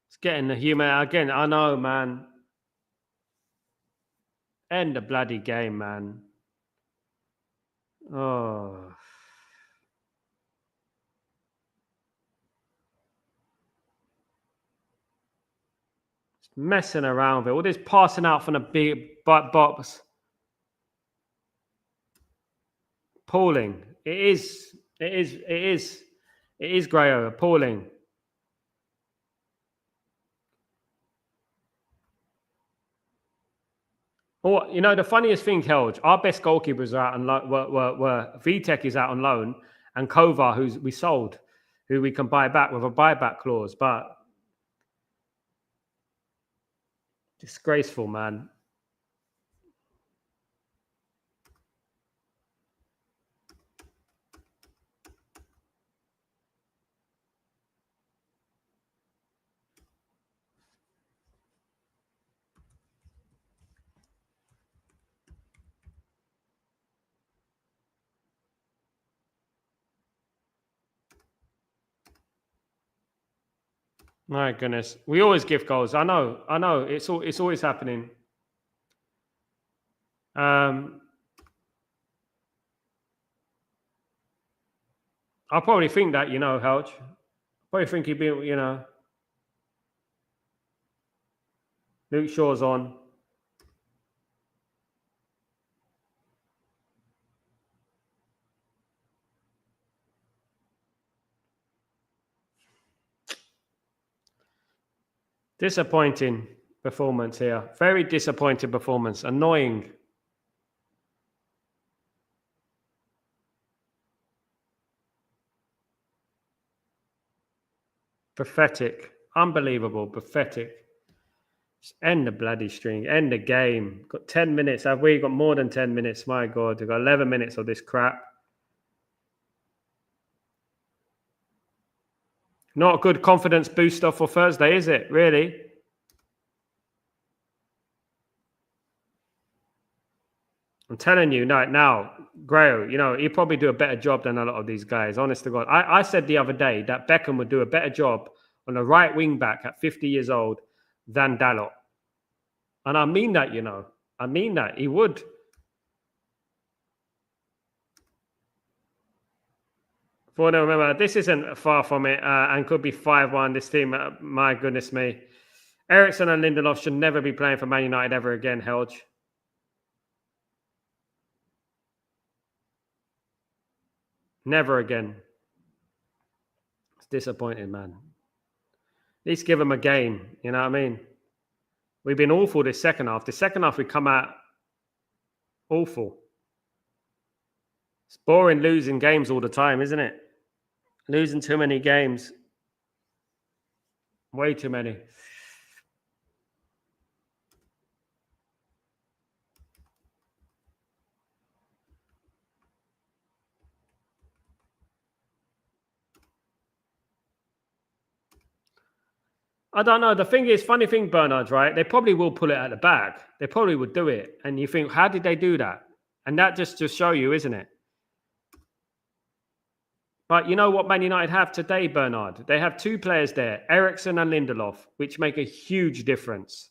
It's getting the human again. I know, man. End the bloody game, man. Oh. It's messing around with it. All this passing out from the big box. Appalling. It is, Grayo. Appalling. Oh, you know, the funniest thing, Helge, our best goalkeepers are out on were Vitek is out on loan, and Kovar, who we sold, who we can buy back with a buyback clause. But disgraceful, man. My goodness. We always give goals. I know. It's always happening. I probably think that, Helge. Probably think he'd be, Luke Shaw's on. Disappointing performance here. Very disappointing performance. Annoying. Pathetic. Unbelievable. Pathetic. Just end the bloody string. End the game. Got 10 minutes. Have we got more than 10 minutes? My God. We've got 11 minutes of this crap. Not a good confidence booster for Thursday, is it? Really? I'm telling you, now, Grail, he'd probably do a better job than a lot of these guys, honest to God. I said the other day that Beckham would do a better job on the right wing back at 50 years old than Dalot. And I mean that, I mean that. He would. For now, remember, this isn't far from it and could be 5-1. This team, my goodness me. Ericsson and Lindelof should never be playing for Man United ever again, Helge. Never again. It's disappointing, man. At least give them a game. You know what I mean? We've been awful this second half. The second half, we come out awful. It's boring losing games all the time, isn't it? Losing too many games. Way too many. I don't know. The thing is, funny thing, Bernard, right? They probably will pull it out of the bag. They probably would do it. And you think, how did they do that? And that just to show you, isn't it? But you know what Man United have today, Bernard? They have two players there, Ericsson and Lindelof, which make a huge difference.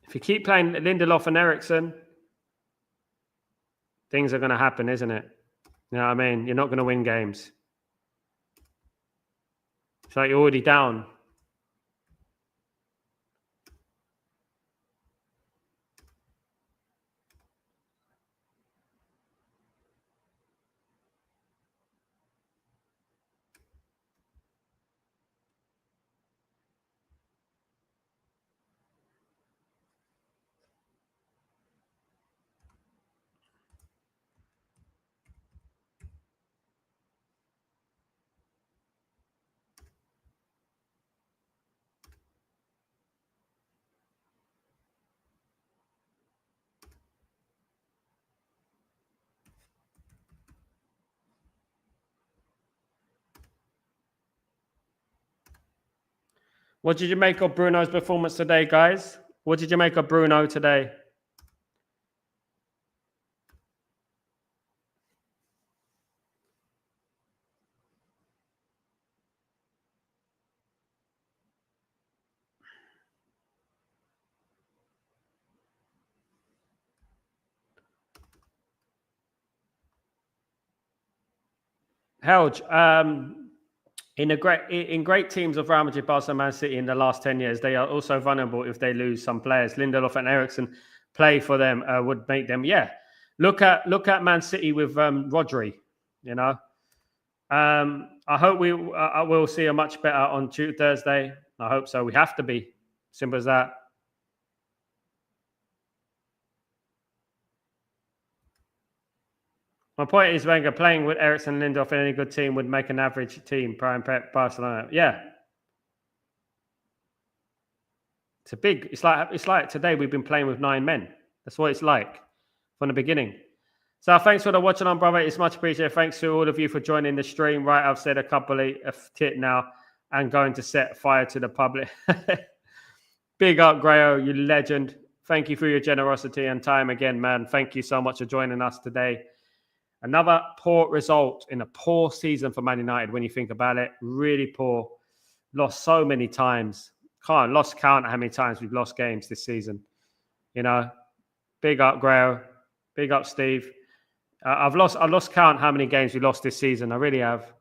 If you keep playing Lindelof and Ericsson, things are going to happen, isn't it? You know what I mean? You're not going to win games. It's like you're already down. What did you make of Bruno's performance today, guys? What did you make of Bruno today? Helge, in great teams of Real Madrid, Barcelona, Man City in the last 10 years, they are also vulnerable if they lose some players. Lindelof and Ericsson play for them would make them, Look at Man City with Rodri, I hope we will see a much better on Thursday. I hope so. We have to be. Simple as that. My point is, Wenger playing with Ericsson and Lindelof in any good team would make an average team. Prime Pep, Barcelona. Yeah. It's a big. It's like today we've been playing with 9 men. That's what it's like from the beginning. So thanks for the watching on, brother. It's much appreciated. Thanks to all of you for joining the stream. Right, I've said a couple of tit now and going to set fire to the public. Big up, Grayo, you legend. Thank you for your generosity and time again, man. Thank you so much for joining us today. Another poor result in a poor season for Man United when you think about it. Really poor. Lost so many times. Lost count how many times we've lost games this season. You know, big up Grail. Big up Steve. I've lost count how many games we lost this season. I really have.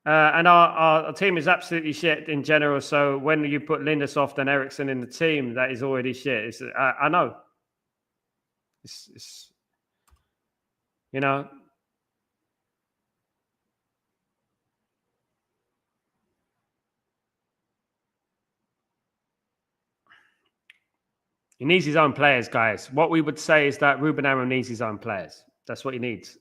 And our team is absolutely shit in general. So when you put Lindelof and Eriksen in the team, that is already shit. I know. It's you know. He needs his own players, guys. What we would say is that Ruben Amorim needs his own players. That's what he needs.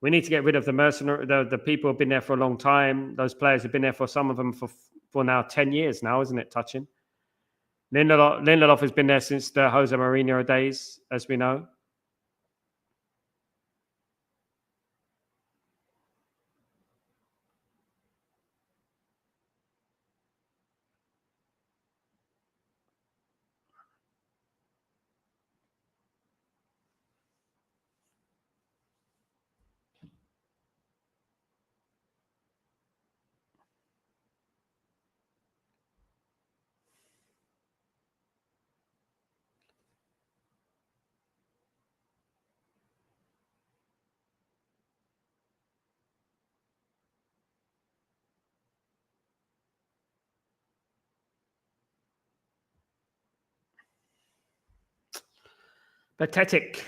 We need to get rid of the mercenary, the people who've been there for a long time. Those players have been there for some of them for now 10 years now, isn't it? Touching. Lindelof has been there since the Jose Mourinho days, as we know. Pathetic.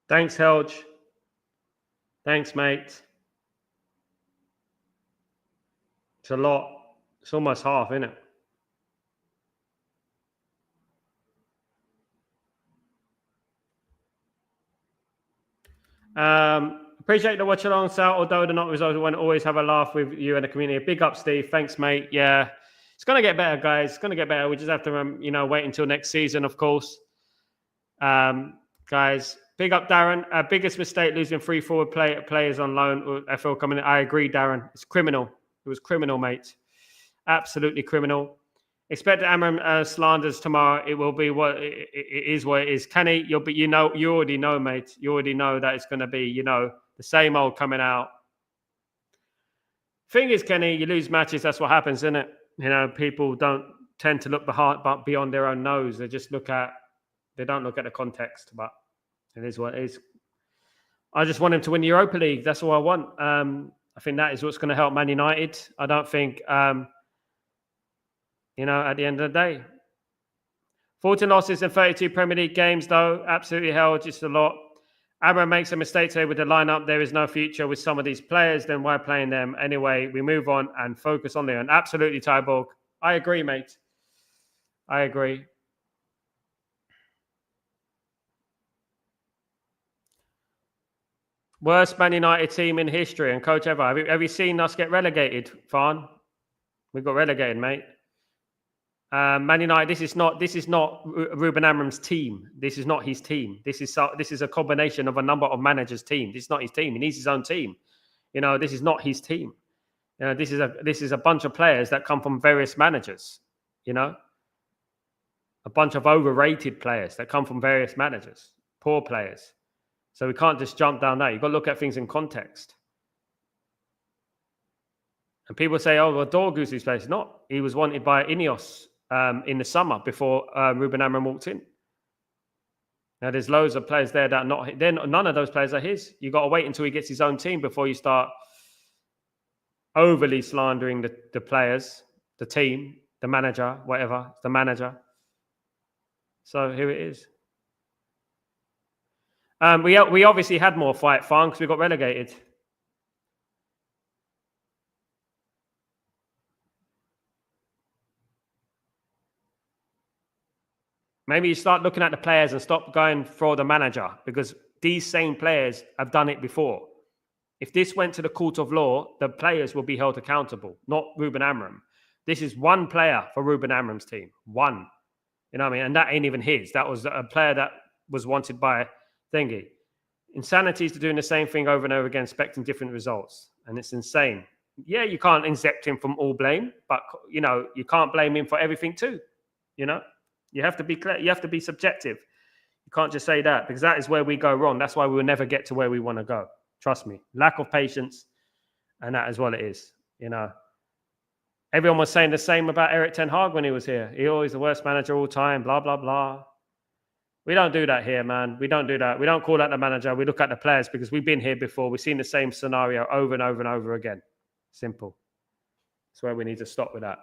Thanks, Helge. Thanks, mate. It's a lot. It's almost half, isn't it? Appreciate the watch along, Sal. Although the not results, we want to always have a laugh with you and the community. Big up, Steve. Thanks, mate. Yeah, it's gonna get better, guys. It's gonna get better. We just have to, wait until next season, of course. Guys, big up, Darren. Biggest mistake losing 3 forward players on loan. FL coming in. I agree, Darren. It's criminal. It was criminal, mate. Absolutely criminal. Expect Amorim slanders tomorrow. It will be what it is. What it is. Kenny, you already know, mate. You already know that it's going to be, the same old coming out. Thing is, Kenny, you lose matches. That's what happens, isn't it? People don't tend to look beyond their own nose. They just they don't look at the context. But it is what it is. I just want him to win the Europa League. That's all I want. I think that is what's going to help Man United. I don't think. At the end of the day. 14 losses in 32 Premier League games, though. Absolutely hell, just a lot. Amorim makes a mistake today with the lineup. There is no future with some of these players. Then why playing them? Anyway, we move on and focus on Leon. Absolutely, Tyborg. I agree, mate. I agree. Worst Man United team in history and coach ever. Have you seen us get relegated, Farn? We got relegated, mate. Man United. This is not Ruben Amorim's team. This is not his team. This is a combination of a number of managers' team. This is not his team. He needs his own team. This is not his team. This is a bunch of players that come from various managers. A bunch of overrated players that come from various managers, poor players. So we can't just jump down that. You've got to look at things in context. And people say, "Oh, well, Dorgu's his place." Not. He was wanted by Ineos. In the summer before Ruben Amorim walked in. Now there's loads of players there that none of those players are his. You got to wait until he gets his own team before you start, overly slandering the players, the team, the manager, whatever, the manager. So here it is. We obviously had more fight fun because we got relegated. Maybe you start looking at the players and stop going for the manager, because these same players have done it before. If this went to the court of law, the players will be held accountable, not Ruben Amram. This is one player for Ruben Amram's team. One. You know what I mean? And that ain't even his. That was a player that was wanted by Thingy. Insanity is doing the same thing over and over again, expecting different results. And it's insane. Yeah, you can't incept him from all blame, but, you know, you can't blame him for everything too. You know? You have to be clear. You have to be subjective. You can't just say that, because that is where we go wrong. That's why we will never get to where we want to go. Trust me. Lack of patience, and that is what it is. You know, everyone was saying the same about Eric Ten Hag when he was here. He always the worst manager all time, blah, blah, blah. We don't do that here, man. We don't do that. We don't call out the manager. We look at the players, because we've been here before. We've seen the same scenario over and over and over again. Simple. That's where we need to stop with that.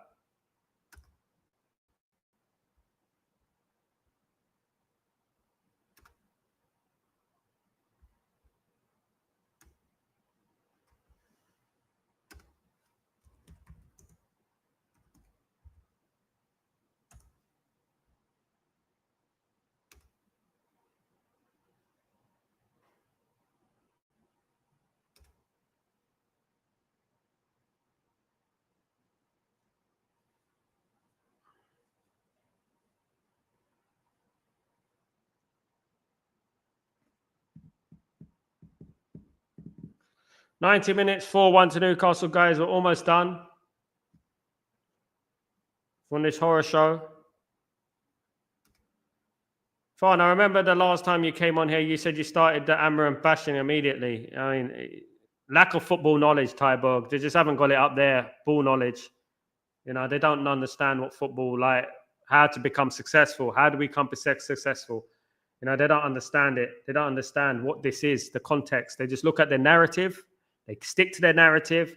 "90 minutes, 4-1 to Newcastle, guys. We're almost done on this horror show. Fine. I remember the last time you came on here, you said you started the Amram bashing immediately. I mean, lack of football knowledge, Tyborg. They just haven't got it up there. Ball knowledge. You know, they don't understand what football, like, how to become successful. How do we become successful? You know, they don't understand it. They don't understand what this is, the context. They just look at their narrative. They stick to their narrative,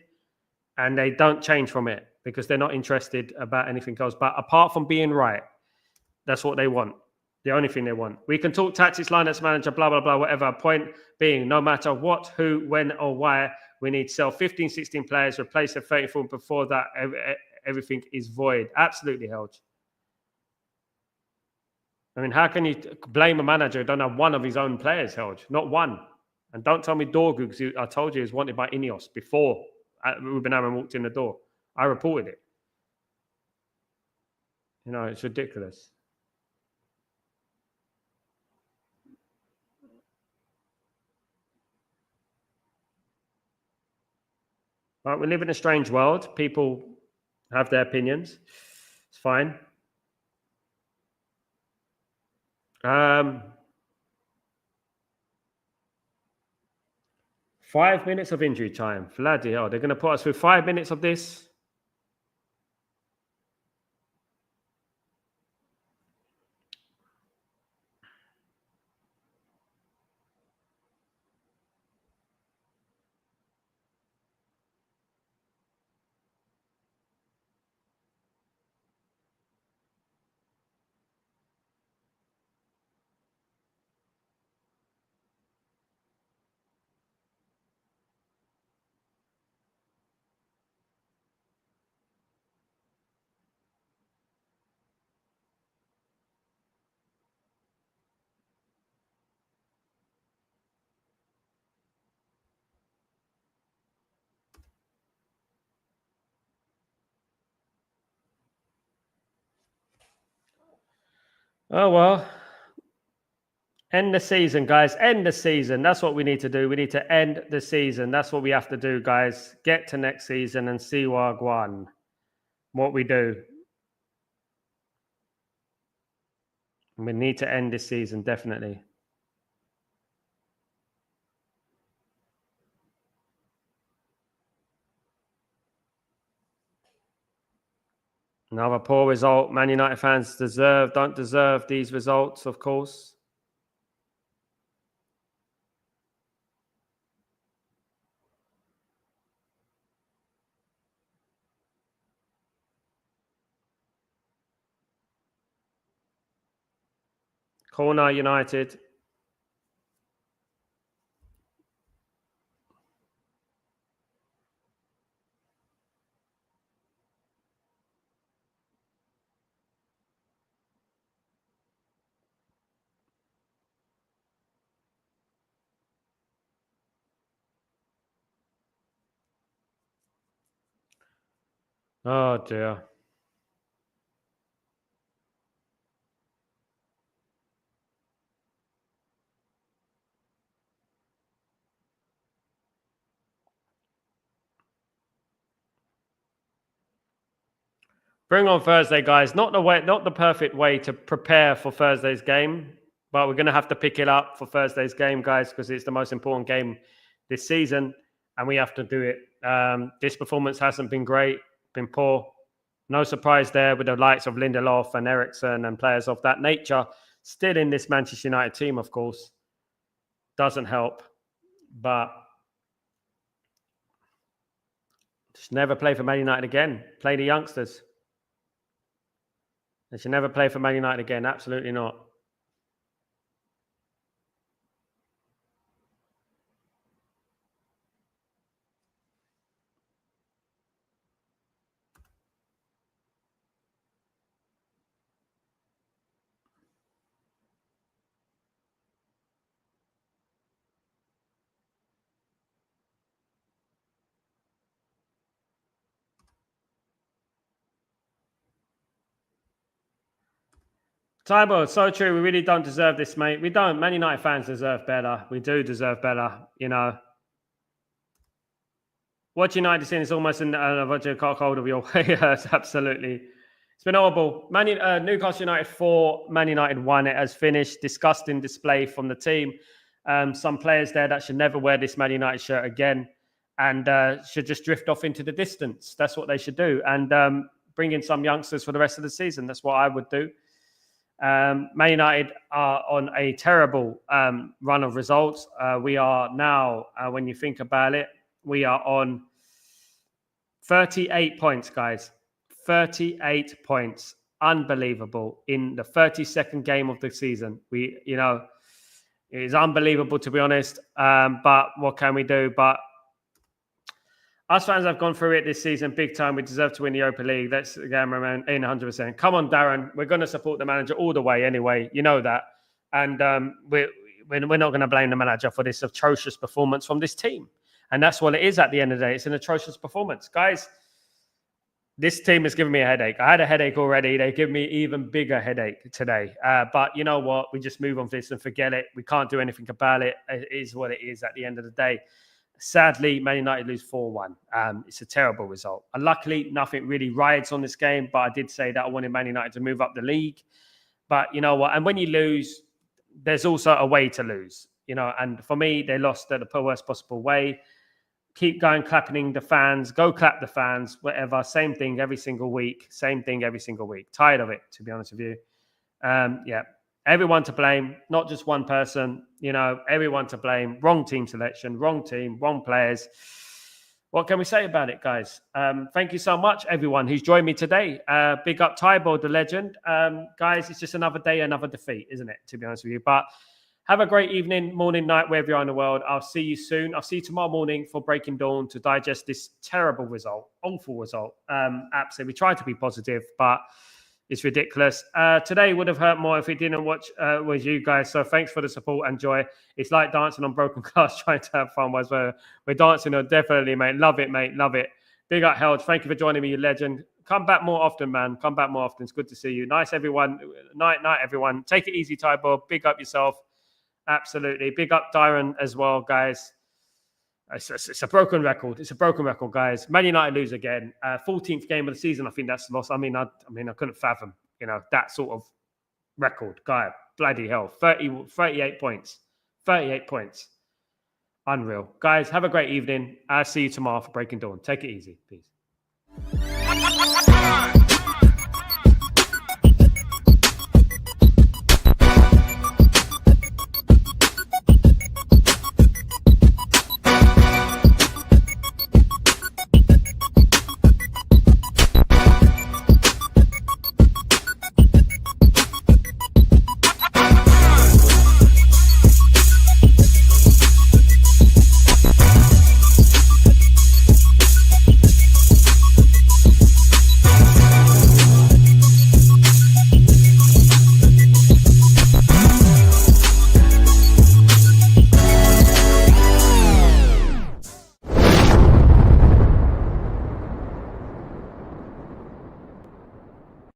and they don't change from it, because they're not interested about anything else. But apart from being right, that's what they want. The only thing they want. We can talk tactics, lineups, manager, blah, blah, blah, whatever. Point being, no matter what, who, when, or why, we need to sell 15, 16 players, replace the 34. Before that, everything is void. Absolutely, Helge. I mean, how can you blame a manager who don't have one of his own players, Helge? Not one. And don't tell me Dorgu, because I told you he was wanted by Ineos before Ruben Amram walked in the door. I reported it. You know, it's ridiculous. Right, we live in a strange world. People have their opinions. It's fine. 5 minutes of injury time. Bloody hell. They're going to put us through 5 minutes of this. Oh, well. End the season, guys. End the season. That's what we need to do. We need to end the season. That's what we have to do, guys. Get to next season and see what we do. We need to end this season, definitely. Another poor result. Man United fans don't deserve these results, of course. Corner United. Oh dear. Bring on Thursday, guys. Not the perfect way to prepare for Thursday's game, but we're going to have to pick it up for Thursday's game, guys, because it's the most important game this season, and we have to do it. This performance hasn't been great, been poor. No surprise there with the likes of Lindelof and Eriksson and players of that nature still in this Manchester United team, of course. Doesn't help, but just never play for Man United again. Play the youngsters. They should never play for Man United again. Absolutely not. Tybo, so true. We really don't deserve this, mate. We don't. Man United fans deserve better. We do deserve better, you know. What United seen is almost a cold of your way. Yes, absolutely. It's been horrible. Newcastle United 4, Man United 1. It has finished. Disgusting display from the team. Some players there that should never wear this Man United shirt again and should just drift off into the distance. That's what they should do. And bring in some youngsters for the rest of the season. That's what I would do. Man United are on a terrible run of results. We are now, when you think about it, we are on 38 points, guys. 38 points. Unbelievable. In the 32nd game of the season. It is unbelievable, to be honest. But what can we do? But us fans have gone through it this season big time. We deserve to win the Europa League. That's again in 100%. Come on, Darren. We're going to support the manager all the way anyway. You know that. And we're not going to blame the manager for this atrocious performance from this team. And that's what it is at the end of the day. It's an atrocious performance. Guys, this team is giving me a headache. I had a headache already. They give me even bigger headache today. But you know what? We just move on from this and forget it. We can't do anything about it. It is what it is at the end of the day. Sadly, Man United lose 4-1. It's a terrible result. And luckily, nothing really rides on this game. But I did say that I wanted Man United to move up the league. But you know what? And when you lose, there's also a way to lose. And for me, they lost at the worst possible way. Keep going, clapping the fans. Go clap the fans, whatever. Same thing every single week. Same thing every single week. Tired of it, to be honest with you. Yeah. Everyone to blame, not just one person, everyone to blame. Wrong team selection, wrong team, wrong players. What can we say about it, guys? Thank you so much, everyone who's joined me today. Big up Tybo, the legend. Guys, it's just another day, another defeat, isn't it, to be honest with you? But have a great evening, morning, night, wherever you are in the world. I'll see you soon. I'll see you tomorrow morning for Breaking Dawn to digest this terrible result, awful result. Absolutely. We tried to be positive, but it's ridiculous. Today would have hurt more if we didn't watch with you guys. So thanks for the support and joy. It's like dancing on broken glass, trying to have fun. We're dancing on, definitely, mate. Love it, mate. Love it. Big up, Held. Thank you for joining me, you legend. Come back more often, man. Come back more often. It's good to see you. Nice, everyone. Night, everyone. Take it easy, Tybo. Big up yourself. Absolutely. Big up Darren as well, guys. It's a broken record. It's a broken record, guys. Man United lose again. 14th game of the season. I think that's lost. I couldn't fathom, that sort of record. Guy, bloody hell. 38 points. 38 points. Unreal. Guys, have a great evening. I'll see you tomorrow for Breaking Dawn. Take it easy. Peace.